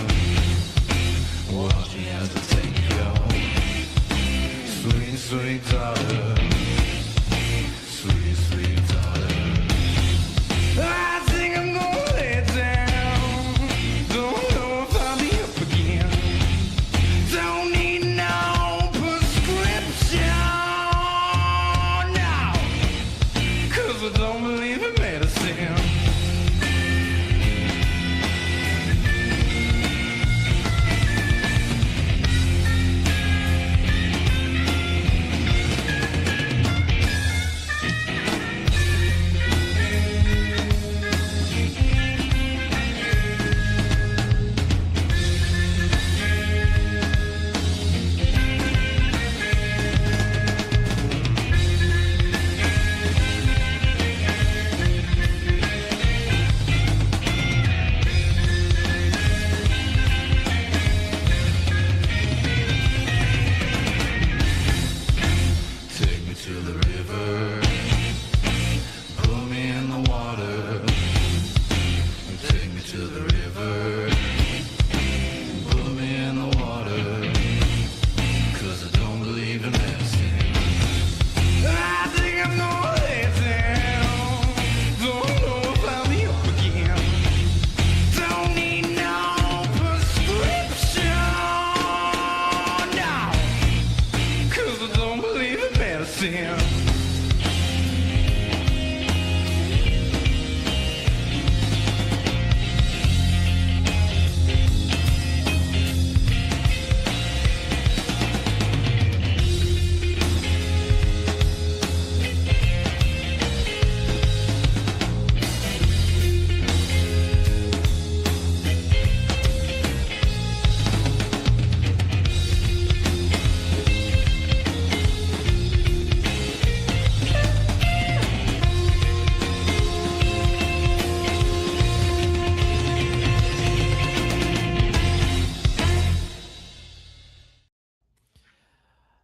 watch me as I take you home. Sweet, sweet daughter, sweet, sweet daughter. I think I'm gonna lay down. Don't know if I'll be up again. Don't need no prescription now, 'cause I don't believe in medicine. Take me to the river, pull me in the water. Take me to the river, pull me in the water, 'cause I don't believe in medicine. I think I'm gonna lay down. Don't know if I'll be up again. Don't need no prescription now, 'cause I don't believe in medicine.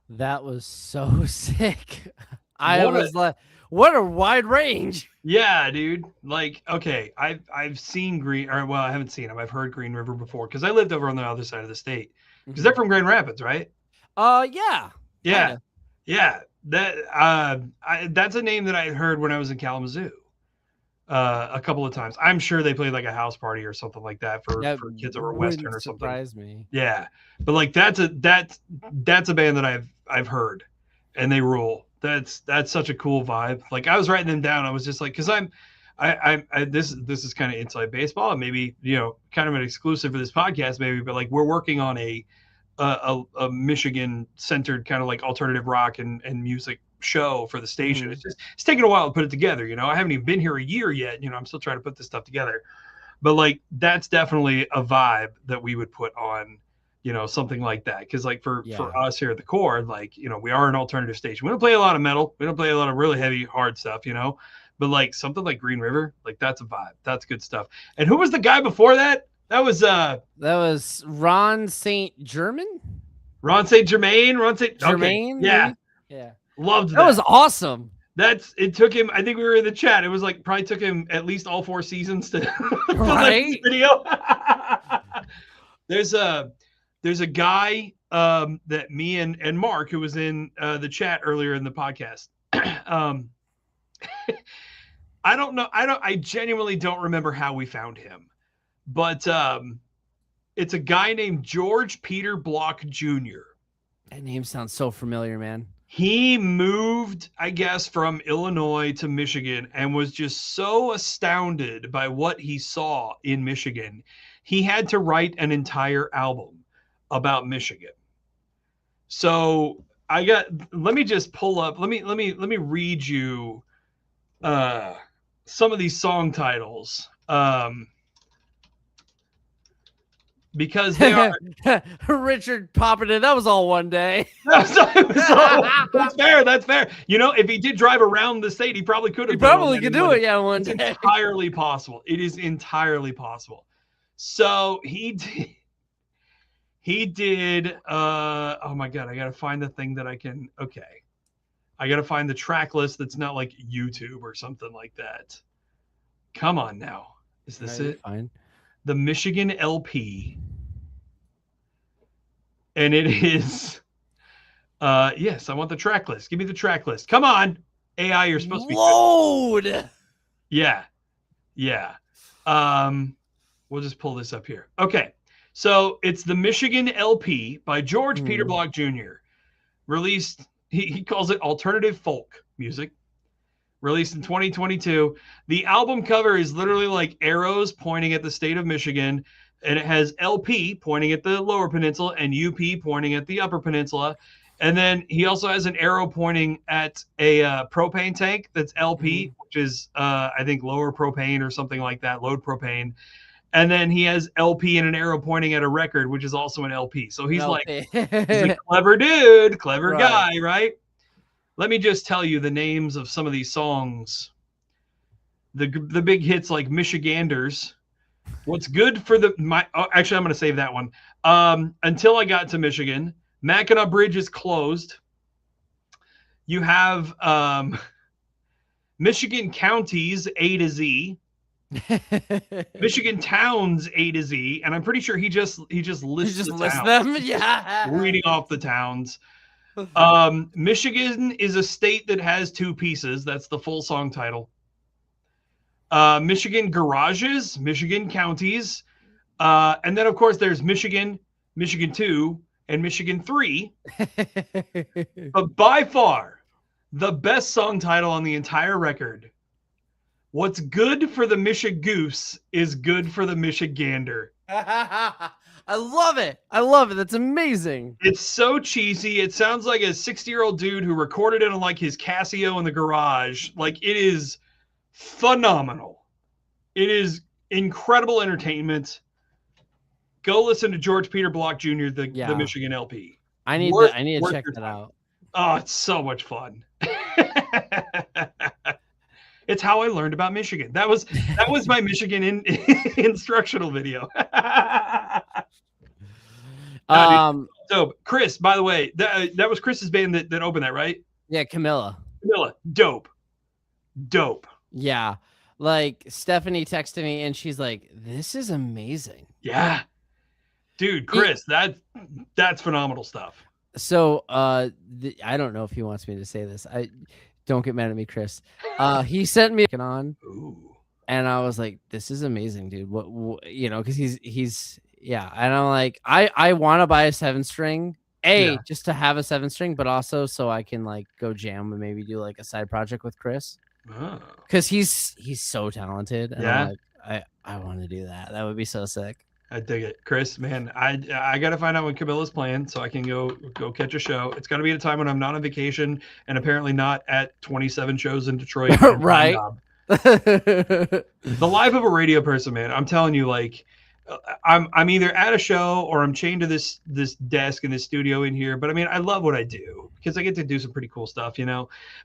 That was so sick. I What a- was like, what a wide range. Yeah, dude. Like, okay, I've seen Green, or well, I haven't seen them. I've heard Green River before because I lived over on the other side of the state. Because they're from Grand Rapids, right? Yeah. Yeah, Kinda. yeah. That's a name that I heard when I was in Kalamazoo. A couple of times. I'm sure they played like a house party or something like that for kids over Western or something. Surprise me. Yeah, but like that's a band that I've heard, and they rule. That's such a cool vibe. Like I was writing them down. I was just like, because this is kind of inside baseball, and maybe kind of an exclusive for this podcast, maybe. But like we're working on a Michigan centered kind of like alternative rock and music show for the station. Mhm. It's taking a while to put it together. I haven't even been here a year yet. I'm still trying to put this stuff together. But like that's definitely a vibe that we would put on, something like that. Because like for us here at the core, like we are an alternative station. We don't play a lot of metal. We don't play a lot of really heavy hard stuff. But like something like Green River, like that's a vibe. That's good stuff. And who was the guy before that? That was Ron St. Germain. Ron St. Germain. Germain. Okay. Yeah. Maybe? Yeah. Loved that. That was awesome. It took him, I think we were in the chat. It was like probably took him at least all 4 seasons to Right? video. There's a guy that me and Mark, who was in the chat earlier in the podcast. I don't know. I genuinely don't remember how we found him, but it's a guy named George Peter Block Jr. That name sounds so familiar, man. He moved, I guess, from Illinois to Michigan and was just so astounded by what he saw in Michigan. He had to write an entire album about Michigan. So let me just pull up. Let me read you some of these song titles. Because they are Richard popping in. That was all one day. That's fair. That's fair. If he did drive around the state, he probably could have. He probably could do it. Yeah, one day. It's entirely possible. It is entirely possible. So he He did. Oh my God, I gotta find the thing that I can. Okay, I gotta find the track list that's not like YouTube or something like that. Come on now, is this it? Fine. The Michigan LP, and it is. Yes, I want the track list. Give me the track list. Come on, AI, you're supposed to be load. Yeah. We'll just pull this up here. Okay. So it's the Michigan LP by George Peter Block Jr. Released, he calls it alternative folk music. Released in 2022. The album cover is literally like arrows pointing at the state of Michigan, and it has LP pointing at the Lower Peninsula and UP pointing at the Upper Peninsula. And then he also has an arrow pointing at a propane tank that's LP, which is, I think, lower propane or something like that, load propane. And then he has LP and an arrow pointing at a record, which is also an LP. So he's like, he's a clever dude, clever guy, right? Let me just tell you the names of some of these songs. The big hits like Michiganders. What's good for actually, I'm going to save that one. Until I Got to Michigan. Mackinac Bridge is closed. You have Michigan Counties A to Z. Michigan Towns A to Z, and I'm pretty sure he just lists them. Yeah, reading off the towns. Michigan is a state that has two pieces. That's the full song title. Michigan Garages, Michigan Counties, and then of course there's Michigan, Michigan 2, and Michigan 3. But by far the best song title on the entire record. What's good for the Michigoose is good for the Michigander. I love it. I love it. That's amazing. It's so cheesy. It sounds like a 60-year-old dude who recorded it on like his Casio in the garage. Like, it is phenomenal. It is incredible entertainment. Go listen to George Peter Block Jr., the Michigan LP. I need to check that out. Oh, it's so much fun. It's how I learned about Michigan. That was my Michigan instructional video. So Chris, by the way, that was Chris's band that opened that, right? Yeah, Camilla, dope. Yeah, like Stephanie texted me and she's like, "This is amazing." Yeah, dude, Chris, that's phenomenal stuff. So, I don't know if he wants me to say this. Don't get mad at me, Chris. He sent me on, and I was like, "This is amazing, dude." What because he's and I'm like, I want to buy a 7-string, just to have a 7-string, but also so I can like go jam and maybe do like a side project with Chris, because he's so talented. And I'm like, I want to do that. That would be so sick. I dig it, Chris. Man, I got to find out when Camilla's playing so I can go catch a show. It's got to be at a time when I'm not on vacation and apparently not at 27 shows in Detroit. Right. The life of a radio person, man. I'm telling you, like, I'm either at a show or I'm chained to this desk in this studio in here. But I mean, I love what I do because I get to do some pretty cool stuff,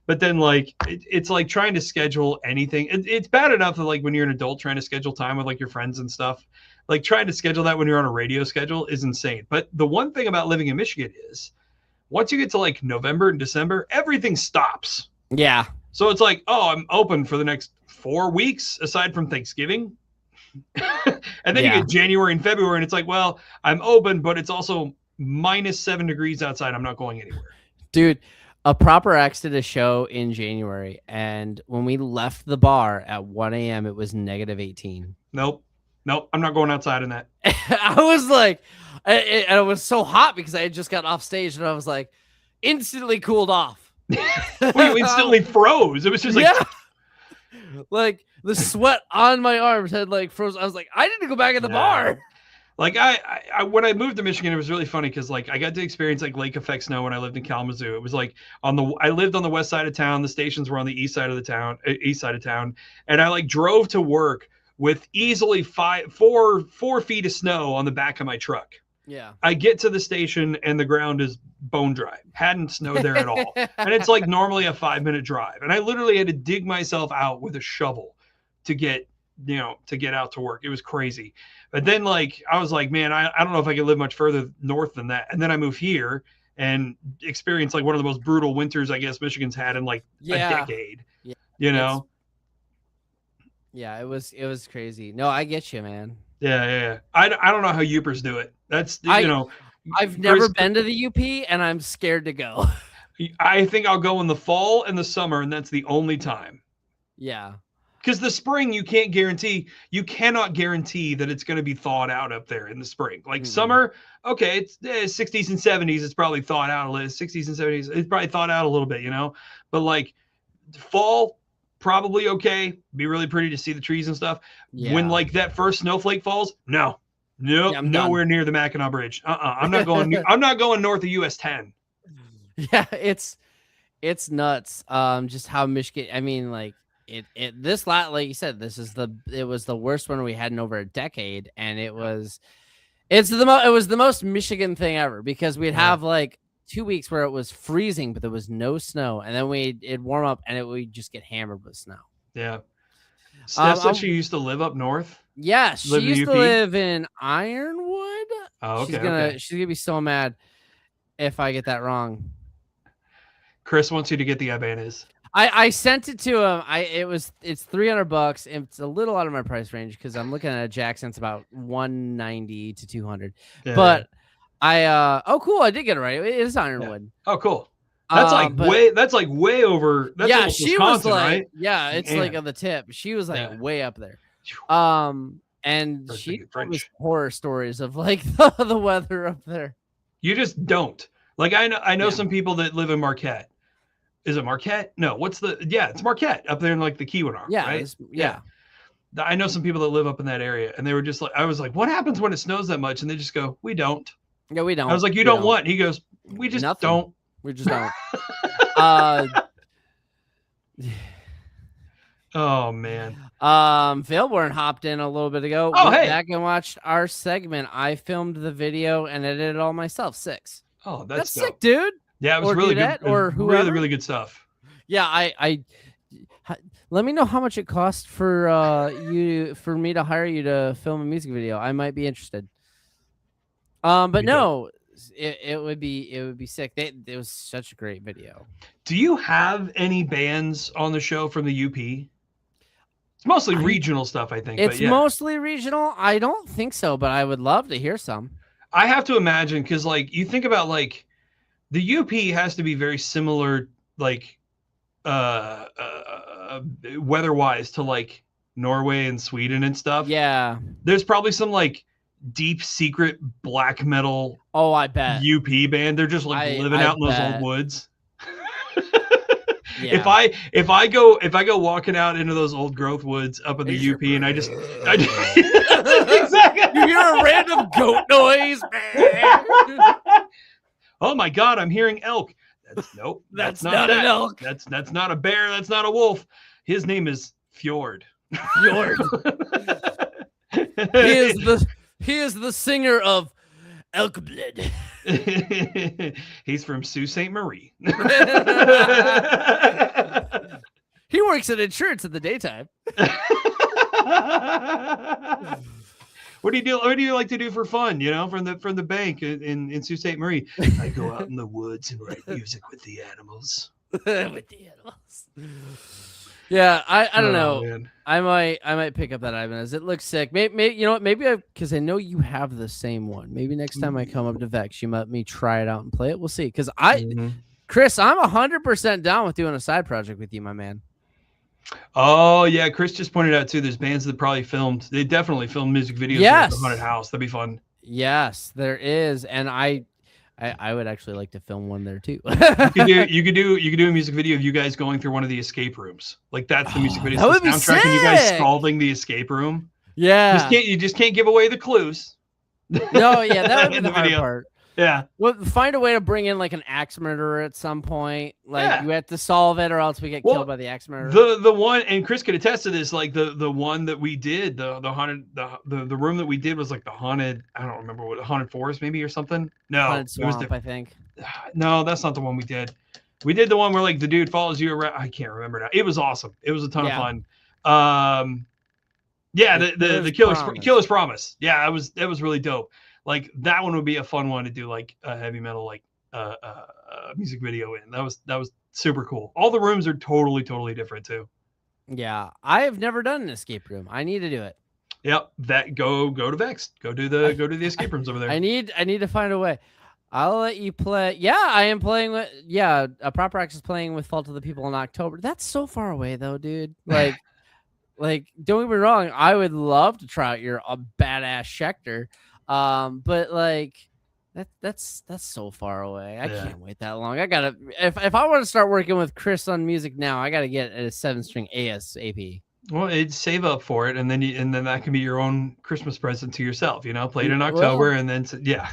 But then, like, it's like trying to schedule anything. It's bad enough that, like, when you're an adult trying to schedule time with like your friends and stuff. Like, trying to schedule that when you're on a radio schedule is insane. But the one thing about living in Michigan is once you get to like November and December, everything stops. Yeah. So it's like, oh, I'm open for the next 4 weeks aside from Thanksgiving. And then you get January and February and it's like, well, I'm open, but it's also -7 degrees outside. I'm not going anywhere. Dude, a Proper X did a show in January. And when we left the bar at 1 a.m., it was -18. Nope, I'm not going outside in that. I was like, it was so hot because I had just got off stage and I was like, instantly cooled off. Well, you instantly froze. It was just like, like the sweat on my arms had like froze. I was like, I need to go back in the bar. Like I when I moved to Michigan, it was really funny because like I got to experience like lake effect snow when I lived in Kalamazoo. It was like I lived on the west side of town. The stations were on the east side of town, and I like drove to work with easily 4 feet of snow on the back of my truck. Yeah. I get to the station and the ground is bone dry. Hadn't snowed there at all. And it's like normally a 5-minute drive. And I literally had to dig myself out with a shovel to get to get out to work. It was crazy. But then like I was like, man, I don't know if I could live much further north than that. And then I moved here and experienced like one of the most brutal winters I guess Michigan's had in like a decade. Yeah. Yeah, it was crazy. No, I get you, man. Yeah. I don't know how Upers do it. That's I've never been to the UP and I'm scared to go. I think I'll go in the fall and the summer, and that's the only time. Yeah. Because the spring, you cannot guarantee that it's going to be thawed out up there in the spring. Like summer, okay, it's 60s and 70s. It's probably thawed out a little. 60s and 70s, it's probably thawed out a little bit, But like fall, probably okay. Be really pretty to see the trees and stuff. Yeah. When like that first snowflake falls, nowhere near the Mackinac Bridge. I'm not going. I'm not going north of US 10. Yeah, it's nuts. Just how Michigan. I mean, like. This lot, like you said, it was the worst one we had in over a decade, and it was the most Michigan thing ever, because we'd have like 2 weeks where it was freezing, but there was no snow, and then it'd warm up and we'd just get hammered with snow. Yeah. Steph said she used to live up north. Yeah, she used to live in Ironwood. Oh, okay. She's gonna be so mad if I get that wrong. Chris wants you to get the Ibanez. I sent it to him. It's $300. It's a little out of my price range because I'm looking at a Jackson's about $190 to $200. Yeah. But cool, I did get it right. It is Ironwood. Yeah. Oh, cool. That's way over. That's she was like, right? Yeah, it's like on the tip. She was like way up there. And she told me horror stories of like the weather up there. You just don't. Like I know some people that live in Marquette. Is it Marquette? No, it's Marquette up there in like the Keweenaw, right? Yeah. I know some people that live up in that area, and they were just like, I was like, what happens when it snows that much? And they just go, we don't. Yeah, we don't. I was like, you don't what? He goes, we just don't. We just don't. Oh man. Philborn hopped in a little bit ago. Oh, Went hey. back and watched our segment. I filmed the video and edited it all myself. 6. Oh, that's sick, dude. Yeah, it was really good. Or really, really good stuff. Yeah, I let me know how much it costs for me to hire you to film a music video. I might be interested. But no, it would be sick. It was such a great video. Do you have any bands on the show from the UP? It's mostly regional stuff, I think. It's mostly regional. I don't think so, but I would love to hear some. I have to imagine, because like you think about like the UP has to be very similar, like weather-wise to like Norway and Sweden and stuff. Yeah. There's probably some like deep secret black metal. Oh, I bet. UP band. They're just like living out in those old woods. Yeah. If I go walking out into those old growth woods up in the UP and I just exactly, you hear a random goat noise. Oh my God, I'm hearing elk. Nope. That's not an elk. That's not a bear. That's not a wolf. His name is Fjord. Fjord. He is the singer of Elk Blood. He's from Sault Ste. Marie. He works at insurance in the daytime. What do you do? What do you like to do for fun? From the bank in Sault Ste. Marie. I go out in the woods and write music with the animals. With the animals. Yeah, I don't know. Man. I might pick up that Ibanez. It looks sick. Maybe you know what? Maybe because I know you have the same one. Maybe next time I come up to Vex, you let me try it out and play it. We'll see. Because Chris, I'm 100% down with doing a side project with you, my man. Oh yeah, Chris just pointed out too. There's bands that probably they definitely filmed music videos at the haunted house. That'd be fun. Yes, there is, and I would actually like to film one there too. you could do a music video of you guys going through one of the escape rooms. Like that's the music video. That would be sick. And you guys solving the escape room. Yeah. You just can't give away the clues. No, yeah, that would be the hard part. Yeah. Well, find a way to bring in like an axe murderer at some point. Like you have to solve it, or else we get killed by the axe murderer. The one, and Chris could attest to this. Like the one that we did, the haunted the room that we did was like the haunted. I don't remember what, haunted forest maybe or something. No, haunted swamp, I think. No, that's not the one we did. We did the one where like the dude follows you around. I can't remember now. It was awesome. It was a ton of fun. Yeah, the Killer's Promise. Yeah, that was really dope. Like that one would be a fun one to do like a heavy metal like music video in. That was super cool. All the rooms are totally different too. Yeah, I have never done an escape room. I need to do it. Yep, that go to Vex. Go do the escape rooms over there. I need to find a way. I'll let you play. Yeah, I am playing with. Yeah, Proper X is playing with Fault of the People in October. That's so far away though, dude. Like, don't get me wrong. I would love to try out your badass Schecter, but like, that's so far away. I can't wait that long. I gotta if I want to start working with Chris on music now, I gotta get a 7-string ASAP. Well, it'd save up for it, and then that can be your own Christmas present to yourself. You know, play it in October, and then yeah.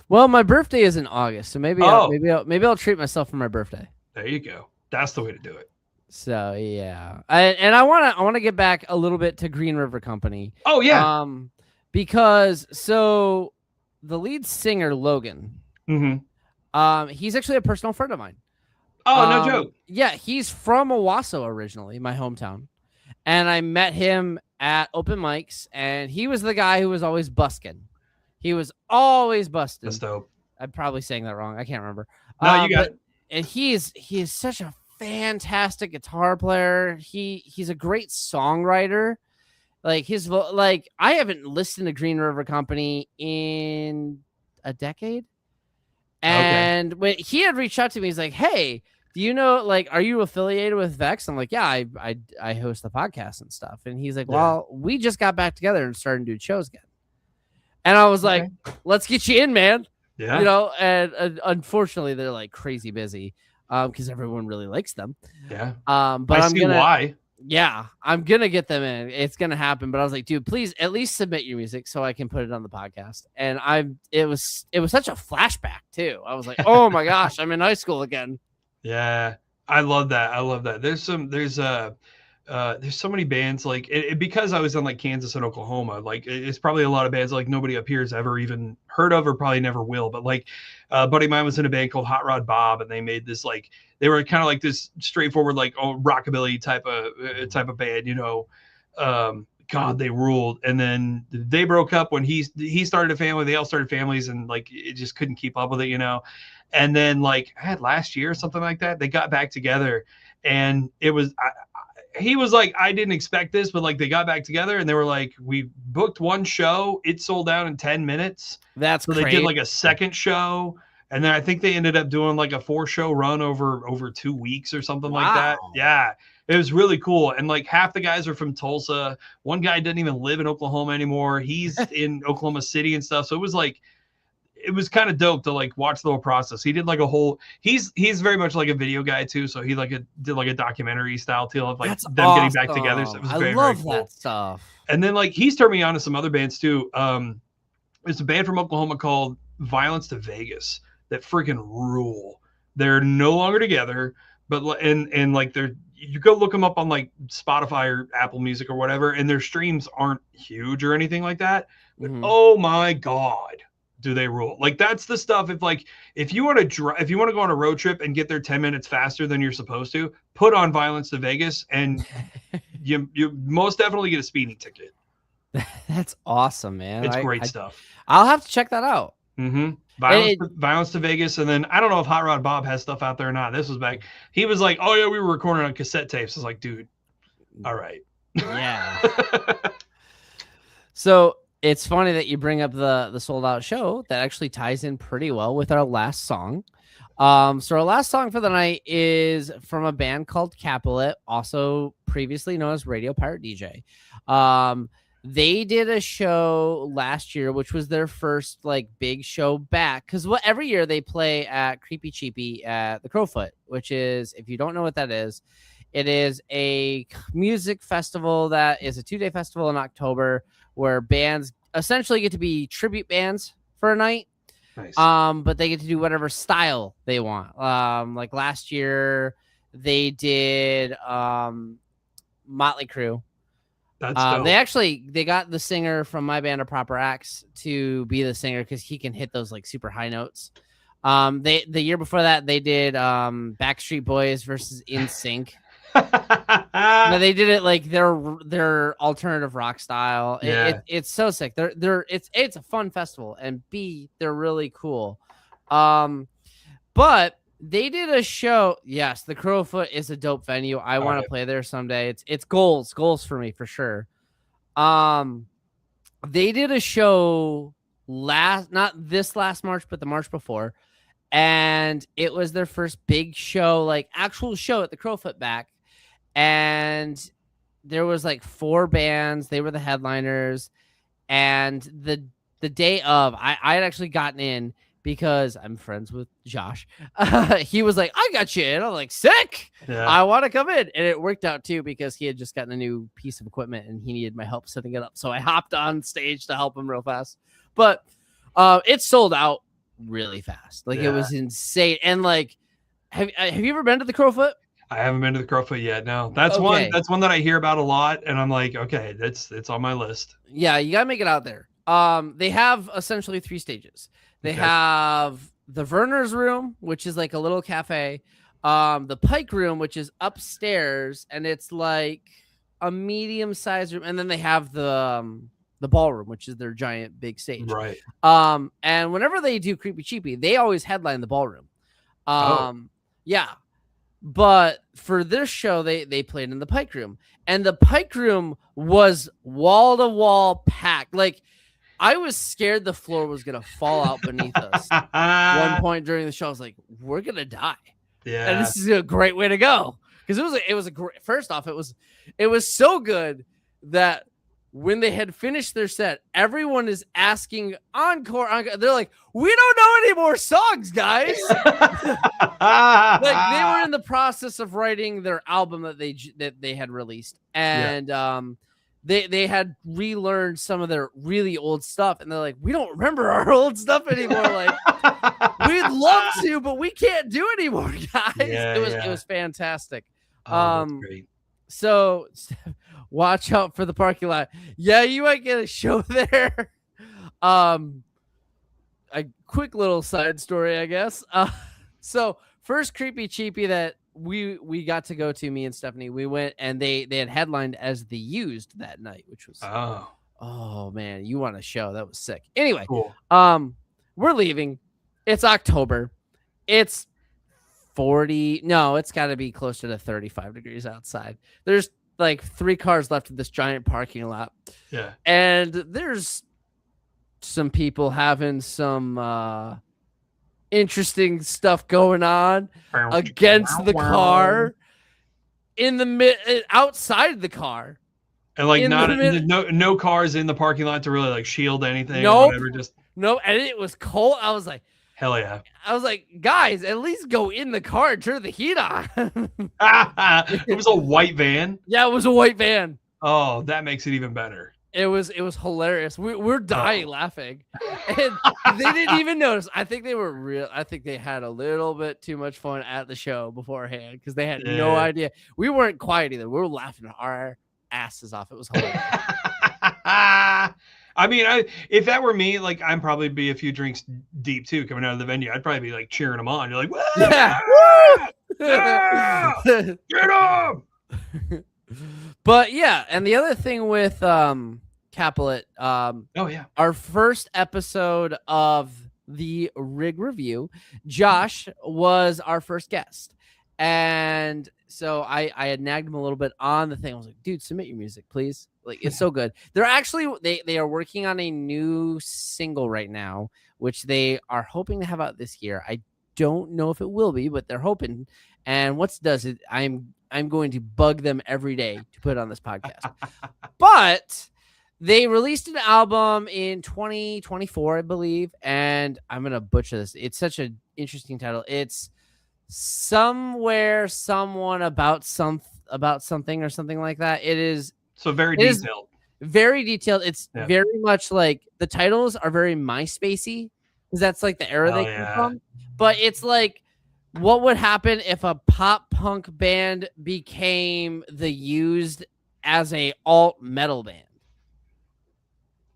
Well, my birthday is in August, so maybe I'll treat myself for my birthday. There you go. That's the way to do it. So yeah, I want to get back a little bit to Green River Company. Oh yeah. Because so the lead singer Logan, he's actually a personal friend of mine. Oh, no joke. Yeah, he's from Owasso originally, my hometown. And I met him at open mics, and he was the guy who was always busking. He was always busting. That's dope. I'm probably saying that wrong. I can't remember. No, you got it. And he is such a fantastic guitar player. He's a great songwriter. Like I haven't listened to Green River Company in a decade. And when he had reached out to me, he's like, "Hey, do you know, like, are you affiliated with Vex?" I'm like, "Yeah, I host the podcast and stuff." And he's like, "Well, we just got back together and started doing shows again." And I was like, "Let's get you in, man." Yeah. You know, and unfortunately, they're like crazy busy because everyone really likes them. Yeah. But I see why. Yeah, I'm gonna get them in. It's gonna happen. But I was like, dude, please at least submit your music so I can put it on the podcast. And it was such a flashback too. I was like, oh my gosh, I'm in high school again. Yeah, I love that. There's so many bands like because I was in like Kansas and Oklahoma. Like it's probably a lot of bands like nobody up here has ever even heard of or probably never will. But like a buddy of mine was in a band called Hot Rod Bob, and they made this like they were kind of like this straightforward like rockabilly type of band, you know. God, they ruled. And then they broke up when he started a family. They all started families, and like it just couldn't keep up with it, you know. And then like I had last year or something like that, they got back together, and it was he was like, I didn't expect this, but like they got back together and they were like, we booked one show, it sold out in 10 minutes. That's so great. They did like a second show, and then I think they ended up doing like a 4-show run over 2 weeks or something like that. Yeah, it was really cool. And like half the guys are from Tulsa. One guy didn't even live in Oklahoma anymore. He's in Oklahoma City and stuff. So it was like, it was kind of dope to like watch the whole process. He did like a whole, he's very much like a video guy too. So he did like a documentary style deal of like That's them awesome. getting back together. So it was I very, love very cool. that stuff. And then like he's turned me on to some other bands too. It's a band from Oklahoma called Violence to Vegas that freaking rule. They're no longer together, but and like you go look them up on like Spotify or Apple Music or whatever, and their streams aren't huge or anything like that. But oh my God, do they rule. Like that's the stuff. If you want to go on a road trip and get there 10 minutes faster than you're supposed to, put on Violence to Vegas and you most definitely get a speeding ticket. That's awesome, man. It's great stuff. I'll have to check that out. Violence to Vegas. And then I don't know if Hot Rod Bob has stuff out there or not. This was back. He was like, oh yeah, we were recording on cassette tapes. I was like, dude, all right. Yeah. So it's funny that you bring up the sold out show. That actually ties in pretty well with our last song. So our last song for the night is from a band called Capulet, also previously known as Radio Pirate DJ. They did a show last year, which was their first like big show back. Because every year they play at Creepy Cheapy at the Crowfoot, which is, if you don't know what that is, it is a music festival that is a 2-day festival in October where bands essentially get to be tribute bands for a night. Nice. But they get to do whatever style they want. Like last year they did Motley Crue. That's dope. They got the singer from my band, A Proper Axe, to be the singer because he can hit those like super high notes. The year before that they did Backstreet Boys versus NSYNC. No, they did it like their alternative rock style. Yeah. It's so sick. It's a fun festival, and B, they're really cool. But they did a show. Yes, the Crowfoot is a dope venue. I want to play there someday. It's goals for me for sure. They did a show not this last March, but the March before, and it was their first big show, like actual show at the Crowfoot back. And there was like 4 bands. They were the headliners. And the day of, I had actually gotten in because I'm friends with Josh. He was like, I got you in. I'm like, sick. Yeah. I want to come in. And it worked out too, because he had just gotten a new piece of equipment and he needed my help setting it up. So I hopped on stage to help him real fast. But it sold out really fast. Like, it was insane. And like, have you ever been to the Crowfoot? I haven't been to the Crowfoot yet. No, that's one that I hear about a lot, and I'm like, okay, it's on my list. Yeah, you gotta make it out there. They have essentially 3 stages. They have the Verner's room, which is like a little cafe. The Pike room, which is upstairs, and it's like a medium-sized room, and then they have the ballroom, which is their giant big stage. Right. And whenever they do Creepy Cheapy, they always headline the ballroom. Yeah. But for this show, they played in the Pike room, and the Pike room was wall to wall packed. Like, I was scared the floor was going to fall out beneath us. One point during the show, I was like, we're going to die. Yeah. And this is a great way to go. Because it was a great, first off, it was so good that when they had finished their set, everyone is asking encore. They're like, we don't know any more songs, guys. Like, they were in the process of writing their album that they had released, and they had relearned some of their really old stuff, and they're like, we don't remember our old stuff anymore. Like, we'd love to, but we can't do anymore, guys. It was fantastic. That's great. So watch out for the parking lot. Yeah, you might get a show there. A quick little side story, I guess. So first Creepy Cheapy that we got to go to, me and Stephanie, we went, and they had headlined as The Used that night, which was oh man, you want a show. That was sick. Anyway, cool. We're leaving. It's October. It's 40. No, it's got to be closer to 35 degrees outside. There's like 3 cars left in this giant parking lot. Yeah. And there's some people having some interesting stuff going on against the car, in the outside the car. And like no cars in the parking lot to really like shield anything. Nope. Or whatever, just no, and it was cold. I was like, hell yeah. I was like, guys, at least go in the car and turn the heat on. It was a white van. Yeah, it was a white van. Oh, that makes it even better. It was hilarious. We're dying laughing, and they didn't even notice. I think they were real. I think they had a little bit too much fun at the show beforehand, because they had no idea. We weren't quiet either. We were laughing our asses off. It was hilarious. I mean, if that were me, like, I'd probably be a few drinks deep too coming out of the venue. I'd probably be like cheering them on. You're like, yeah, yeah! Get them! But yeah, and the other thing with Capulet, our first episode of the Rig Review, Josh was our first guest, and so I had nagged him a little bit on the thing. I was like, dude, submit your music, please. Like, it's so good. They're actually they are working on a new single right now, which they are hoping to have out this year. I don't know if it will be, but they're hoping. And once it does it, I'm going to bug them every day to put it on this podcast. But they released an album in 2024, I believe, and I'm gonna butcher this. It's such an interesting title. It's Somewhere, Someone, About Something or something like that. It is so very detailed. Very detailed. It's very much like the titles are very MySpacey, because that's like the era they come from. But it's like, what would happen if a pop punk band became The Used as a alt metal band?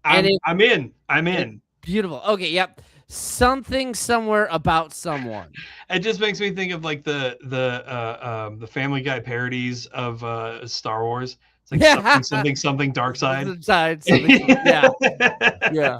I'm in. Beautiful. Okay, yep. Something somewhere about someone. It just makes me think of like the Family Guy parodies of Star Wars. It's like something dark side. Yeah. Yeah.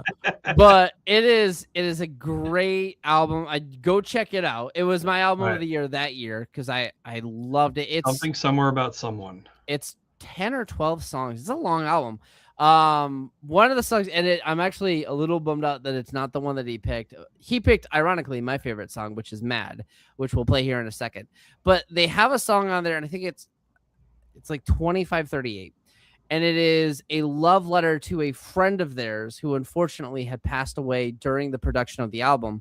But it is a great album. I go check it out. It was my album of the year that year because I loved it. It's something somewhere about someone. It's 10 or 12 songs. It's a long album. One of the songs, and I'm actually a little bummed out that it's not the one that he picked. He picked, ironically, my favorite song, which is Mad, which we'll play here in a second. But they have a song on there, and I think it's like 2538. And it is a love letter to a friend of theirs who unfortunately had passed away during the production of the album.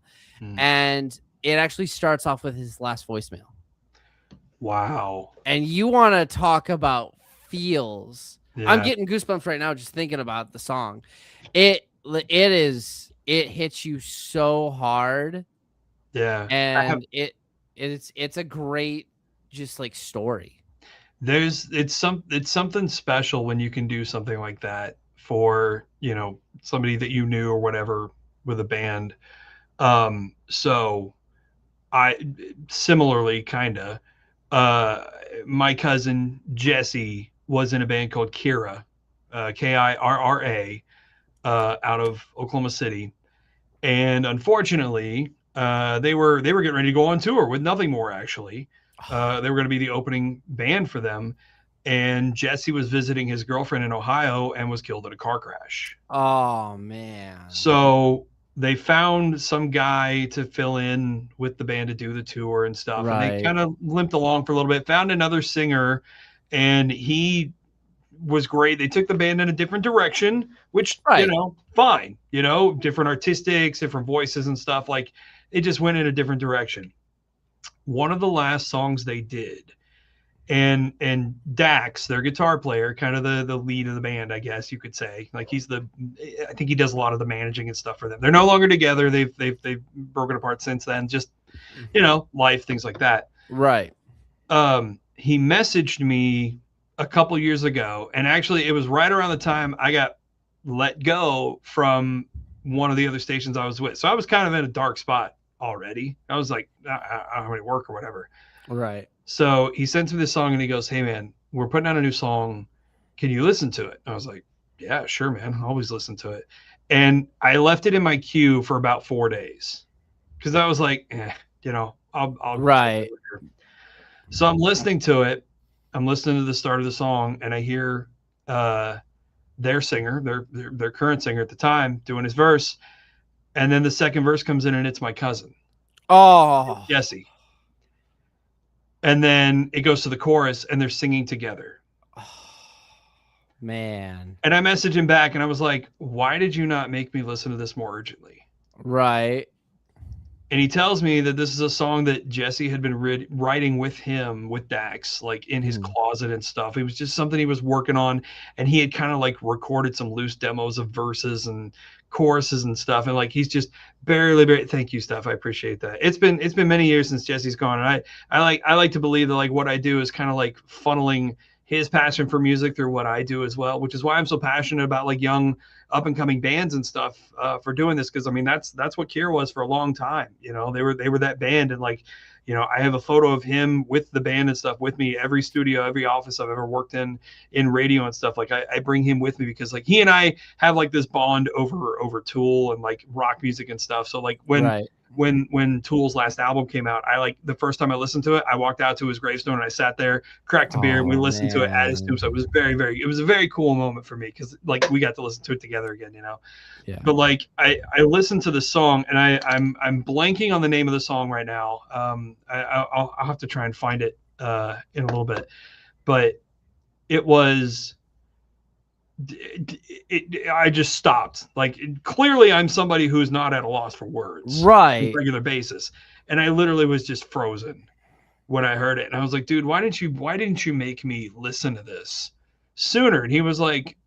And it actually starts off with his last voicemail. Wow. And you want to talk about feels. Yeah. I'm getting goosebumps right now just thinking about the song. It hits you so hard. Yeah. And it's a great just like story. It's something special when you can do something like that for, somebody that you knew or whatever with a band. So I similarly kinda my cousin Jesse was in a band called Kira, Kirra, out of Oklahoma City, and unfortunately, they were getting ready to go on tour with Nothing More. Actually, they were going to be the opening band for them, and Jesse was visiting his girlfriend in Ohio and was killed in a car crash. Oh man! So they found some guy to fill in with the band to do the tour and stuff. Right. And they kind of limped along for a little bit, found another singer, and he was great. They took the band in a different direction, which, fine, different artistics, different voices and stuff. Like it just went in a different direction. One of the last songs they did, and Dax, their guitar player, kind of the lead of the band, I guess you could say. Like I think he does a lot of the managing and stuff for them. They're no longer together. They've broken apart since then. Just, life, things like that. Right. He messaged me a couple years ago, and actually it was right around the time I got let go from one of the other stations I was with. So I was kind of in a dark spot already. I was like, I don't have any work or whatever. Right. So he sends me this song and he goes, "Hey man, we're putting out a new song. Can you listen to it?" I was like, "Yeah, sure, man. I'll always listen to it." And I left it in my queue for about 4 days because I was like, I'll right. So I'm listening to it. I'm listening to the start of the song, and I hear their singer, their current singer at the time, doing his verse, and then the second verse comes in, and it's my cousin, Jesse. And then it goes to the chorus, and they're singing together. Oh, man. And I messaged him back, and I was like, "Why did you not make me listen to this more urgently?" Right. And he tells me that this is a song that Jesse had been writing with him, with Dax, like in his closet and stuff. It was just something he was working on, and he had kind of like recorded some loose demos of verses and choruses and stuff. And like, he's just barely. Thank you, Steph. I appreciate that. It's been many years since Jesse's gone, and I like to believe that like what I do is kind of like funneling his passion for music through what I do as well, which is why I'm so passionate about like young up and coming bands and stuff for doing this. Cause I mean, that's what Kira was for a long time. They were that band. And like, I have a photo of him with the band and stuff with me, every studio, every office I've ever worked in radio and stuff. Like I bring him with me because like he and I have like this bond over Tool and like rock music and stuff. So like when Tool's last album came out, I like the first time I listened to it, I walked out to his gravestone and I sat there, cracked a beer, and we listened to it at his tomb. So it was it was a very cool moment for me because like we got to listen to it together again, Yeah. But like I listened to the song, and I'm blanking on the name of the song right now. I'll have to try and find it in a little bit, but it was. I just stopped. Like clearly I'm somebody who's not at a loss for words, right, on a regular basis, and I literally was just frozen when I heard it. And I was like, dude, why didn't you make me listen to this sooner? And he was like,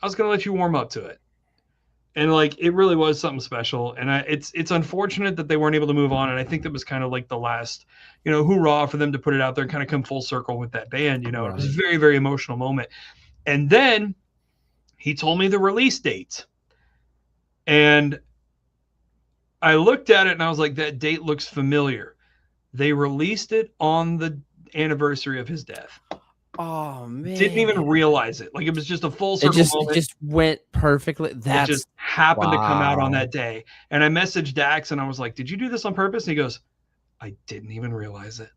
I was gonna let you warm up to it. And like it really was something special. And it's unfortunate that they weren't able to move on. And I think that was kind of like the last, hoorah for them to put it out there and kind of come full circle with that band. Right. It was a very, very emotional moment. And then he told me the release date, and I looked at it and I was like, that date looks familiar. They released it on the anniversary of his death. Oh man! Didn't even realize it. Like it was just a full circle moment. It just went perfectly. It just happened to come out on that day. And I messaged Dax and I was like, "Did you do this on purpose?" And he goes, "I didn't even realize it."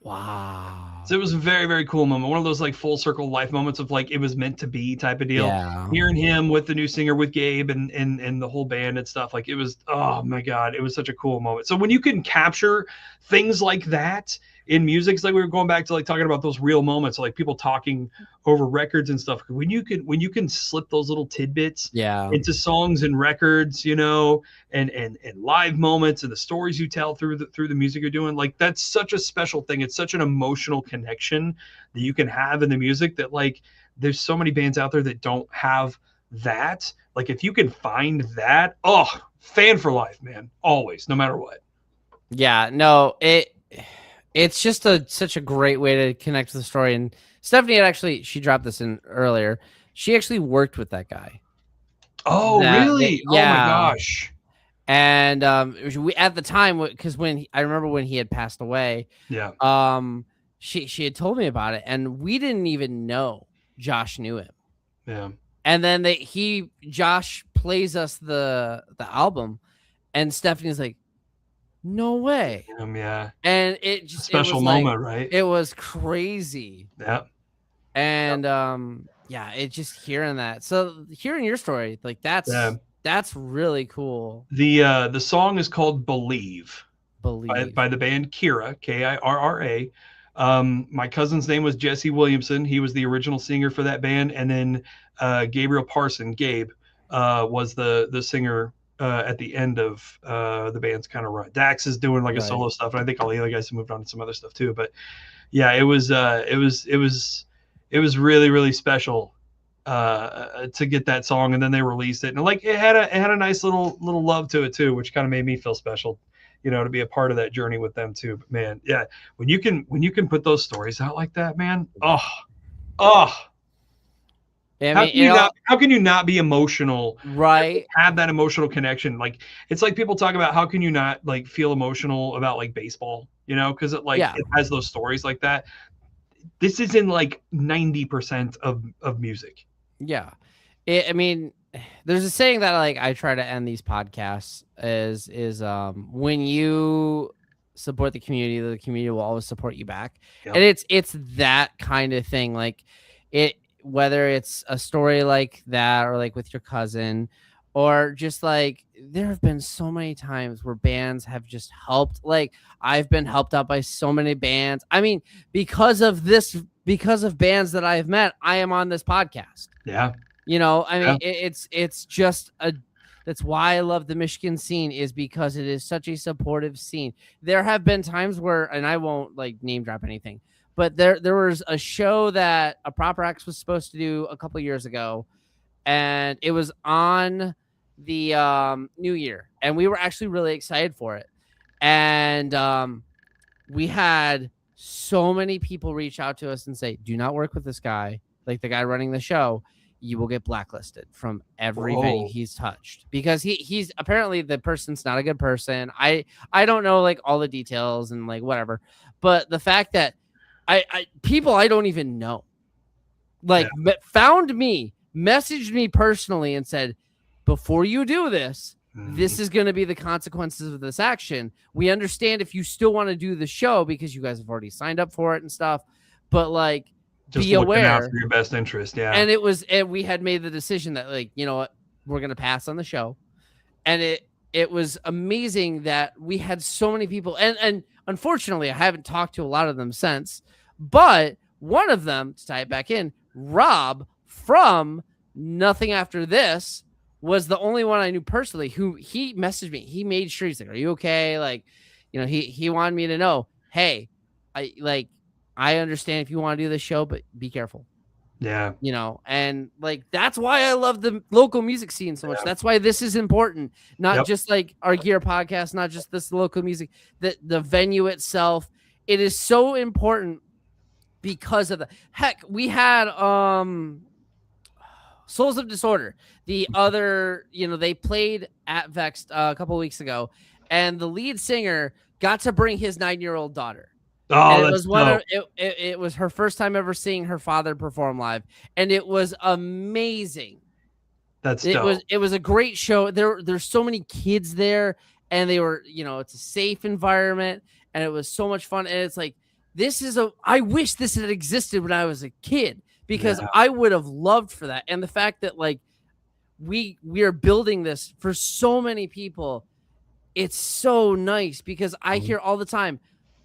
Wow! So it was a very, very cool moment. One of those like full circle life moments of like it was meant to be type of deal. Yeah. Hearing him with the new singer, with Gabe and the whole band and stuff, like it was, oh my God, it was such a cool moment. So when you can capture things like that in music, it's like we were going back to like talking about those real moments, like people talking over records and stuff. When you can slip those little tidbits into songs and records, you know, and live moments and the stories you tell through the music you're doing, like that's such a special thing. It's such an emotional connection that you can have in the music that like there's so many bands out there that don't have that. Like if you can find that, oh, fan for life, man. Always, no matter what. Yeah, no, it's just such a great way to connect with the story. And Stephanie had actually, she dropped this in earlier. She actually worked with that guy. Oh, really? Oh my gosh. And we at the time, because I remember when he had passed away. Yeah. She had told me about it, and we didn't even know Josh knew him. Yeah. And then Josh plays us the album, and Stephanie's like, "No way!" Yeah. And it just special moment, right? It was crazy. Yeah. And it just hearing that. So hearing your story, like that's really cool. The song is called Believe. Believe by the band Kira, Kirra. My cousin's name was Jesse Williamson. He was the original singer for that band, and then Gabriel Parson, Gabe, was the singer at the end of the band's kind of run. Dax is doing like a solo stuff, and I think all the other guys have moved on to some other stuff too. But yeah, it was really, really special to get that song, and then they released it, and like it had a nice little love to it too, which kind of made me feel special, you know, to be a part of that journey with them too. But man, yeah, when you can put those stories out like that, man, how can you not be emotional? Right. Have that emotional connection. Like it's like people talk about how can you not like feel emotional about like baseball, you know, because it it has those stories like that. This is in like 90% of music. Yeah. I mean, there's a saying that like I try to end these podcasts is when you support the community will always support you back. Yep. And it's that kind of thing. Like whether it's a story like that or like with your cousin, or just like there have been so many times where bands have just helped. Like I've been helped out by so many bands. I mean, because of bands that I've met, I am on this podcast. Yeah. You know, I mean, it's just that's why I love the Michigan scene, is because it is such a supportive scene. There have been times where, and I won't like name drop anything, but there was a show that a Proper X was supposed to do a couple years ago, and it was on the New Year, and we were actually really excited for it. And we had so many people reach out to us and say, "Do not work with this guy, like the guy running the show. You will get blacklisted from every venue he's touched, because he's apparently the person's not a good person." I don't know like all the details and like whatever, but the fact that people I don't even know like found me, messaged me personally and said, "Before you do this, this is going to be the consequences of this action. We understand if you still want to do the show because you guys have already signed up for it and stuff, but like just be aware out for your best interest." Yeah. And we had made the decision that like, you know what, we're going to pass on the show. And it was amazing that we had so many people, and unfortunately I haven't talked to a lot of them since, but one of them, to tie it back in, Rob from Nothing After This, was the only one I knew personally who he messaged me. He made sure, he's like, "Are you okay?" Like, you know, he wanted me to know, "Hey, I understand if you want to do this show, but be careful." Yeah. You know, and like, that's why I love the local music scene so much. That's why this is important. Not just like our gear podcast, not just this local music, the venue itself. It is so important because of the heck. We had, Souls of Disorder, the other, you know, they played at Vext a couple of weeks ago, and the lead singer got to bring his 9-year-old daughter. Oh, And it that's was dope. it was her first time ever seeing her father perform live, and it was amazing. That's dope. It was a great show. There's so many kids there, and they were, it's a safe environment, and it was so much fun. And it's like, I wish this had existed when I was a kid, because I would have loved for that. And the fact that like we are building this for so many people, it's so nice, because I hear all the time,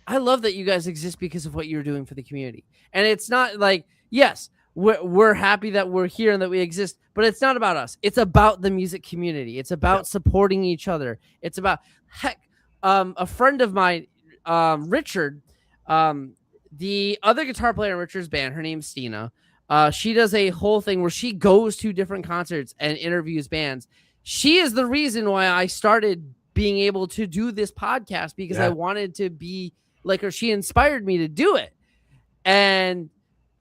I love that you guys exist because of what you're doing for the community. And it's not like, yes, we're happy that we're here and that we exist, but it's not about us. It's about the music community. It's about supporting each other. It's about, heck, a friend of mine, Richard, the other guitar player in Richard's band, her name's Stina. She does a whole thing where she goes to different concerts and interviews bands. She is the reason why I started being able to do this podcast, because I wanted to be like her. She inspired me to do it. And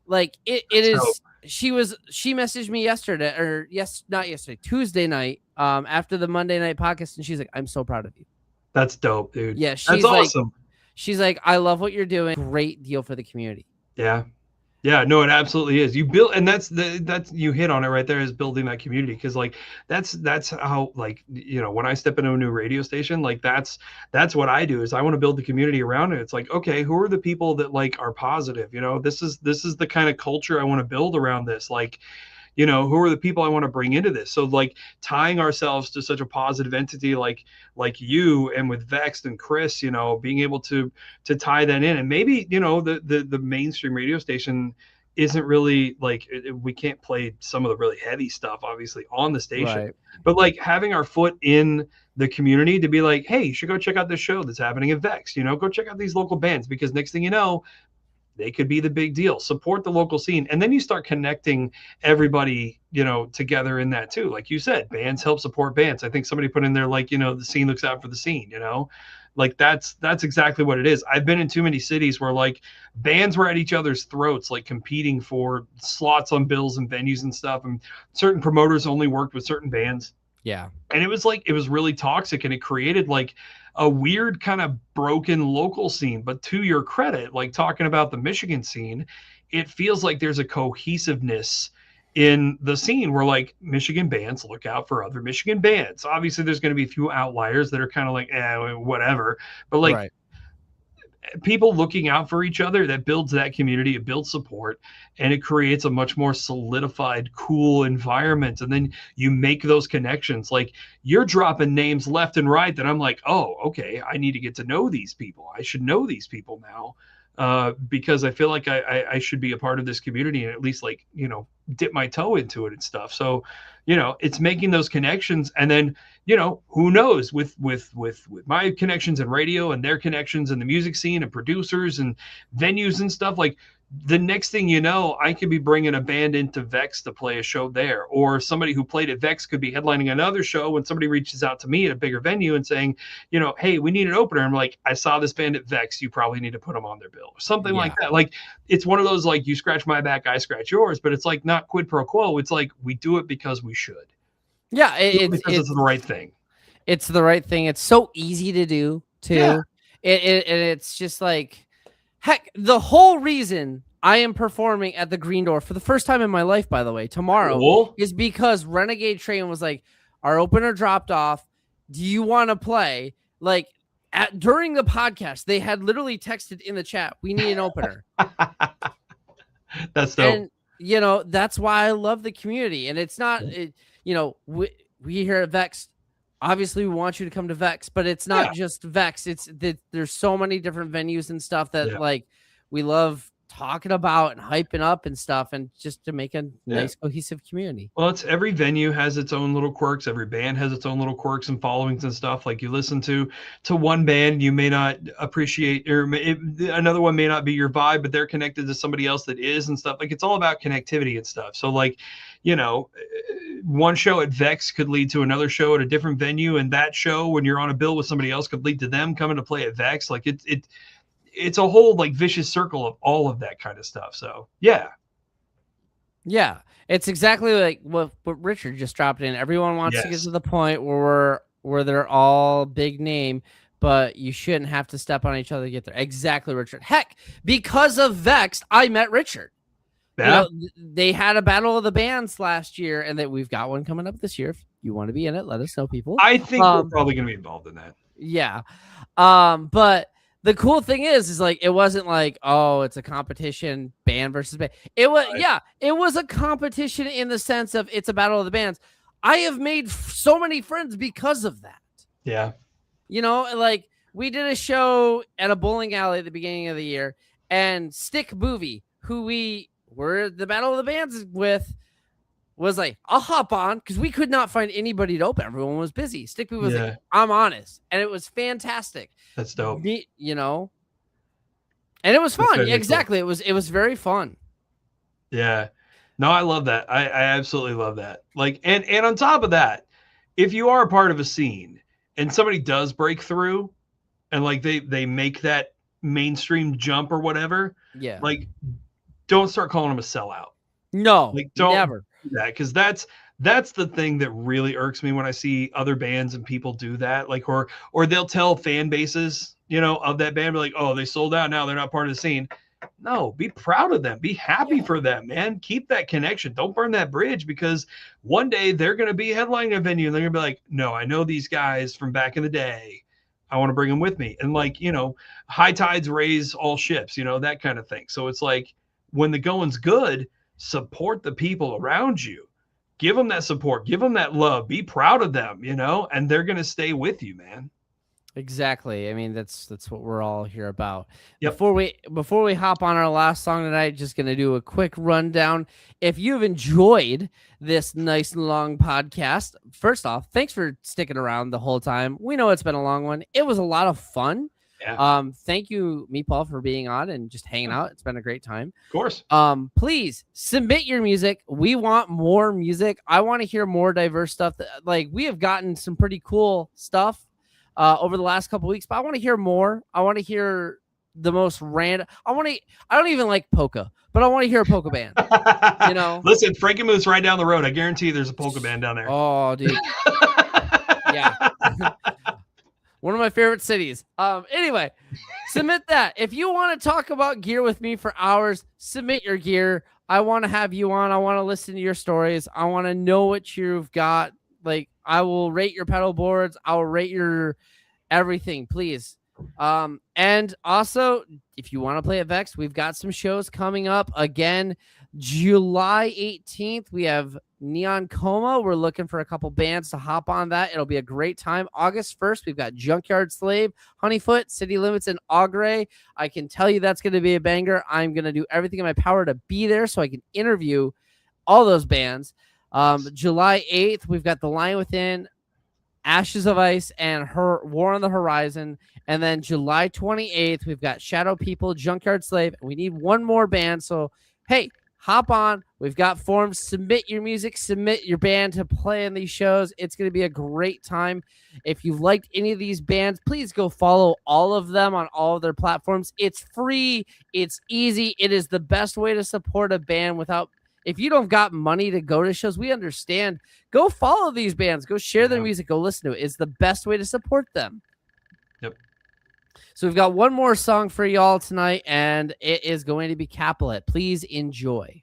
like she messaged me Tuesday night, after the Monday night podcast. And she's like, I'm so proud of you. That's dope, dude. Yeah. That's awesome. She's like, I love what you're doing. Great deal for the community. Yeah. Yeah, no, it absolutely is. You build, and that's you hit on it right there, is building that community. Because like that's how, like, when I step into a new radio station, like that's what I do, is I want to build the community around it. It's like, okay, who are the people that like are positive? This is the kind of culture I want to build around this. Like, who are the people I want to bring into this? So like tying ourselves to such a positive entity like you, and with Vexed and Chris, being able to tie that in. And maybe, the mainstream radio station isn't really like, we can't play some of the really heavy stuff, obviously, on the station. Right. But like having our foot in the community to be like, hey, you should go check out this show that's happening at Vexed, go check out these local bands, because next thing you know, they could be the big deal. Support the local scene. And then you start connecting everybody, together in that too. Like you said, bands help support bands. I think somebody put in there, like, the scene looks out for the scene, like that's exactly what it is. I've been in too many cities where like bands were at each other's throats, like competing for slots on bills and venues and stuff. And certain promoters only worked with certain bands. Yeah. And it was really toxic, and it created like a weird kind of broken local scene. But to your credit, like talking about the Michigan scene, it feels like there's a cohesiveness in the scene where like Michigan bands look out for other Michigan bands. Obviously there's going to be a few outliers that are kind of like, whatever, but like people looking out for each other, that builds that community, it builds support, and it creates a much more solidified, cool environment. And then you make those connections. Like you're dropping names left and right that I'm like, oh, okay, I need to get to know these people. I should know these people now, because I feel like I should be a part of this community and at least like, dip my toe into it and stuff. So, it's making those connections. And then, who knows, with my connections in radio and their connections in the music scene and producers and venues and stuff, like the next thing you know, I could be bringing a band into Vex to play a show there, or somebody who played at Vex could be headlining another show when somebody reaches out to me at a bigger venue and saying, hey, we need an opener. I'm like, I saw this band at Vex. You probably need to put them on their bill, or something like that. Like it's one of those, like, you scratch my back, I scratch yours, but it's like not quid pro quo. It's like we do it because we should. Yeah. It's the right thing. It's the right thing. It's so easy to do too. Yeah. It's just like, heck, the whole reason I am performing at the Green Door for the first time in my life, by the way, tomorrow, is because Renegade Train was like, our opener dropped off. Do you want to play? Like during the podcast, they had literally texted in the chat, we need an opener. That's dope. And, that's why I love the community. And it's not, we here at Vex, obviously we want you to come to Vex, but it's not just Vex. It's there's so many different venues and stuff that like we love talking about and hyping up and stuff, and just to make a nice cohesive community. Well, it's every venue has its own little quirks. Every band has its own little quirks and followings and stuff. Like you listen to one band, you may not appreciate, or another one may not be your vibe, but they're connected to somebody else that is and stuff. Like it's all about connectivity and stuff. So like, one show at Vex could lead to another show at a different venue, and that show, when you're on a bill with somebody else, could lead to them coming to play at Vex. Like it's a whole like vicious circle of all of that kind of stuff. So yeah, it's exactly like what Richard just dropped in. Everyone wants to get to the point where where they're all big name, but you shouldn't have to step on each other to get there. Exactly, Richard. Heck, because of Vexed, I met Richard. Yeah. You know, they had a battle of the bands last year, and that we've got one coming up this year. If you want to be in it, let us know, people. I think we're probably going to be involved in that. Yeah. But the cool thing is like, it wasn't like, oh, it's a competition, band versus band. It was, it was a competition in the sense of it's a battle of the bands. I have made so many friends because of that. Yeah. You know, like we did a show at a bowling alley at the beginning of the year, and Stick Movie, who we were the battle of the bands with, was like, I'll hop on, because we could not find anybody to open. Everyone was busy. Stick Movie was like, I'm honest. And it was fantastic. That's dope. You know? And it was fun. Exactly. Cool. It was very fun. Yeah. No, I love that. I absolutely love that. Like, and on top of that, if you are a part of a scene and somebody does break through and like they make that mainstream jump or whatever, like, don't start calling them a sellout. No, like, don't never do that, because that's the thing that really irks me when I see other bands and people do that. Like, or they'll tell fan bases, you know, of that band, be like, oh, they sold out now, they're not part of the scene. No, be proud of them. Be happy for them, man. Keep that connection. Don't burn that bridge, because one day they're going to be headlining a venue and they're going to be like, no, I know these guys from back in the day. I want to bring them with me. And like, you know, high tides raise all ships, you know, that kind of thing. So it's like, when the going's good, support the people around you. Give them that support. Give them that love. Be proud of them, you know, and they're going to stay with you, man. Exactly. I mean, that's what we're all here about. Yep. Before we hop on our last song tonight, just going to do a quick rundown. If you've enjoyed this nice long podcast, first off, thanks for sticking around the whole time. We know it's been a long one. It was a lot of fun. Yeah. Thank you, Meatball, for being on and just hanging out. It's been a great time. Of course. Please submit your music. We want more music. I want to hear more diverse stuff. Like, we have gotten some pretty cool stuff over the last couple weeks, but I want to hear more. I want to hear the most random. I don't even like polka, but I want to hear a polka band. You know, listen, Frankenmuth's right down the road. I guarantee you there's a polka band down there. Oh, dude. Yeah. One of my favorite cities. Anyway, submit that. If you want to talk about gear with me for hours, submit your gear. I want to have you on. I want to listen to your stories. I want to know what you've got. Like, I will rate your pedal boards. I will rate your everything, please. And also, if you want to play at Vex, we've got some shows coming up. Again, July 18th, we have Neon Coma. We're looking for a couple bands to hop on that. It'll be a great time. August 1st, we've got Junkyard Slave, Honeyfoot, City Limits, and Augre. I can tell you that's going to be a banger. I'm going to do everything in my power to be there so I can interview all those bands. July 8th, we've got The Lion Within, Ashes of Ice, and War on the Horizon. And then July 28th, we've got Shadow People, Junkyard Slave. We need one more band. So, hey, hop on. We've got forms. Submit your music. Submit your band to play in these shows. It's going to be a great time. If you've liked any of these bands, please go follow all of them on all of their platforms. It's free. It's easy. It is the best way to support a band without... If you don't got money to go to shows, we understand. Go follow these bands. Go share their music. Go listen to it. It's the best way to support them. Yep. So we've got one more song for y'all tonight, and it is going to be Capulet. Please enjoy.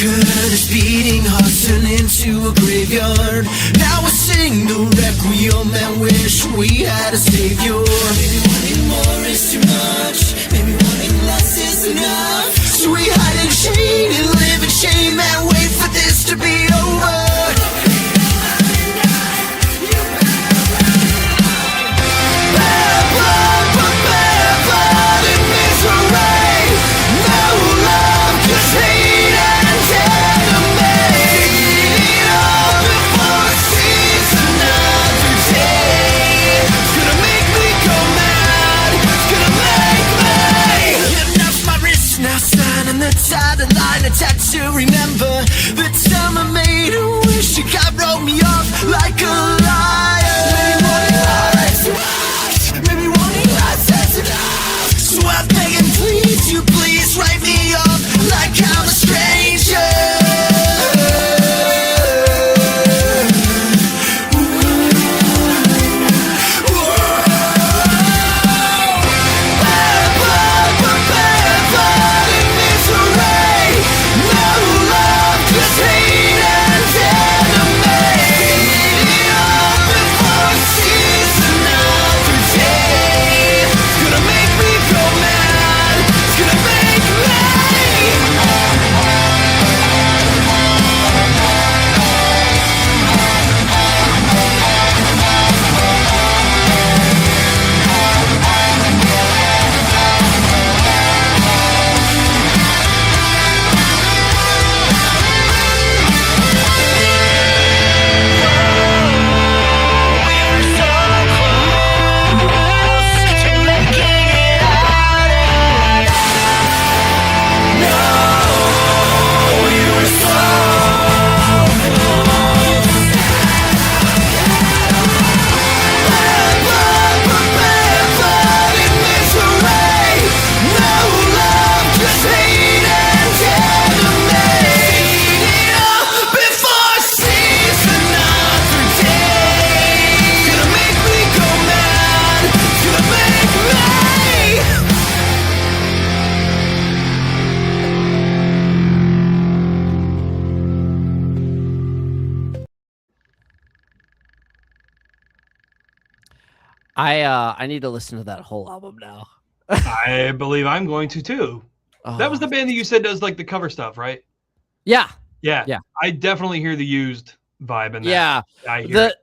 This beating hearts turn into a graveyard. Now we sing the requiem and wish we had a savior. Maybe wanting more is too much. Maybe wanting less is enough. So we hide in shame and live in shame and wait for this to be over. Bad blood, but bad blood in misery. No love, 'cause hate and death are made up before it sees another day. It's gonna make me go mad. tied a line attached to remember the time I made a wish. You God wrote me off like a liar. Maybe wanting lies, maybe wanting lies, that's enough. So I beg and please, you please write me off like I'm a stranger. I need to listen to that whole album now. I believe I'm going to too. That was the band that you said does like the cover stuff, right? Yeah. I definitely hear the Used vibe in that. Yeah. I hear it.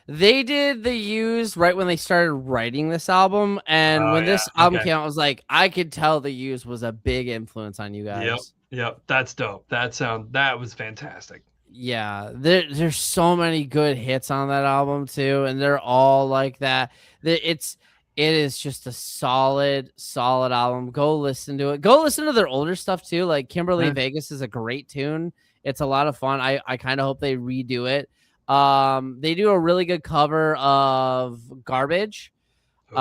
They did the Used right when they started writing this album, and when this album came out, I was like, I could tell the Used was a big influence on you guys. Yep. That's dope. That was fantastic. Yeah, there's so many good hits on that album too, and they're all like that. It is just a solid album. Go listen to it. Go listen to their older stuff too. Like Kimberly Vegas is a great tune. It's a lot of fun. I kind of hope they redo it. They do a really good cover of Garbage. Ooh.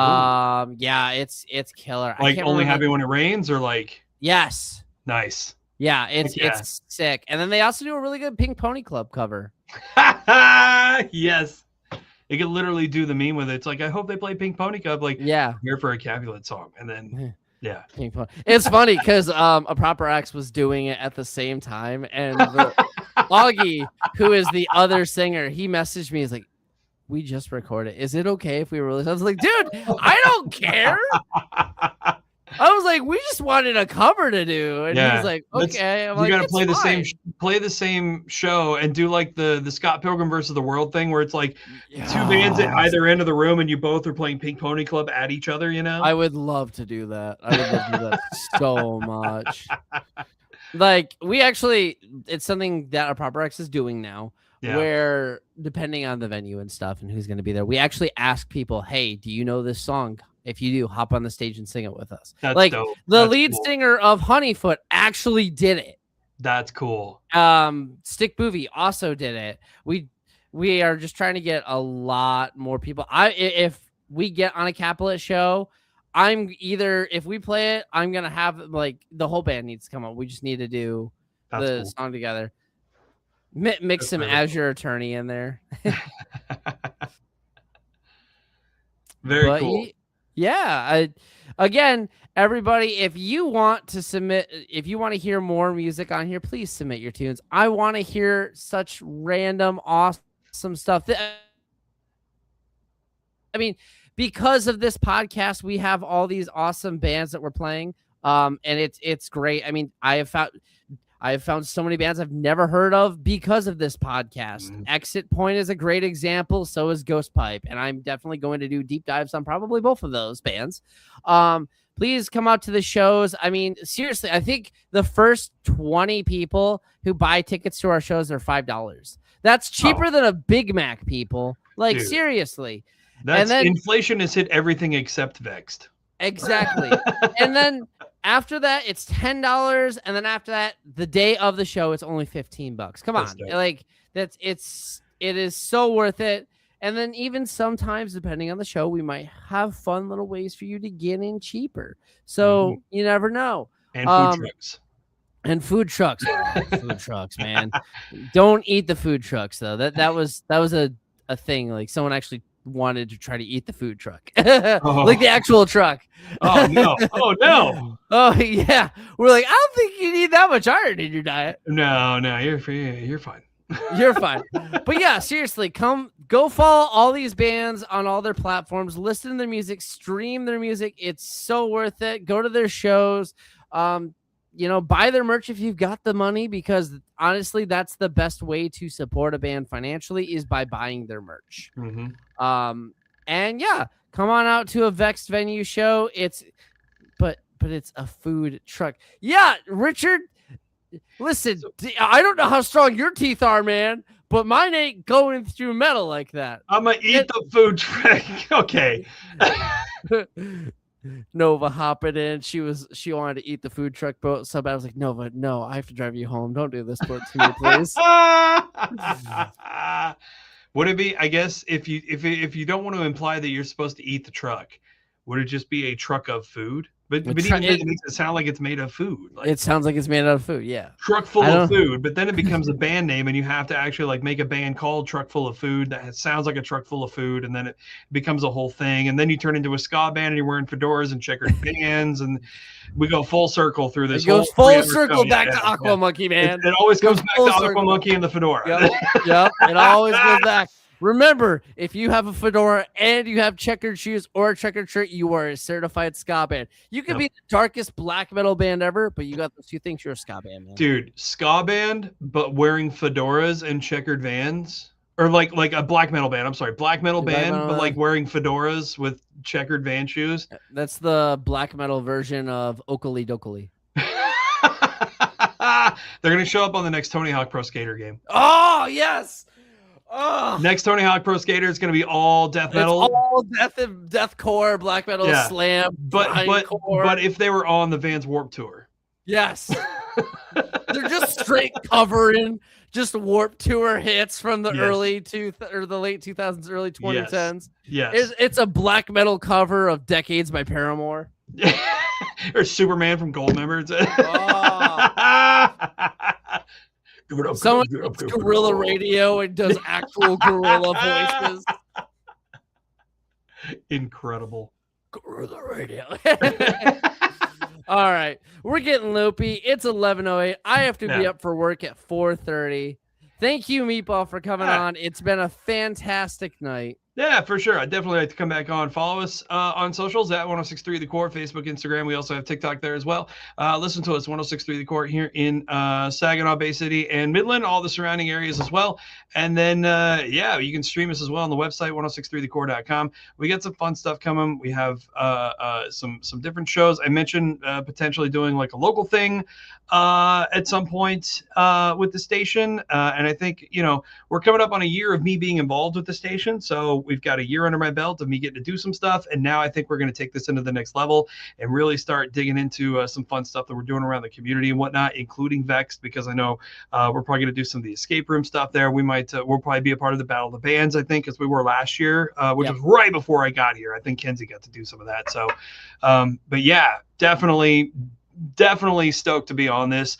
Yeah, it's killer. Like Only Happy When It Rains, or like yes, nice. Yeah, it's sick. And then they also do a really good Pink Pony Club cover. Yes. They could literally do the meme with it. It's like, I hope they play Pink Pony Club, like here for a Capulet song. And then Pink Pony. It's funny because a Proper X was doing it at the same time, and Augie, who is the other singer, he messaged me. He's like, we just recorded. Is it okay if we release? I was like, dude, I don't care. I was like, we just wanted a cover to do, and he was like, okay. I'm you like, gotta play fine. the same show and do like the Scott Pilgrim versus the World thing, where it's like two bands at either end of the room, and you both are playing Pink Pony Club at each other. You know, I would love to do that. I would love to do that so much. Like it's something that our Proper X is doing now. Yeah. Where depending on the venue and stuff and who's going to be there, we actually ask people, hey, do you know this song? If you do, hop on the stage and sing it with us. That's like dope. The lead singer of Honeyfoot actually did it. That's cool. Stick Boovie also did it. We are just trying to get a lot more people. If we get on a Capulet show, if we play it, I'm gonna have like the whole band needs to come up. We just need to do the song together. Mix some Azure Attorney in there. Very cool. Yeah. Again, everybody, if you want to hear more music on here, please submit your tunes. I want to hear such random, awesome stuff. I mean, because of this podcast, we have all these awesome bands that we're playing. And it's great. I mean, I have found so many bands I've never heard of because of this podcast. Exit Point is a great example. So is Ghost Pipe. And I'm definitely going to do deep dives on probably both of those bands. Please come out to the shows. I mean, seriously, I think the first 20 people who buy tickets to our shows are $5. That's cheaper than a Big Mac, people. Like, dude, seriously. Inflation has hit everything except Vexed. Exactly. And then After that, it's $10, and then after that, the day of the show, it's only $15. Come on, like it is so worth it. And then even sometimes, depending on the show, we might have fun little ways for you to get in cheaper. So you never know. And food trucks. And food trucks. Food trucks, man. Don't eat the food trucks though. That was a thing. Like someone actually wanted to try to eat the food truck. Like the actual truck. Oh no. Oh no. Oh yeah. We're like, I don't think you need that much iron in your diet. No, you're fine. You're fine. But yeah, seriously, go follow all these bands on all their platforms, listen to their music, stream their music. It's so worth it. Go to their shows. Buy their merch if you've got the money, because honestly, that's the best way to support a band financially is by buying their merch. And yeah, come on out to a Vexed Venue show. But it's a food truck. Yeah, Richard, listen, I don't know how strong your teeth are, man, but mine ain't going through metal like that. I'm gonna eat the food truck. Okay. Nova hopping in. She wanted to eat the food truck boat so bad. I was like, Nova, no, I have to drive you home. Don't do this to me, please. Would it be, I guess, if you don't want to imply that you're supposed to eat the truck, would it just be a truck of food? But even then, it makes it sound like it's made of food. Like, it sounds like it's made out of food, yeah. Truck full of food, but then it becomes a band name, and you have to actually like make a band called Truck Full of Food that sounds like a truck full of food, and then it becomes a whole thing, and then you turn into a ska band, and you're wearing fedoras and checkered bands, and we go full circle through this. It goes full circle back to Aqua Monkey, man. It always comes back to Aqua Monkey and the fedora. Yep. It always goes back. Remember, if you have a fedora and you have checkered shoes or a checkered shirt, you are a certified ska band. You could be the darkest black metal band ever, but you got those two things, you're a ska band, man. Dude, ska band, but wearing fedoras and checkered vans. Or like a black metal band. I'm sorry, black metal band, but like wearing fedoras with checkered van shoes. That's the black metal version of Oakley Dokley. They're going to show up on the next Tony Hawk Pro Skater game. Oh, yes. Oh. Next Tony Hawk Pro Skater is going to be all death metal. It's all deathcore, black metal, slam. But if they were on the Vans Warped Tour. Yes. They're just straight covering just Warped Tour hits from the late 2000s, early 2010s. Yes. It's a black metal cover of Decades by Paramore. Or Superman from Goldmember. Someone gets Gorilla Radio and does actual gorilla voices. Incredible. Gorilla Radio. All right. We're getting loopy. It's 11:08. I have to be up for work at 4:30. Thank you, Meatball, for coming on. It's been a fantastic night. Yeah, for sure. I'd definitely like to come back on. Follow us on socials at 1063 The Core, Facebook, Instagram. We also have TikTok there as well. Listen to us, 1063 The Core here in Saginaw Bay City and Midland, all the surrounding areas as well. And then, you can stream us as well on the website, 1063thecore.com. We got some fun stuff coming. We have some different shows. I mentioned potentially doing like a local thing at some point with the station. And I think, we're coming up on a year of me being involved with the station. So we've got a year under my belt of me getting to do some stuff. And now I think we're going to take this into the next level and really start digging into some fun stuff that we're doing around the community and whatnot, including Vexed, because I know we're probably going to do some of the escape room stuff there. We'll probably be a part of the Battle of the Bands, I think, as we were last year, which was right before I got here. I think Kenzie got to do some of that. So, but yeah, definitely stoked to be on this,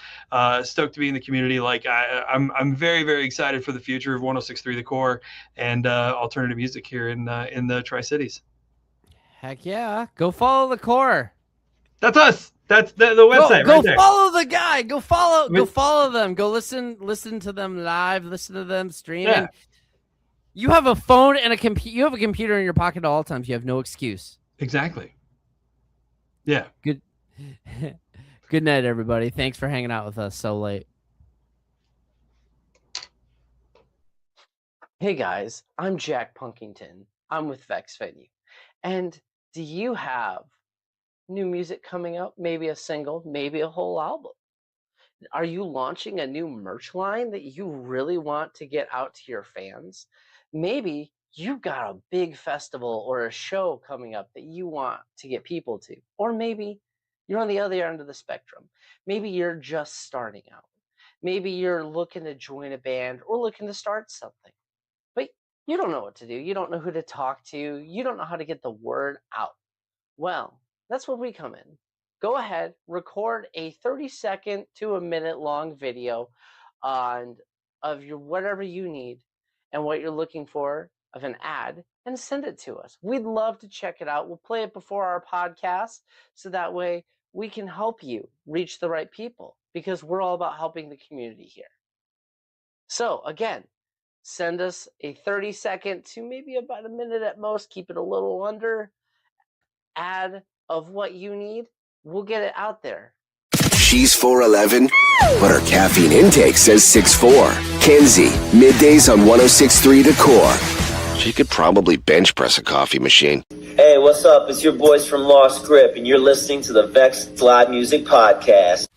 stoked to be in the community. Like I'm very, very excited for the future of 1063 The Core and alternative music here in the Tri-Cities. Heck yeah. Go follow The Core. That's us. That's the website. Go right there. Follow the guy. Go follow them. Go listen to them live, listen to them streaming. Yeah. You have a phone and you have a computer in your pocket at all times. You have no excuse. Exactly. Yeah. Good. Good night, everybody. Thanks for hanging out with us so late. Hey guys, I'm Jack Punkington. I'm with Vex Venue. And do you have new music coming out? Maybe a single, maybe a whole album? Are you launching a new merch line that you really want to get out to your fans? Maybe you've got a big festival or a show coming up that you want to get people to. Or maybe you're on the other end of the spectrum. Maybe you're just starting out. Maybe you're looking to join a band or looking to start something. But you don't know what to do. You don't know who to talk to. You don't know how to get the word out. Well, that's where we come in. Go ahead, record a 30-second to a minute long video of your whatever you need and what you're looking for of an ad, and send it to us. We'd love to check it out. We'll play it before our podcast so that way we can help you reach the right people, because we're all about helping the community here. So again, send us a 30-second to maybe about a minute at most, keep it a little under, ad of what you need. We'll get it out there. She's 4'11", but her caffeine intake says 6'4". Kenzie, middays on 106.3 The Core. She could probably bench press a coffee machine. Hey, what's up? It's your boys from Lost Grip, and you're listening to the Vex Live Music Podcast.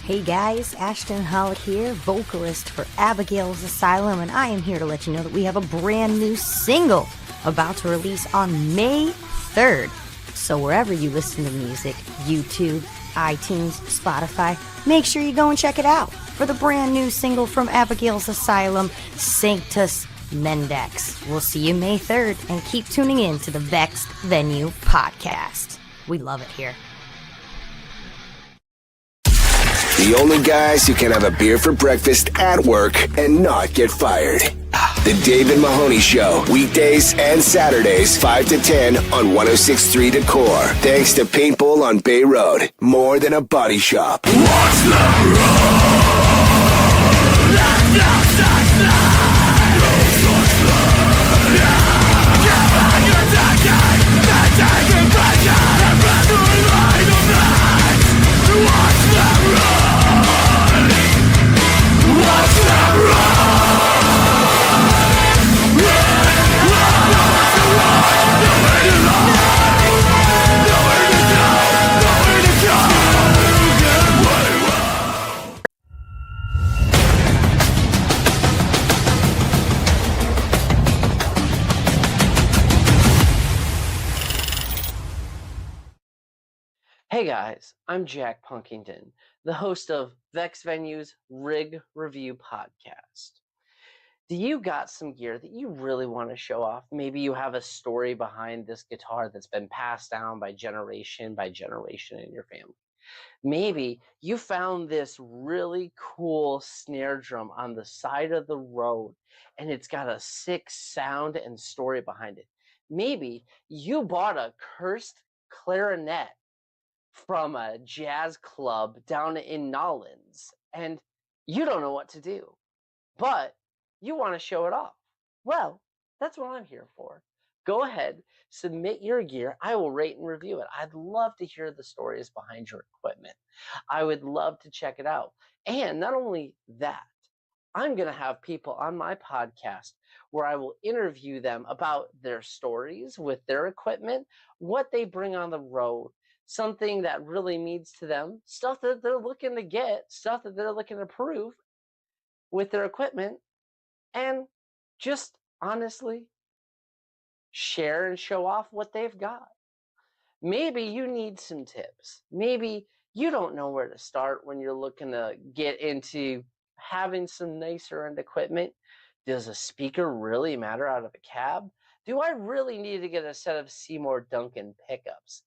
Hey guys, Ashton Hollick here, vocalist for Abigail's Asylum, and I am here to let you know that we have a brand new single about to release on May 3rd. So wherever you listen to music, YouTube, iTunes, Spotify, make sure you go and check it out for the brand new single from Abigail's Asylum, Sanctus Mendex. We'll see you May 3rd, and keep tuning in to the Vexed Venue podcast. We love it here. The only guys who can have a beer for breakfast at work and not get fired. The David Mahoney Show, weekdays and Saturdays, 5 to 10 on 106.3 The Core. Thanks to Paintball on Bay Road, more than a body shop. Watch the Hey guys, I'm Jack Punkington, the host of Vex Venue's Rig Review Podcast. Do you got some gear that you really want to show off? Maybe you have a story behind this guitar that's been passed down by generation in your family. Maybe you found this really cool snare drum on the side of the road and it's got a sick sound and story behind it. Maybe you bought a cursed clarinet from a jazz club down in Nolens and you don't know what to do, but you want to show it off. Well, that's what I'm here for. Go ahead, submit your gear. I will rate and review it. I'd love to hear the stories behind your equipment. I would love to check it out. And not only that, I'm going to have people on my podcast where I will interview them about their stories with their equipment, what they bring on the road, something that really means to them, stuff that they're looking to get, stuff that they're looking to prove with their equipment, and just honestly share and show off what they've got. Maybe you need some tips. Maybe you don't know where to start when you're looking to get into having some nicer end equipment. Does a speaker really matter out of a cab? Do I really need to get a set of Seymour Duncan pickups?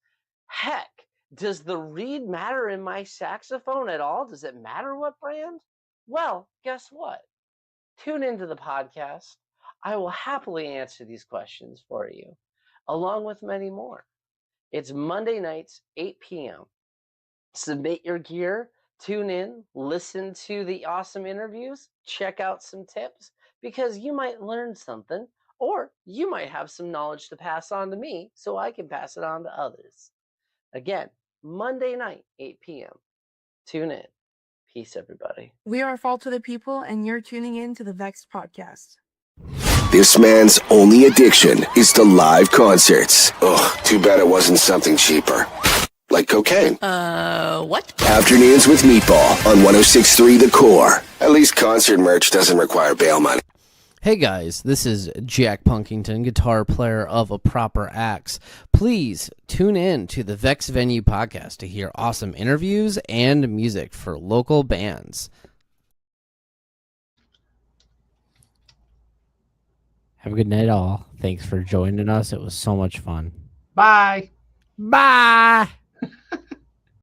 Heck, does the reed matter in my saxophone at all? Does it matter what brand? Well, guess what? Tune into the podcast. I will happily answer these questions for you, along with many more. It's Monday nights, 8 p.m. Submit your gear, tune in, listen to the awesome interviews, check out some tips, because you might learn something, or you might have some knowledge to pass on to me so I can pass it on to others. Again, Monday night, 8 p.m. Tune in. Peace, everybody. We are Fall to the People, and you're tuning in to the Vex podcast. This man's only addiction is to live concerts. Ugh, too bad it wasn't something cheaper. Like cocaine. What? Afternoons with Meatball on 106.3 The Core. At least concert merch doesn't require bail money. Hey guys, this is Jack Punkington, guitar player of A Proper Axe. Please tune in to the Vex Venue podcast to hear awesome interviews and music for local bands. Have a good night, all. Thanks for joining us. It was so much fun. Bye. Bye.